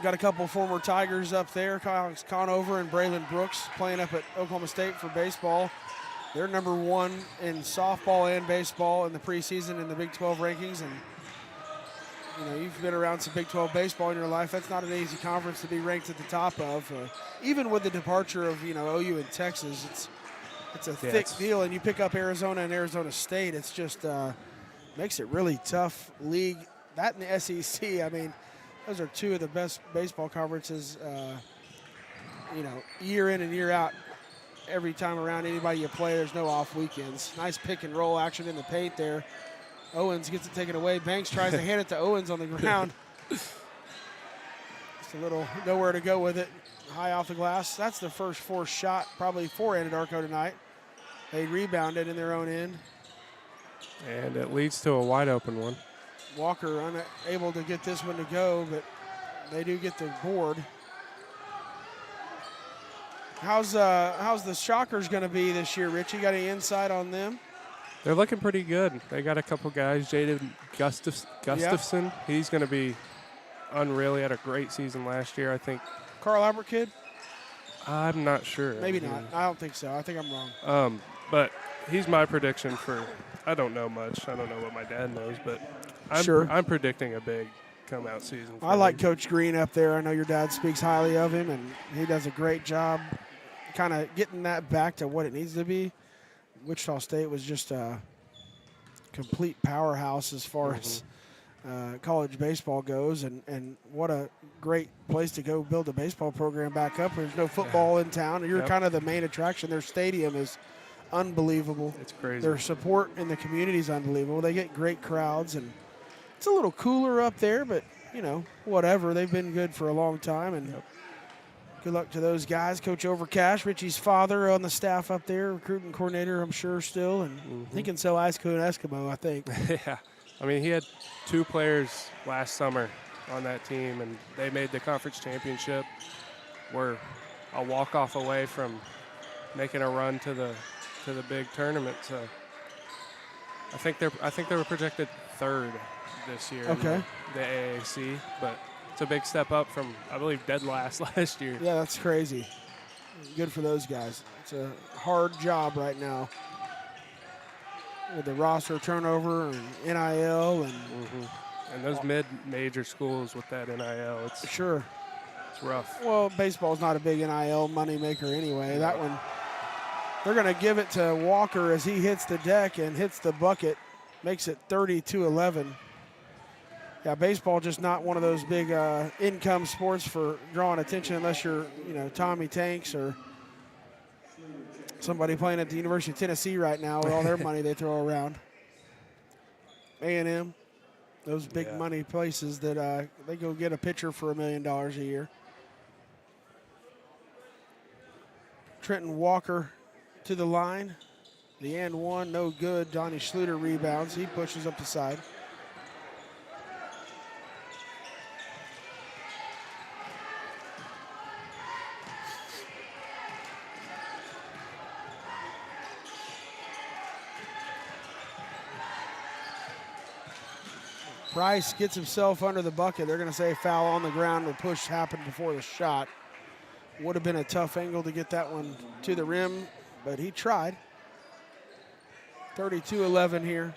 got a couple former Tigers up there, Kyle Conover and Braylon Brooks playing up at Oklahoma State for baseball. They're number 1 in softball and baseball in the preseason in the Big 12 rankings. And you know, you've been around some Big 12 baseball in your life. That's not an easy conference to be ranked at the top of. Even with the departure of, you know, OU and Texas, it's a thick deal. And you pick up Arizona and Arizona State, it's just makes it really tough league. That and the SEC, I mean, those are 2 of the best baseball conferences, you know, year in and year out. Every time around anybody you play, there's no off weekends. Nice pick and roll action in the paint there. Owens gets it taken away. Banks tries to hand it to Owens on the ground. Just a little nowhere to go with it. High off the glass. That's the first forced shot probably for Anadarko tonight. They rebounded in their own end. And it leads to a wide open one. Walker unable to get this one to go, but they do get the board. How's the Shockers going to be this year, Richie? Got any insight on them? They're looking pretty good. They got a couple guys. Jaden Gustafson, he's going to be unreal. He had a great season last year, I think. Carl Albert kid? I'm not sure. Maybe not. I don't think so. I think I'm wrong. But he's my prediction for, I don't know much. I don't know what my dad knows, but I'm predicting a big come-out season. I like Coach Green up there. I know your dad speaks highly of him, and he does a great job kind of getting that back to what it needs to be. Wichita State was just a complete powerhouse as far as college baseball goes, and what a great place to go build a baseball program back up. There's no football in town. You're kind of the main attraction. Their stadium is unbelievable. It's crazy. Their support in the community is unbelievable. They get great crowds, and it's a little cooler up there, but, you know, whatever. They've been good for a long time, and good luck to those guys. Coach Overcash, Richie's father on the staff up there, recruiting coordinator, I'm sure, still, and he can sell ice cream and Eskimo, I think. Yeah. I mean, he had 2 players last summer on that team, and they made the conference championship. We're a walk-off away from making a run to the big tournament. So I think they were projected 3rd this year in the AAC, but it's a big step up from, I believe, dead last last year. Yeah, that's crazy. Good for those guys. It's a hard job right now. with the roster turnover and NIL and And those mid-major schools with that NIL, it's sure. It's rough. Well, baseball's not a big NIL moneymaker anyway. That one, they're going to give it to Walker as he hits the deck and hits the bucket, makes it 30-11. Yeah, baseball just not one of those big income sports for drawing attention unless you're, Tommy Tanks or somebody playing at the University of Tennessee right now with all their money they throw around. A&M, those big money places that they go get a pitcher for $1 million a year. Trenton Walker to the line. The and one, no good. Donnie Schluter rebounds. He pushes up the side. Price gets himself under the bucket. They're going to say foul on the ground. The push happened before the shot. Would have been a tough angle to get that one to the rim, but he tried. 32-11 here.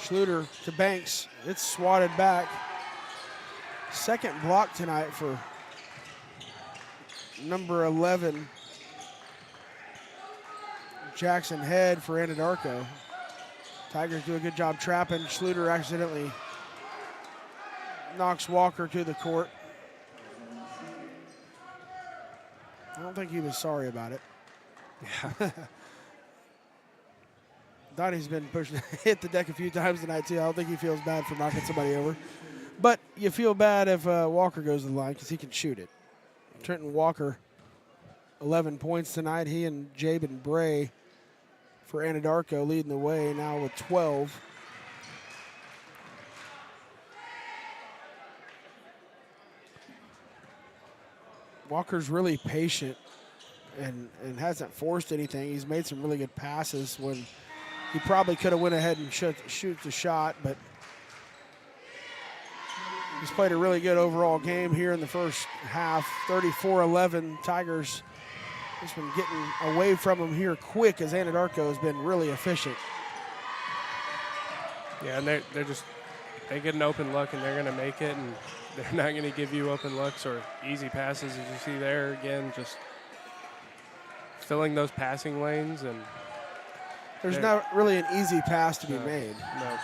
Schluter to Banks. It's swatted back. Second block tonight for number 11. Jackson Head for Anadarko. Tigers do a good job trapping. Schluter accidentally knocks Walker to the court. I don't think he was sorry about it. Yeah. Donnie's been pushed, hit the deck a few times tonight too. I don't think he feels bad for knocking somebody over. But you feel bad if Walker goes to the line because he can shoot it. Trenton Walker, 11 points tonight. He and Jabin Bray for Anadarko leading the way now with 12. Walker's really patient and hasn't forced anything. He's made some really good passes when he probably could have went ahead and shoot the shot, but he's played a really good overall game here in the first half. 34-11. Tigers just been getting away from him here quick as Anadarko has been really efficient. Yeah, and they get an open look and they're going to make it, and they're not going to give you open looks or easy passes, as you see there. Again, just filling those passing lanes. And there's not really an easy pass to be made. No.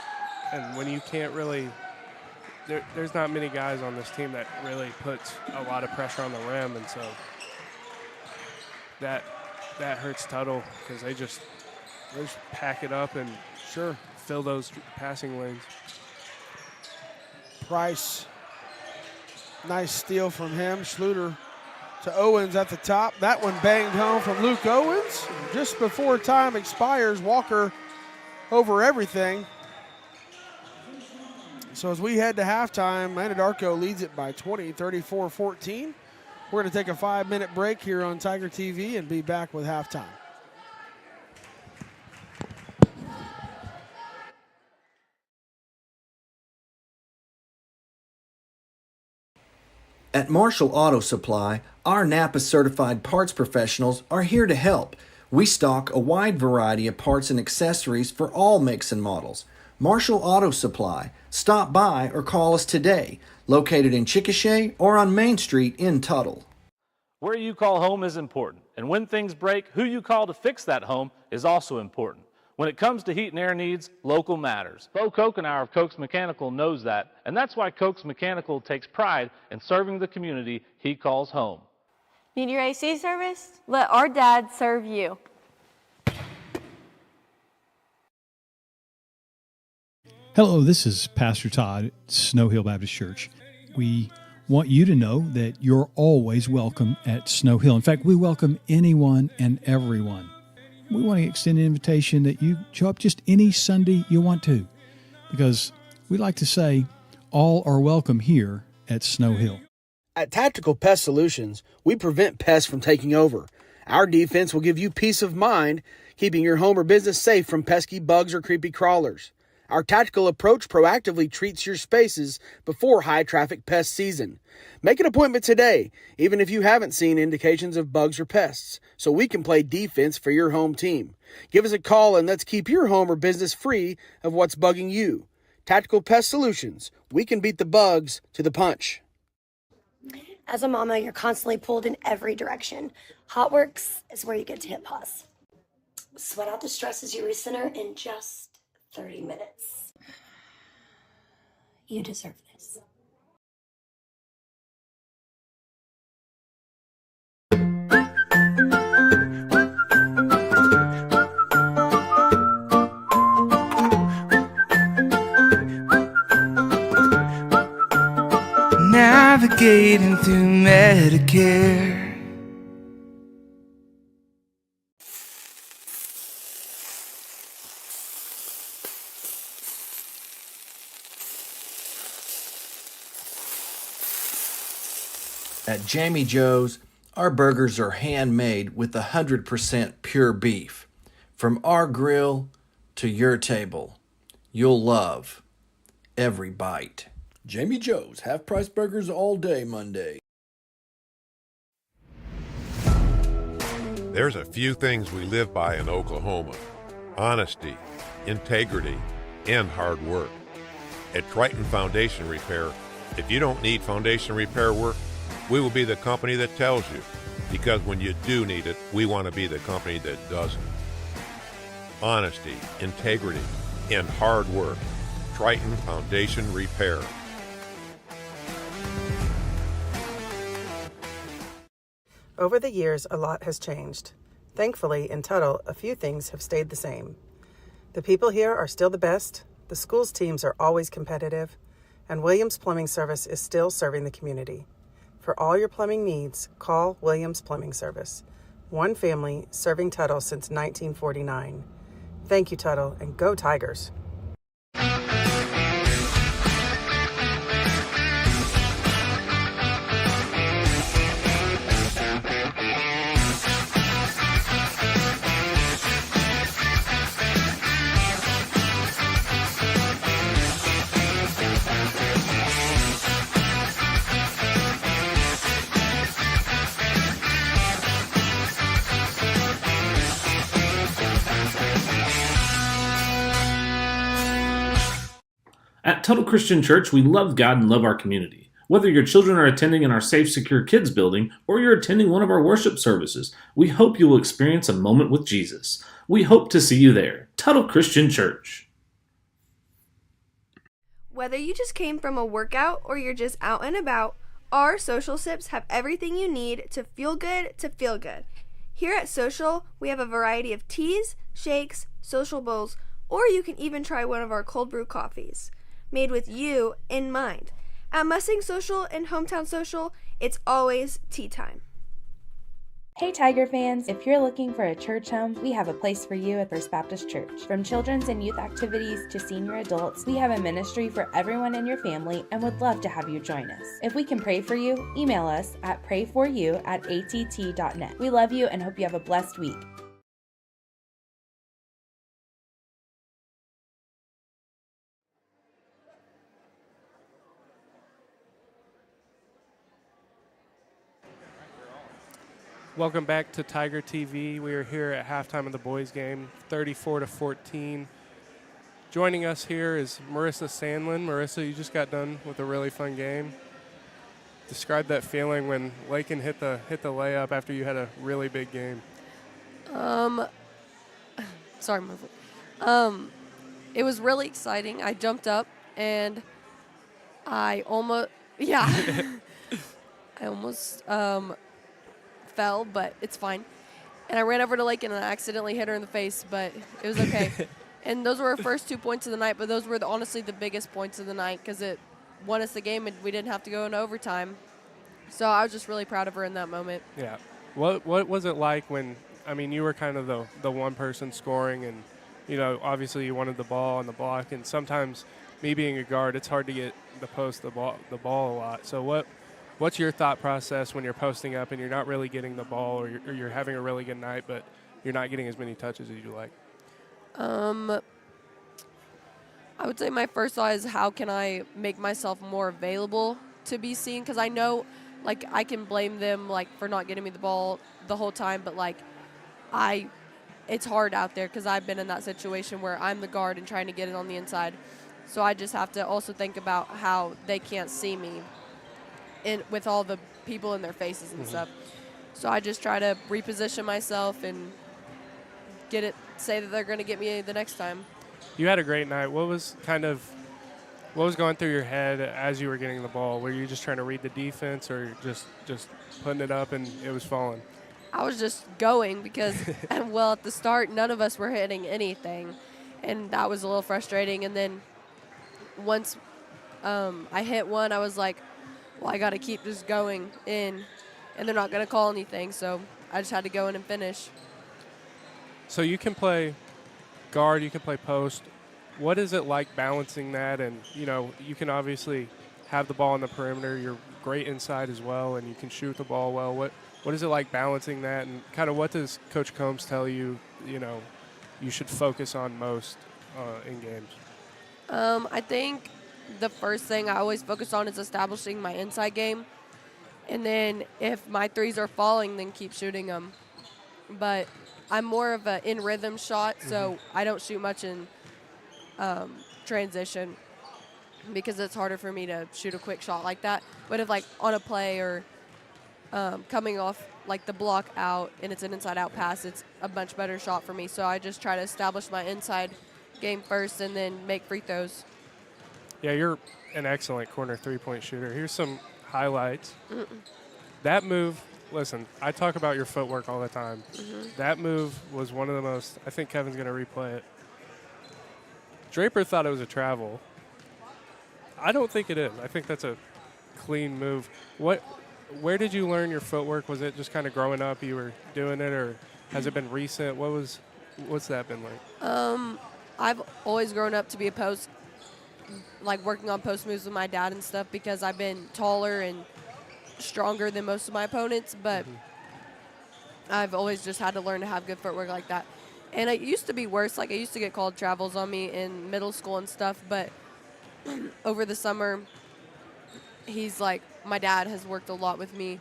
And when you can't really, there's not many guys on this team that really puts a lot of pressure on the rim, and so that hurts Tuttle because they just pack it up and fill those passing lanes. Price, nice steal from him. Schluter to Owens at the top. That one banged home from Luke Owens. Just before time expires, Walker over everything. So as we head to halftime, Anadarko leads it by 20, 34-14. We're going to take a 5-minute break here on Tiger TV and be back with halftime. At Marshall Auto Supply, our Napa certified parts professionals are here to help. We stock a wide variety of parts and accessories for all makes and models. Marshall Auto Supply. Stop by or call us today. Located in Chickasha or on Main Street in Tuttle. Where you call home is important, and when things break, who you call to fix that home is also important. When it comes to heat and air needs, local matters. Bo Kokenauer of Koch's Mechanical knows that, and that's why Koch's Mechanical takes pride in serving the community he calls home. Need your AC service? Let our dad serve you. Hello, this is Pastor Todd at Snow Hill Baptist Church. We want you to know that you're always welcome at Snow Hill. In fact, we welcome anyone and everyone. We want to extend an invitation that you show up just any Sunday you want to, because we like to say all are welcome here at Snow Hill. At Tactical Pest Solutions, we prevent pests from taking over. Our defense will give you peace of mind, keeping your home or business safe from pesky bugs or creepy crawlers. Our tactical approach proactively treats your spaces before high-traffic pest season. Make an appointment today, even if you haven't seen indications of bugs or pests, so we can play defense for your home team. Give us a call and let's keep your home or business free of what's bugging you. Tactical Pest Solutions. We can beat the bugs to the punch. As a mama, you're constantly pulled in every direction. HotWorks is where you get to hit pause. Sweat out the stresses you recenter in just 30 minutes. You deserve this. Navigating through Medicare. At Jamie Joe's, our burgers are handmade with 100% pure beef. From our grill to your table, you'll love every bite. Jamie Joe's, half-price burgers all day Monday. There's a few things we live by in Oklahoma: honesty, integrity, and hard work. At Triton Foundation Repair, if you don't need foundation repair work, we will be the company that tells you, because when you do need it, we want to be the company that doesn't. Honesty, integrity, and hard work. Triton Foundation Repair. Over the years, a lot has changed. Thankfully, in Tuttle, a few things have stayed the same. The people here are still the best, the school's teams are always competitive, and Williams Plumbing Service is still serving the community. For all your plumbing needs, call Williams Plumbing Service. One family serving Tuttle since 1949. Thank you, Tuttle, and go Tigers! At Tuttle Christian Church, we love God and love our community. Whether your children are attending in our Safe, Secure Kids building or you're attending one of our worship services, we hope you will experience a moment with Jesus. We hope to see you there. Tuttle Christian Church. Whether you just came from a workout or you're just out and about, our Social Sips have everything you need to feel good to feel good. Here at Social, we have a variety of teas, shakes, social bowls, or you can even try one of our cold brew coffees, made with you in mind. At Mustang Social and Hometown Social, it's always tea time. Hey Tiger fans, if you're looking for a church home, we have a place for you at First Baptist Church. From children's and youth activities to senior adults, we have a ministry for everyone in your family and would love to have you join us. If we can pray for you, email us at prayforyou@att.net. We love you and hope you have a blessed week. Welcome back to Tiger TV. We are here at halftime of the boys game, 34-14. Joining us here is Marissa Sandlin. Marissa, you just got done with a really fun game. Describe that feeling when Lakin hit the layup after you had a really big game. Sorry, Marvel. It was really exciting. I jumped up and I almost fell, but it's fine. And I ran over to Lakin and I accidentally hit her in the face, but it was okay. And those were our first 2 points of the night, but those were honestly the biggest points of the night because it won us the game and we didn't have to go into overtime. So I was just really proud of her in that moment. Yeah. What was it like when, you were kind of the one person scoring and, obviously you wanted the ball and the block, and sometimes me being a guard, it's hard to get the ball a lot. So what's your thought process when you're posting up and you're not really getting the ball or you're having a really good night, but you're not getting as many touches as you like? I would say my first thought is how can I make myself more available to be seen? Because I know, like, I can blame them, like, for not getting me the ball the whole time, but, like, it's hard out there because I've been in that situation where I'm the guard and trying to get it on the inside. So I just have to also think about how they can't see me with all the people in their faces and stuff. So I just try to reposition myself and say that they're going to get me the next time. You had a great night. What was going through your head as you were getting the ball? Were you just trying to read the defense or just putting it up and it was falling? I was just going because, well, at the start, none of us were hitting anything, and that was a little frustrating. And then once I hit one, I was like, well, I got to keep this going in, and they're not going to call anything, so I just had to go in and finish. So you can play guard, you can play post. What is it like balancing that? And, you can obviously have the ball on the perimeter. You're great inside as well, and you can shoot the ball well. What is it like balancing that? And kind of what does Coach Combs tell you, you should focus on most in games? I think the first thing I always focus on is establishing my inside game. And then if my threes are falling, then keep shooting them. But I'm more of an in-rhythm shot, so I don't shoot much in transition because it's harder for me to shoot a quick shot like that. But if, like, on a play or coming off, like, the block out and it's an inside-out pass, it's a much better shot for me. So I just try to establish my inside game first and then make free throws. Yeah, you're an excellent corner three-point shooter. Here's some highlights. That move, listen, I talk about your footwork all the time. That move was one of the most, I think Kevin's going to replay it. Draper thought it was a travel. I don't think it is. I think that's a clean move. Where did you learn your footwork? Was it just kind of growing up you were doing it, or has it been recent? What's that been like? I've always grown up to be a post, like working on post moves with my dad and stuff because I've been taller and stronger than most of my opponents, but I've always just had to learn to have good footwork like that. And it used to be worse. Like, I used to get called travels on me in middle school and stuff, but over the summer, my dad has worked a lot with me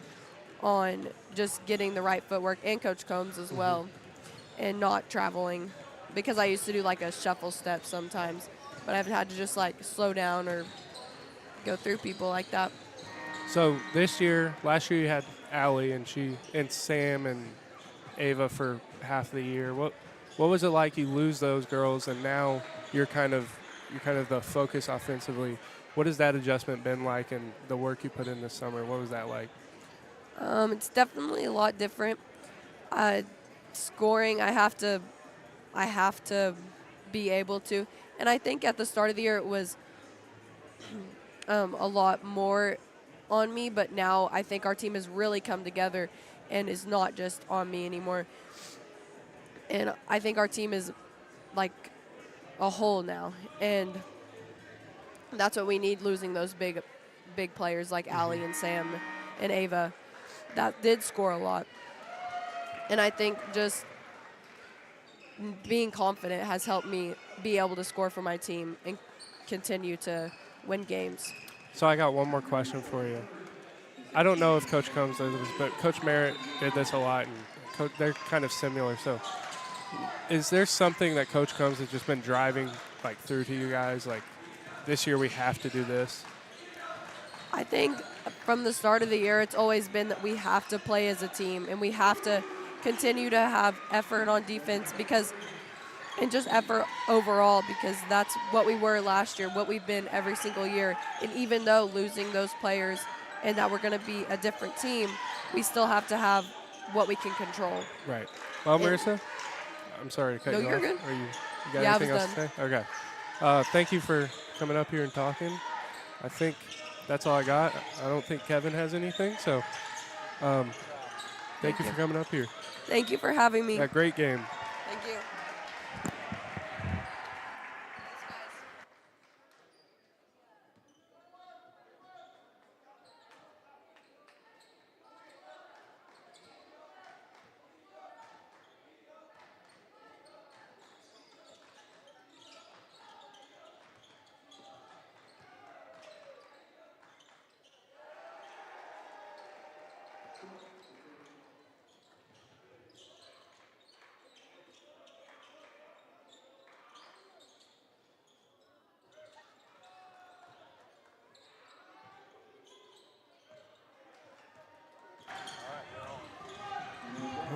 on just getting the right footwork, and Coach Combs as well, and not traveling, because I used to do like a shuffle step sometimes, but I've had to just like slow down or go through people like that. So last year you had Allie and Sam and Ava for half the year. What was it like? You lose those girls, and now you're kind of the focus offensively. What has that adjustment been like, and the work you put in this summer? What was that like? It's definitely a lot different. Scoring, I have to be able to, and I think at the start of the year it was a lot more on me, but now I think our team has really come together and is not just on me anymore. And I think our team is like a whole now, and that's what we need, losing those big players like Allie and Sam and Ava that did score a lot. And I think just being confident has helped me be able to score for my team and continue to win games. So I got one more question for you. I don't know if Coach Combs does this, but Coach Merritt did this a lot, and they're kind of similar. So is there something that Coach Combs has just been driving like through to you guys, like this year we have to do this? I think from the start of the year it's always been that we have to play as a team, and we have to continue to have effort on defense and just effort overall, because that's what we were last year, what we've been every single year. And even though losing those players and that we're going to be a different team, we still have to have what we can control. Right. Well, Marissa, I'm sorry to cut you off. No, you're good. You got Yeah, anything I was else done. to say? Okay. Thank you for coming up here and talking. I think that's all I got. I don't think Kevin has anything, so thank you for coming up here. Thank you for having me. Yeah, great game. Thank you.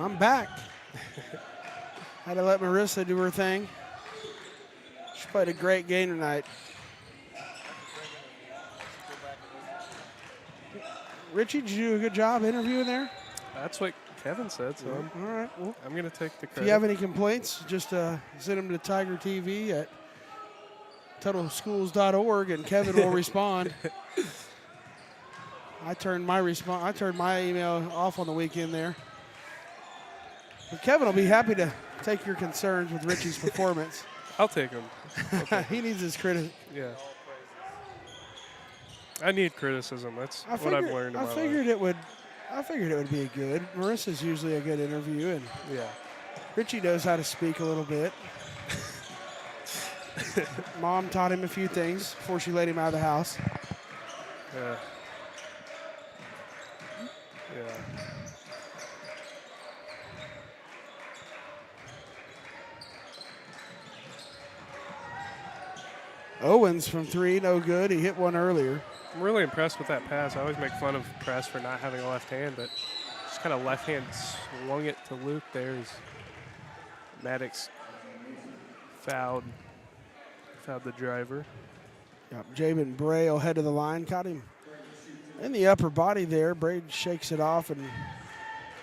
I'm back. Had to let Marissa do her thing. She played a great game tonight. Richie, did you do a good job interviewing there? That's what Kevin said, so All right. Well, I'm going to take the credit. if you have any complaints, just send them to Tiger TV at TuttleSchools.org, and Kevin will respond. I turned my email off on the weekend there. But Kevin will be happy to take your concerns with Richie's performance. I'll take him. He needs his credit. Yeah. I need criticism. That's what I've learned in my life. I figured it would be good. Marissa's usually a good interview, and yeah, Richie knows how to speak a little bit. Mom taught him a few things before she let him out of the house. Yeah. Yeah. Owens from 3, no good. He hit one earlier. I'm really impressed with that pass. I always make fun of Press for not having a left hand, but just kind of left hand swung it to Luke there as Maddox fouled the driver. Yep, Jabin Braille head of the line, caught him in the upper body there. Braid shakes it off and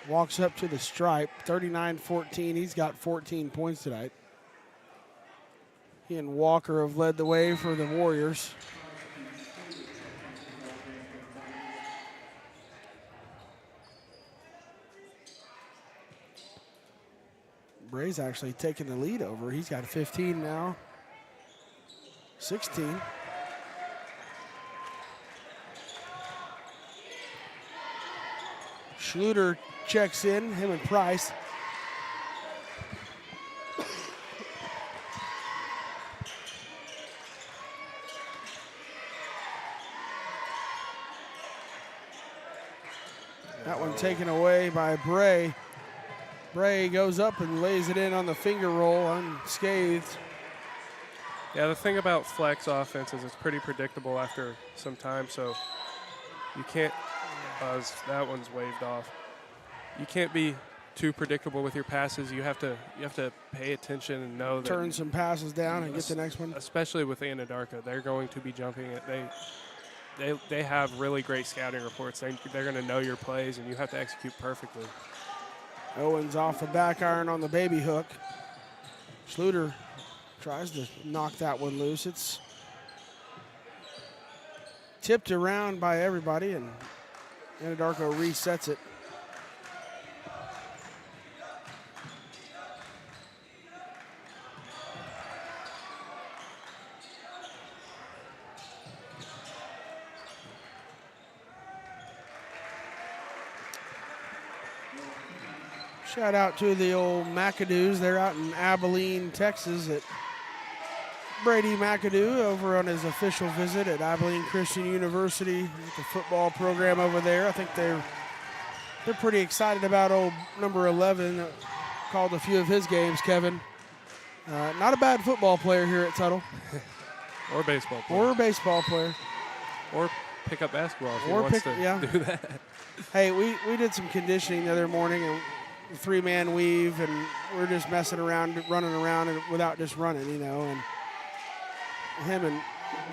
walks up to the stripe. 39-14. He's got 14 points tonight. He and Walker have led the way for the Warriors. Bray's actually taking the lead over. He's got 15 now. 16. Schluter checks in, him and Price. That one taken away by Bray. Bray goes up and lays it in on the finger roll unscathed. Yeah, the thing about flex offense is it's pretty predictable after some time, so you can't, that one's waved off. You can't be too predictable with your passes. You have to pay attention and know that. Turn some passes down and get the next one. Especially with Anadarko, they're going to be jumping it. They have really great scouting reports. They're going to know your plays, and you have to execute perfectly. Owens off the back iron on the baby hook. Schluter tries to knock that one loose. It's tipped around by everybody, and Anadarko resets it. Shout out to the old McAdoos. They're out in Abilene, Texas at Brady McAdoo over on his official visit at Abilene Christian University with the football program over there. I think they're pretty excited about old number 11. Called a few of his games, Kevin. Not a bad football player here at Tuttle. Or baseball player. Or a baseball player. Or pick up basketball if he wants to do that. Hey, we did some conditioning the other morning, and three-man weave, and we're just messing around, running around and without just running, you know. And him and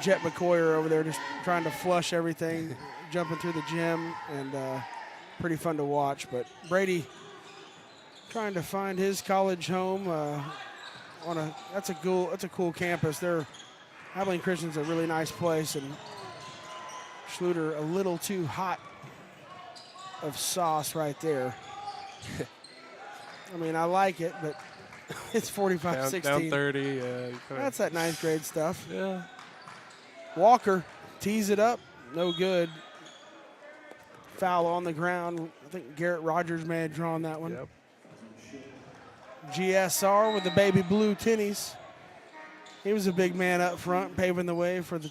Jet McCoy are over there just trying to flush everything, jumping through the gym, and pretty fun to watch. But Brady trying to find his college home that's a cool campus. Abilene Christian's a really nice place, and Schluter a little too hot of sauce right there. I mean, I like it, but it's 45-16. Down 30. That's that ninth grade stuff. Yeah. Walker tees it up. No good. Foul on the ground. I think Garrett Rogers may have drawn that one. Yep. GSR with the baby blue tinnies. He was a big man up front, paving the way for the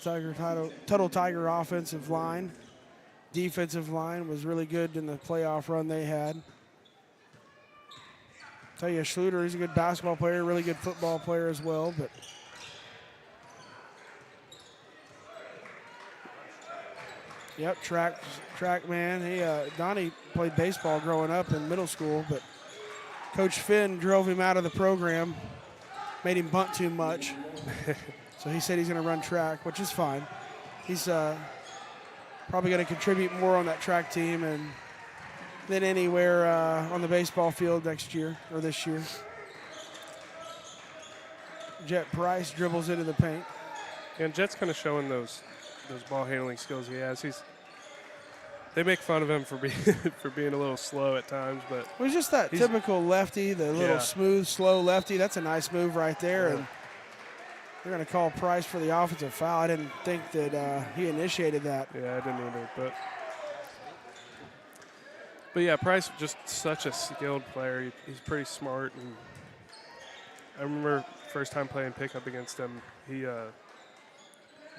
Tuttle Tiger offensive line. defensive line was really good in the playoff run they had. Tell you, Schluter, he's a good basketball player, really good football player as well. But yep, track man. Donnie played baseball growing up in middle school, but Coach Finn drove him out of the program, made him bunt too much. So he said he's going to run track, which is fine. He's probably going to contribute more on that track team than anywhere on the baseball field next year or this year. Jet Price dribbles into the paint. And Jet's kind of showing those ball handling skills he has. They make fun of him for being a little slow at times, but well, he's just that typical lefty, the little smooth, slow lefty. That's a nice move right there. Yeah. And they're going to call Price for the offensive foul. I didn't think that he initiated that. Yeah, I didn't either. But yeah, Price just such a skilled player. He's pretty smart, and I remember first time playing pickup against him. He's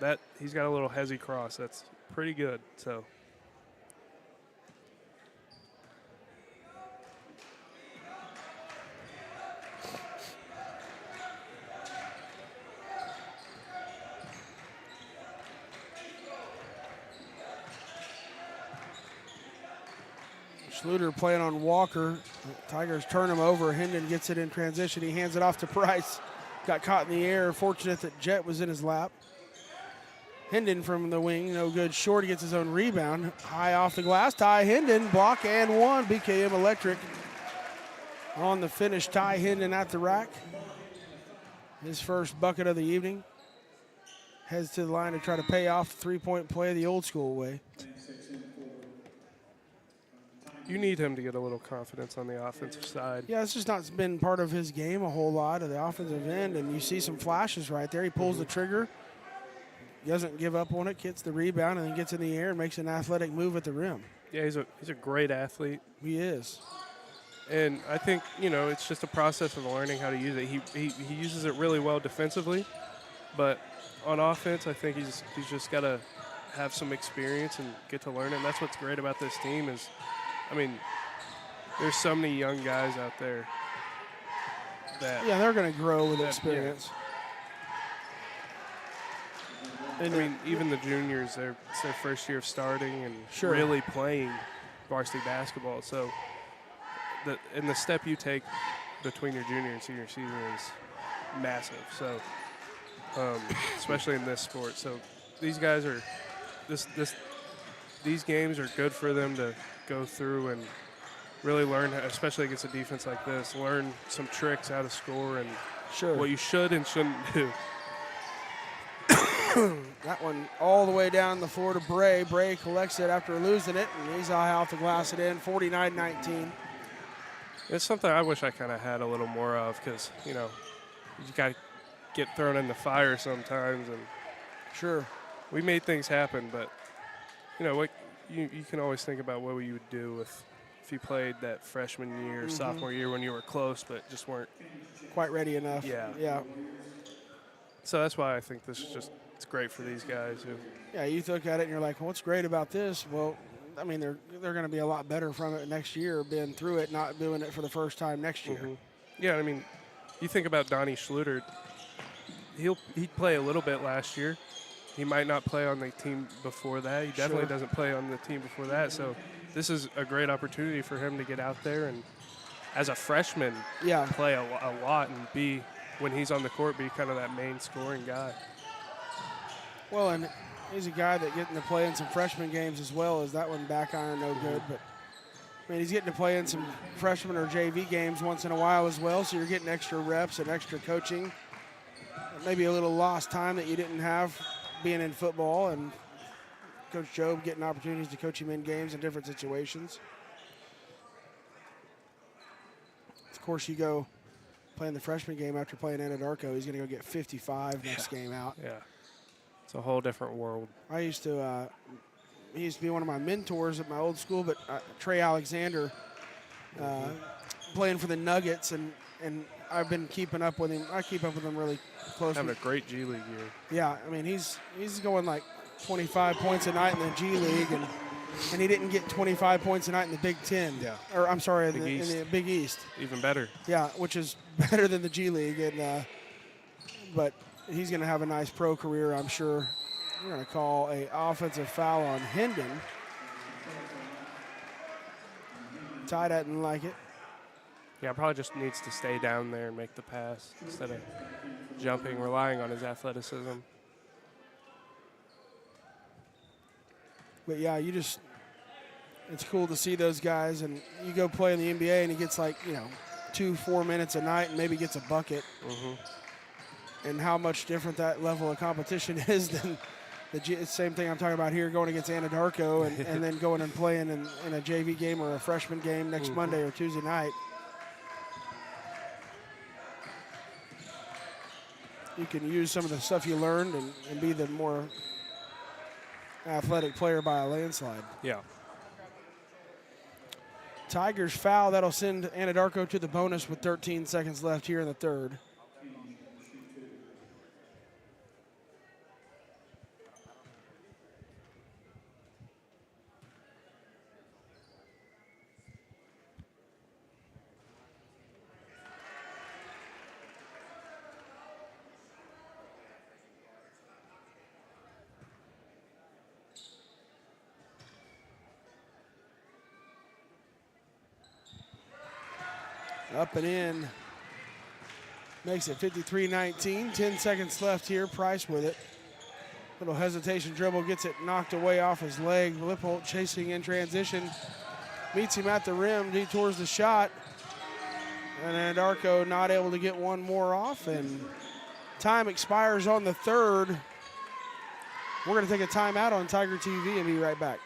got a little hezzy cross that's pretty good. So. Schluter playing on Walker. Tigers turn him over. Hendon gets it in transition. He hands it off to Price. Got caught in the air. Fortunate that Jet was in his lap. Hendon from the wing, no good. Short gets his own rebound. High off the glass. Ty Hendon, block and one. BKM Electric on the finish. Ty Hendon at the rack. His first bucket of the evening. Heads to the line to try to pay off the three-point play the old school way. You need him to get a little confidence on the offensive side. Yeah, it's just not been part of his game a whole lot of the offensive end, and you see some flashes right there. He pulls the trigger, he doesn't give up on it, gets the rebound, and then gets in the air and makes an athletic move at the rim. Yeah, he's a great athlete. He is. And I think, it's just a process of learning how to use it. He uses it really well defensively, but on offense, I think he's just got to have some experience and get to learn it. And that's what's great about this team is, there's so many young guys out there that... Yeah, they're going to grow with experience. Yeah. And even the juniors, it's their first year of starting and Sure. really playing varsity basketball. So, the step you take between your junior and senior season is massive. So, especially in this sport. So, these guys are... These games are good for them to go through and really learn, especially against a defense like this, learn some tricks how to score and what you should and shouldn't do. That one all the way down the floor to Bray. Bray collects it after losing it, and he's high off the glass it in, 49-19. It's something I wish I kind of had a little more of because, you got to get thrown in the fire sometimes. And sure. We made things happen, but, what you can always think about what you would do if you played that freshman year, sophomore year when you were close but just weren't quite ready enough. Yeah. So that's why I think this is it's great for these guys. Yeah, you look at it and you're like, well, what's great about this? Well, they're going to be a lot better from it next year, being through it, not doing it for the first time next year. Yeah, you think about Donnie Schluter. He'd play a little bit last year. He might not play on the team before that. He definitely doesn't play on the team before that. So this is a great opportunity for him to get out there and, as a freshman, play a lot and when he's on the court, be kind of that main scoring guy. Well, and he's a guy that getting to play in some freshman games as well as that one back iron no good. But, he's getting to play in some freshman or JV games once in a while as well, so you're getting extra reps and extra coaching. Maybe a little lost time that you didn't have being in football, and Coach Jobe getting opportunities to coach him in games in different situations. Of course, you go playing the freshman game after playing Anadarko, he's going to go get 55 next game out. Yeah, it's a whole different world. He used to be one of my mentors at my old school, but Trey Alexander playing for the Nuggets, and I've been keeping up with him. I keep up with him really close. Having a great G League year. Yeah, he's going like 25 points a night in the G League, and and he didn't get 25 points a night in the Big Ten. Yeah. Or I'm sorry, in Big the Big East. Even better. Yeah, which is better than the G League. And but he's going to have a nice pro career, I'm sure. We're going to call a offensive foul on Hendon. Ty doesn't like it. Yeah, probably just needs to stay down there and make the pass instead of jumping, relying on his athleticism. But yeah, it's cool to see those guys, and you go play in the NBA and he gets 2-4 minutes a night and maybe gets a bucket. Mm-hmm. And how much different that level of competition is than the same thing I'm talking about here, going against Anadarko and then going and playing in a JV game or a freshman game next Monday or Tuesday night. You can use some of the stuff you learned and be the more athletic player by a landslide. Yeah. Tigers foul. That'll send Anadarko to the bonus with 13 seconds left here in the third. Up and in. Makes it 53-19. 10 seconds left here. Price with it. Little hesitation dribble. Gets it knocked away off his leg. Lippold chasing in transition. Meets him at the rim. Detours the shot. And Anadarko not able to get one more off. And time expires on the third. We're going to take a timeout on Tiger TV and be right back.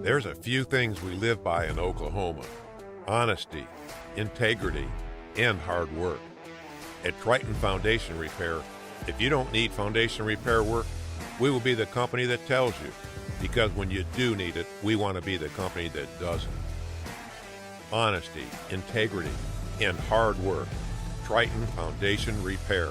There's a few things we live by in Oklahoma: honesty, integrity, and hard work. At Triton Foundation Repair, if you don't need foundation repair work, we will be the company that tells you, because when you do need it, we want to be the company that doesn't. Honesty, integrity, and hard work. Triton Foundation Repair.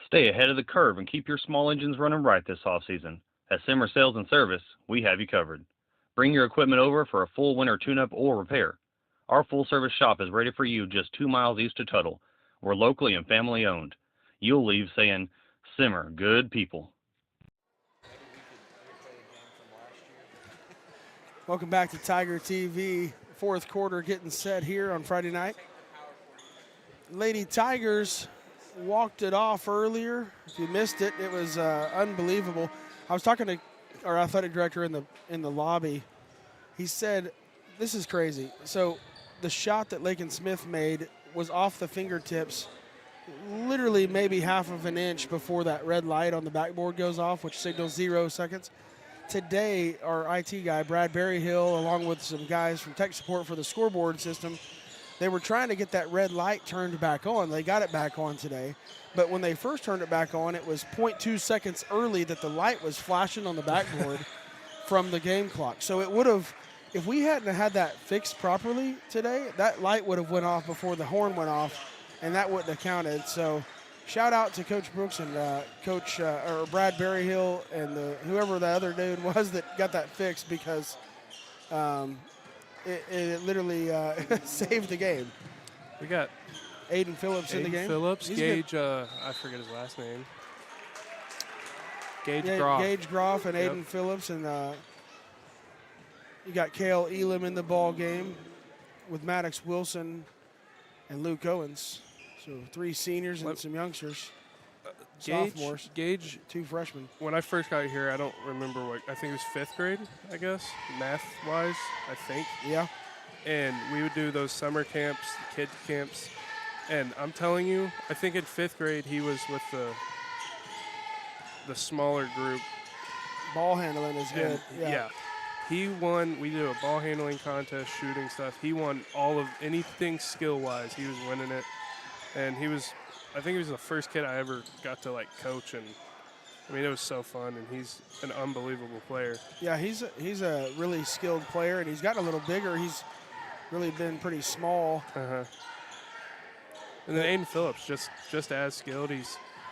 Stay ahead of the curve and keep your small engines running right this off-season. At Simmer Sales and Service, we have you covered. Bring your equipment over for a full winter tune-up or repair. Our full-service shop is ready for you just 2 miles east of Tuttle. We're locally and family-owned. You'll leave saying, Simmer, good people. Welcome back to Tiger TV. Fourth quarter getting set here on Friday night. Lady Tigers walked it off earlier. If you missed it, it was unbelievable. I was talking to our athletic director in the lobby. He said, this is crazy. So the shot that Lakin Smith made was off the fingertips, literally maybe half of an inch before that red light on the backboard goes off, which signals 0 seconds. Today, our IT guy, Brad Berryhill, along with some guys from tech support for the scoreboard system, they were trying to get that red light turned back on. They got it back on today. But when they first turned it back on, it was 0.2 seconds early that the light was flashing on the backboard from the game clock. So it would have, if we hadn't had that fixed properly today, that light would have went off before the horn went off, and that wouldn't have counted. So shout out to Coach Brooks and or Brad Berryhill and whoever the other dude was that got that fixed, because it literally saved the game. We got Aiden Phillips in the game. Phillips, Gage, I forget his last name. Gage Groff. Gage Groff and Aiden Phillips, and you got Cale Elam in the ball game with Maddox Wilson and Luke Owens. So 3 seniors and some youngsters. Sophomores. Gage, 2 freshmen. When I first got here, I don't remember what, I think it was 5th grade, I guess, math-wise, I think. Yeah. And we would do those summer camps, kid camps. And I'm telling you, I think in 5th grade he was with the smaller group. Ball handling is good. Yeah. He won, we did a ball handling contest, shooting stuff. He won all of anything skill-wise. He was winning it. And I think he was the first kid I ever got to coach, and I mean, it was so fun, and he's an unbelievable player. Yeah, he's a really skilled player, and he's gotten a little bigger. He's really been pretty small. And then Aiden Phillips, just as skilled.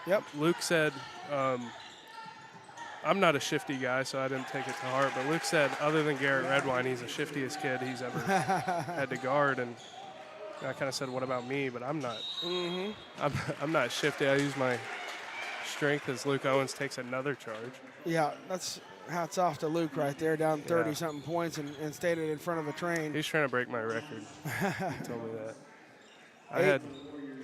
Yep. Luke said, I'm not a shifty guy, so I didn't take it to heart. But Luke said, other than Garrett Redwine, he's the shiftiest kid he's ever had to guard. And I kind of said, what about me? But I'm not. I'm not shifty. I use my strength as Luke Owens takes another charge. Yeah, that's hats off to Luke right there, down 30-something points and stayed in front of a train. He's trying to break my record. He told me that. I had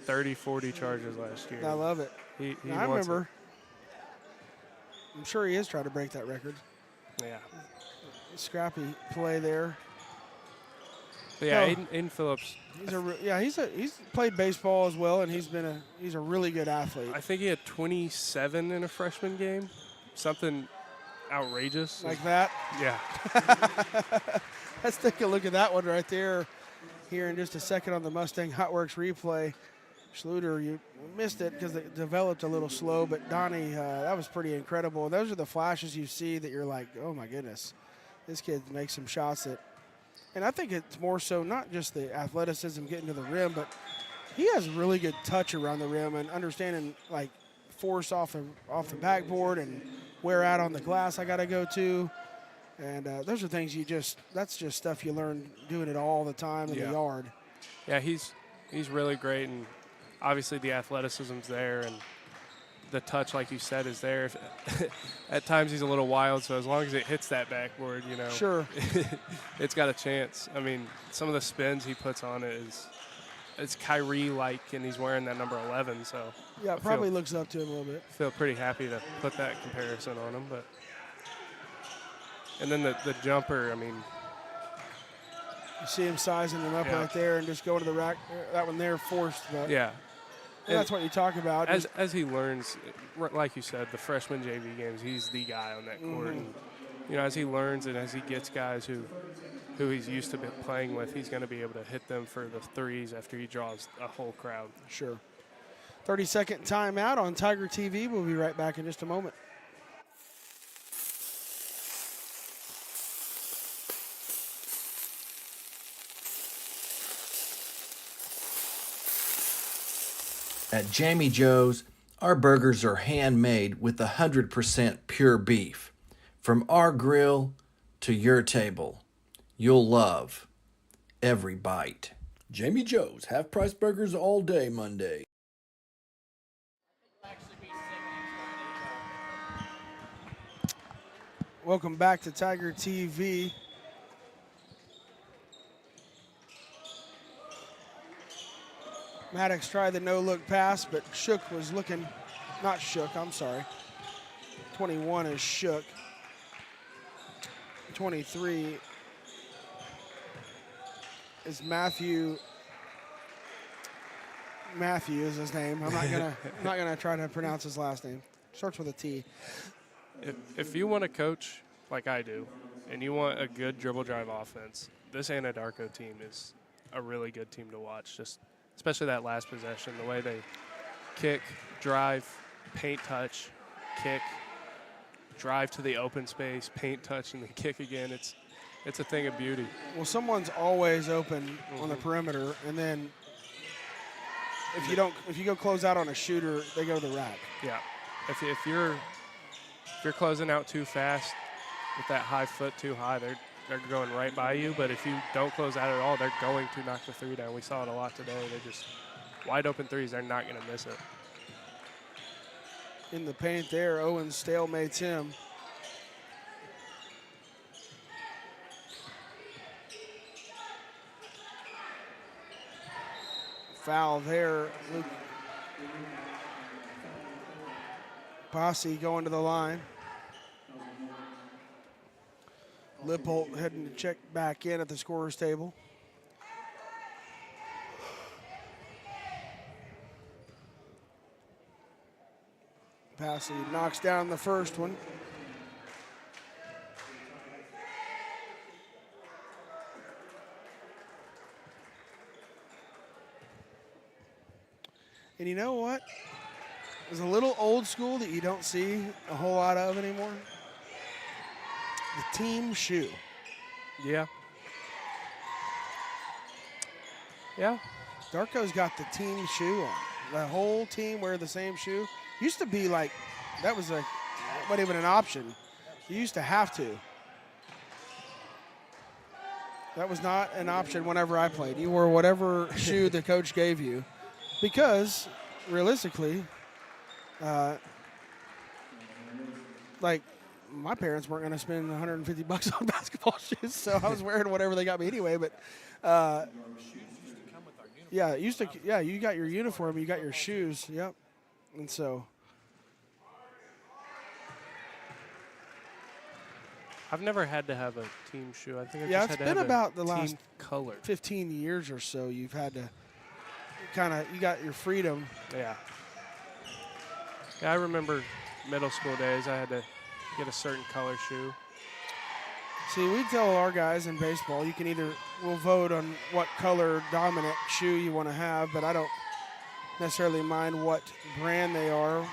30, 40 charges last year. I love it. He I wants remember. I'm sure he is trying to break that record. Yeah. Scrappy play there. But yeah, Aiden Phillips. He's played baseball as well, and he's a really good athlete. I think he had 27 in a freshman game, something outrageous. Like that? Yeah. Let's take a look at that one right there here in just a second on the Mustang Hotworks replay. Schluter, you missed it because it developed a little slow, but Donnie, that was pretty incredible. Those are the flashes you see that you're like, oh my goodness, this kid makes some shots that, and I think it's more so not just the athleticism getting to the rim, but he has really good touch around the rim and understanding like force off the backboard and where out on the glass I got to go to. And those are things that's just stuff you learn doing it all the time in the yard. Yeah, he's really great, and obviously the athleticism's there, and the touch, like you said, is there. At times he's a little wild, so as long as it hits that backboard, Sure. It's got a chance. I mean, some of the spins he puts on it it's Kyrie-like, and he's wearing that number 11, so. Yeah, probably looks up to him a little bit. Feel pretty happy to put that comparison on him, but. And then the jumper, I mean. You see him sizing him up right there and just going to the rack. That one there forced. But yeah. And that's what you talk about. As he learns, like you said, the freshman JV games, he's the guy on that court. And, as he learns and as he gets guys who he's used to playing with, he's going to be able to hit them for the threes after he draws a whole crowd. Sure. 30-second timeout on Tiger TV. We'll be right back in just a moment. At Jamie Joe's, our burgers are handmade with 100% pure beef. From our grill to your table, you'll love every bite. Jamie Joe's, half-price burgers all day Monday. Welcome back to Tiger TV. Maddox tried the no-look pass, but Shook was looking, not Shook, I'm sorry. 21 is Shook. 23 is Matthew. Matthew is his name. I'm not gonna try to pronounce his last name. Starts with a T. If you want to coach like I do, and you want a good dribble drive offense, this Anadarko team is a really good team to watch. Especially that last possession, the way they kick, drive, paint touch, kick, drive to the open space, paint touch, and then kick again. It's a thing of beauty. Well, someone's always open on the perimeter, and then if you go close out on a shooter, they go to the rack. Yeah, if you're closing out too fast with that high foot too high, they're going right by you. But if you don't close out at all, they're going to knock the three down. We saw it a lot today. They just wide open threes. They're not going to miss it. In the paint there, Owens stalemates him. Foul there. Luke Posse going to the line. Lippold heading to check back in at the scorer's table. Posse knocks down the first one. And you know what? It's a little old school that you don't see a whole lot of anymore. The team shoe. Yeah. Yeah. Darko's got the team shoe on. The whole team wear the same shoe. Used to be like, that was like, not even an option. You used to have to. That was not an option whenever I played. You wore whatever shoe the coach gave you because, realistically, like, my parents weren't going to spend $150 on basketball shoes, so I was wearing whatever they got me anyway. But, yeah, you got your uniform, you got your shoes, yep. And so. I've never had to have a team shoe. I think I've Yeah, just it's had to been have about a the team last color. 15 years or so you've had to you got your freedom. Yeah. Yeah, I remember middle school days. I had to get a certain color shoe. See, we tell our guys in baseball, we'll vote on what color dominant shoe you want to have, but I don't necessarily mind what brand they are.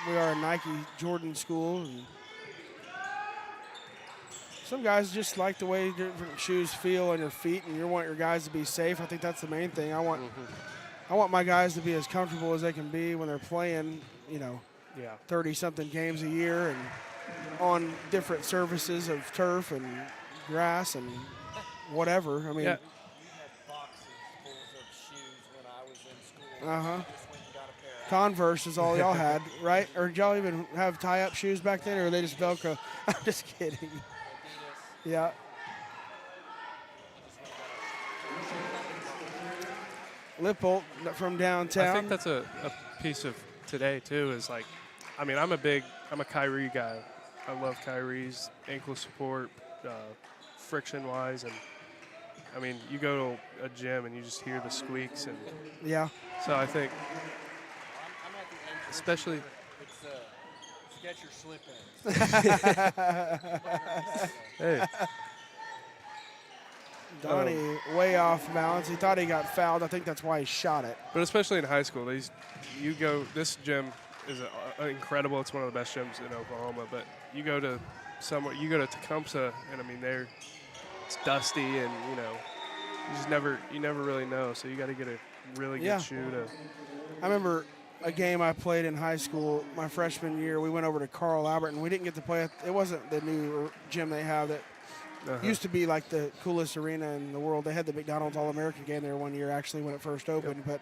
We are a Nike Jordan school, and some guys just like the way different shoes feel on your feet, and you want your guys to be safe. I think that's the main thing. I want my guys to be as comfortable as they can be when they're playing, 30-something games a year and on different surfaces of turf and grass and whatever. I mean, yeah. Converse is all y'all had, right? Or did y'all even have tie-up shoes back then, or were they just Velcro? I'm just kidding. Yeah. Lippold from downtown. I think that's a piece of today too. Is like, I mean, I'm a Kyrie guy. I love Kyrie's ankle support, friction-wise, and I mean, you go to a gym and you just hear the squeaks, and yeah. So I think, especially. Skechers slip-ins. Hey. Donnie way off balance. He thought he got fouled. I think that's why he shot it. But especially in high school, this gym is incredible. It's one of the best gyms in Oklahoma. But you go to Tecumseh, and I mean, it's dusty, and you never really know. So you got to get a really good shoe to. I remember a game I played in high school my freshman year. We went over to Carl Albert, and we didn't get to play. It wasn't the new gym they have that used to be like the coolest arena in the world. They had the McDonald's All-American game there one year, actually, when it first opened. Yep.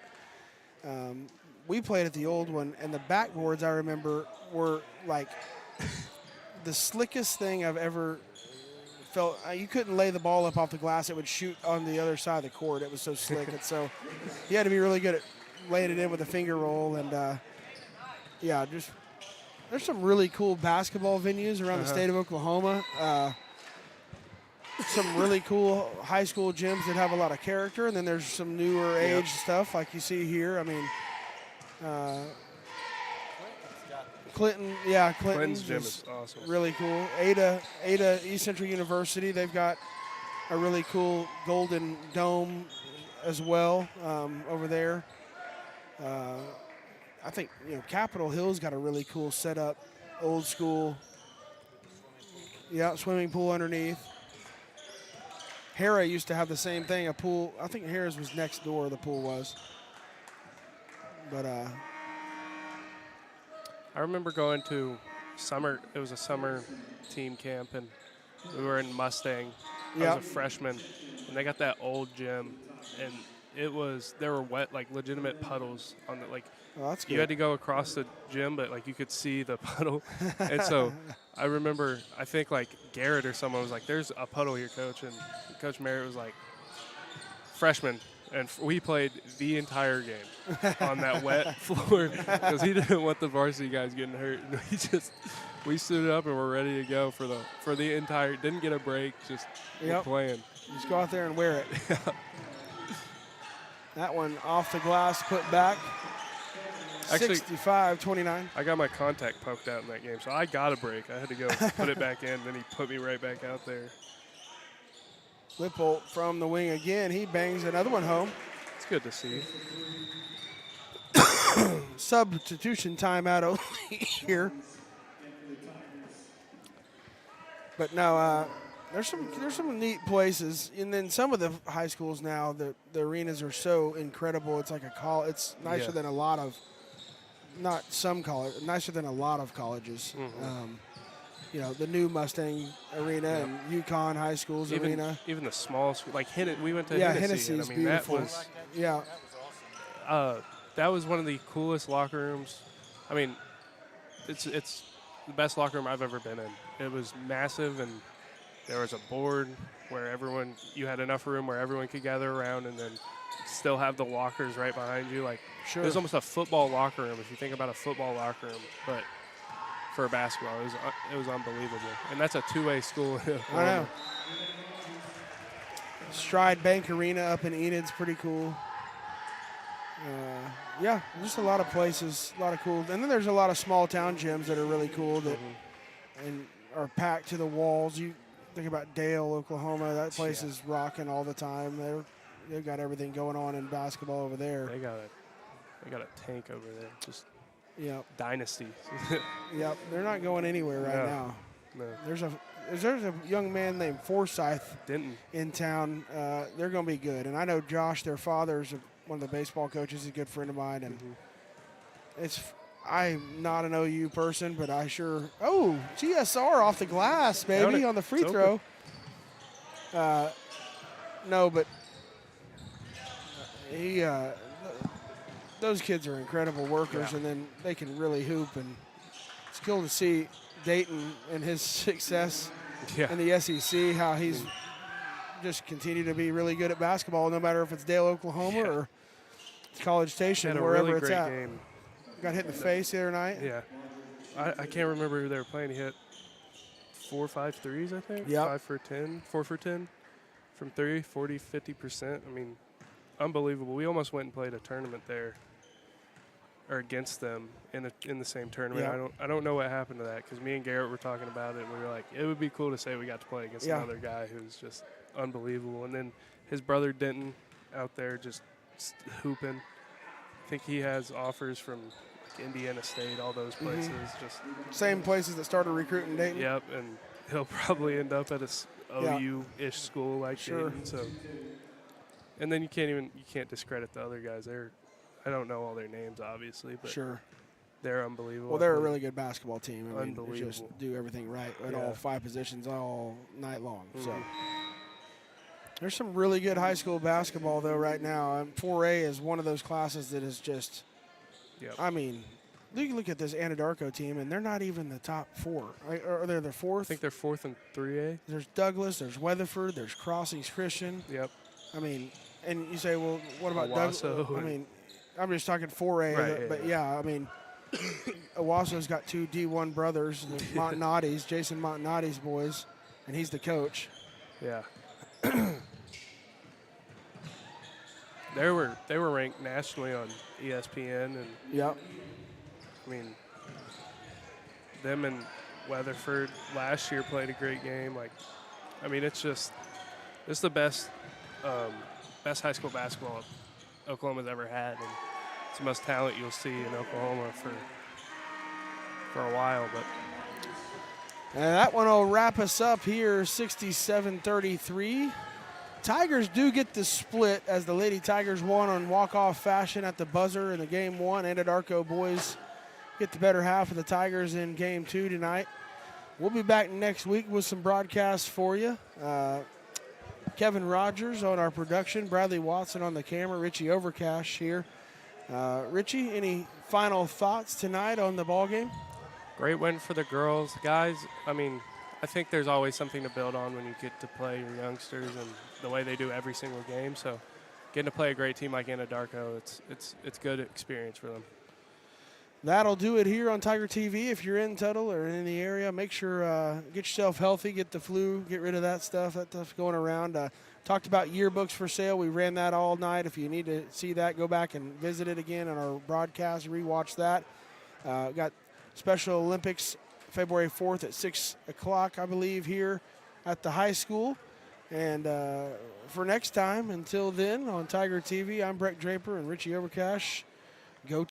But we played at the old one, and the backboards, I remember, were like the slickest thing I've ever felt. You couldn't lay the ball up off the glass. It would shoot on the other side of the court. It was so slick. And so you had to be really good at laying it in with a finger roll. And, there's some really cool basketball venues around the state of Oklahoma. Some really cool high school gyms that have a lot of character, and then there's some newer age stuff like you see here. I mean, Clinton's gym is awesome. Really cool. Ada East Central University, they've got a really cool golden dome as well over there. I think Capitol Hill's got a really cool setup, old school. Yeah, swimming pool underneath. Hera used to have the same thing, a pool. I think Hera's was next door, the pool was. But I remember going to it was a summer team camp, and we were in Mustang. I was a freshman, and they got that old gym, and there were wet, like legitimate puddles on it. Like, oh, that's good. You had to go across the gym, but like you could see the puddle. And so I remember, I think like Garrett or someone was like, "There's a puddle here, coach," and Coach Merritt was like, "Freshman." And we played the entire game on that wet floor because he didn't want the varsity guys getting hurt. We stood up and we're ready to go for the entire. Didn't get a break, just playing. Just go out there and wear it. That one off the glass, put back. Actually, 65-29. I got my contact poked out in that game, so I got a break. I had to go put it back in. Then he put me right back out there. Lippold from the wing again. He bangs another one home. It's good to see. Substitution timeout here. But no, there's some neat places, and then some of the high schools now, the arenas are so incredible. It's like a college. It's nicer than a lot of, not some college, nicer than a lot of colleges. You know, the new Mustang Arena and Yukon High School's arena. Even the small school, like we went to Hennessy. And, I mean, beautiful. That was one of the coolest locker rooms. I mean, it's the best locker room I've ever been in. It was massive, and there was a board where you had enough room where everyone could gather around, and then still have the lockers right behind you. Like, sure. It was almost a football locker room if you think about a football locker room, but for a basketball, it was unbelievable. And that's a two-way school. I know. Stride Bank Arena up in Enid's pretty cool. Just a lot of places, a lot of cool. And then there's a lot of small town gyms that are really cool that and are packed to the walls. You think about Dale, Oklahoma. That place is rocking all the time. They've got everything going on in basketball over there. They got a tank over there. Just dynasty. Yep, they're not going anywhere right now. No. There's a young man named Forsyth in town. They're going to be good. And I know Josh, their father's one of the baseball coaches, is a good friend of mine. And I'm not an OU person, but I sure. Oh, GSR off the glass, baby, on the free throw. No, but those kids are incredible workers, and then they can really hoop. And it's cool to see Dayton and his success in the SEC, how he's just continued to be really good at basketball, no matter if it's Dale, Oklahoma, or College Station, wherever really it's great at. Game. Got hit in the face the other night. Yeah. I can't remember who they were playing. He hit 4 or 5 threes, I think. 4 for 10 from 3, 40, 50%. I mean, unbelievable. We almost went and played a tournament there, or against them in the same tournament. Yeah. I don't know what happened to that, because me and Garrett were talking about it, and we were like, it would be cool to say we got to play against another guy who's just unbelievable. And then his brother Denton out there just hooping. I think he has offers from Indiana State, all those places. Just same places that started recruiting Dayton. Yep, and he'll probably end up at a OU-ish school like Dayton. So, and then you can't discredit the other guys. I don't know all their names, obviously, but they're unbelievable. Well, they're a really good basketball team. I mean, unbelievable. they just do everything right at all 5 positions all night long. So there's some really good high school basketball, though, right now. 4A is one of those classes that is just, I mean, you can look at this Anadarko team, and they're not even the top 4. Or they're the 4th. I think they're 4th in 3A. There's Douglas, there's Weatherford, there's Crossings Christian. Yep. I mean, and you say, well, what about Douglas? I mean, I'm just talking 4A, right, I mean, Owasso's got 2 D1 brothers, Montanati's, Jason Montanati's boys, and he's the coach. Yeah. They were ranked nationally on ESPN, and I mean, them and Weatherford last year played a great game. Like, I mean, it's the best high school basketball Oklahoma's ever had, and it's the most talent you'll see in Oklahoma for a while. But and that one will wrap us up here, 67-33. Tigers do get the split as the Lady Tigers won on walk-off fashion at the buzzer in the game 1. Anadarko boys get the better half of the Tigers in game 2 tonight. We'll be back next week with some broadcasts for you. Kevin Rogers on our production, Bradley Watson on the camera, Richie Overcash here. Richie, any final thoughts tonight on the ball game? Great win for the girls. Guys, I mean, I think there's always something to build on when you get to play your youngsters and the way they do every single game. So getting to play a great team like Anadarko, it's good experience for them. That'll do it here on Tiger TV. If you're in Tuttle or in the area, make sure get yourself healthy, get the flu, get rid of that stuff going around. Talked about yearbooks for sale. We ran that all night. If you need to see that, go back and visit it again on our broadcast, rewatch that. Got Special Olympics February 4th at 6 o'clock, I believe, here at the high school. And for next time, until then, on Tiger TV, I'm Brett Draper and Richie Overcash. Go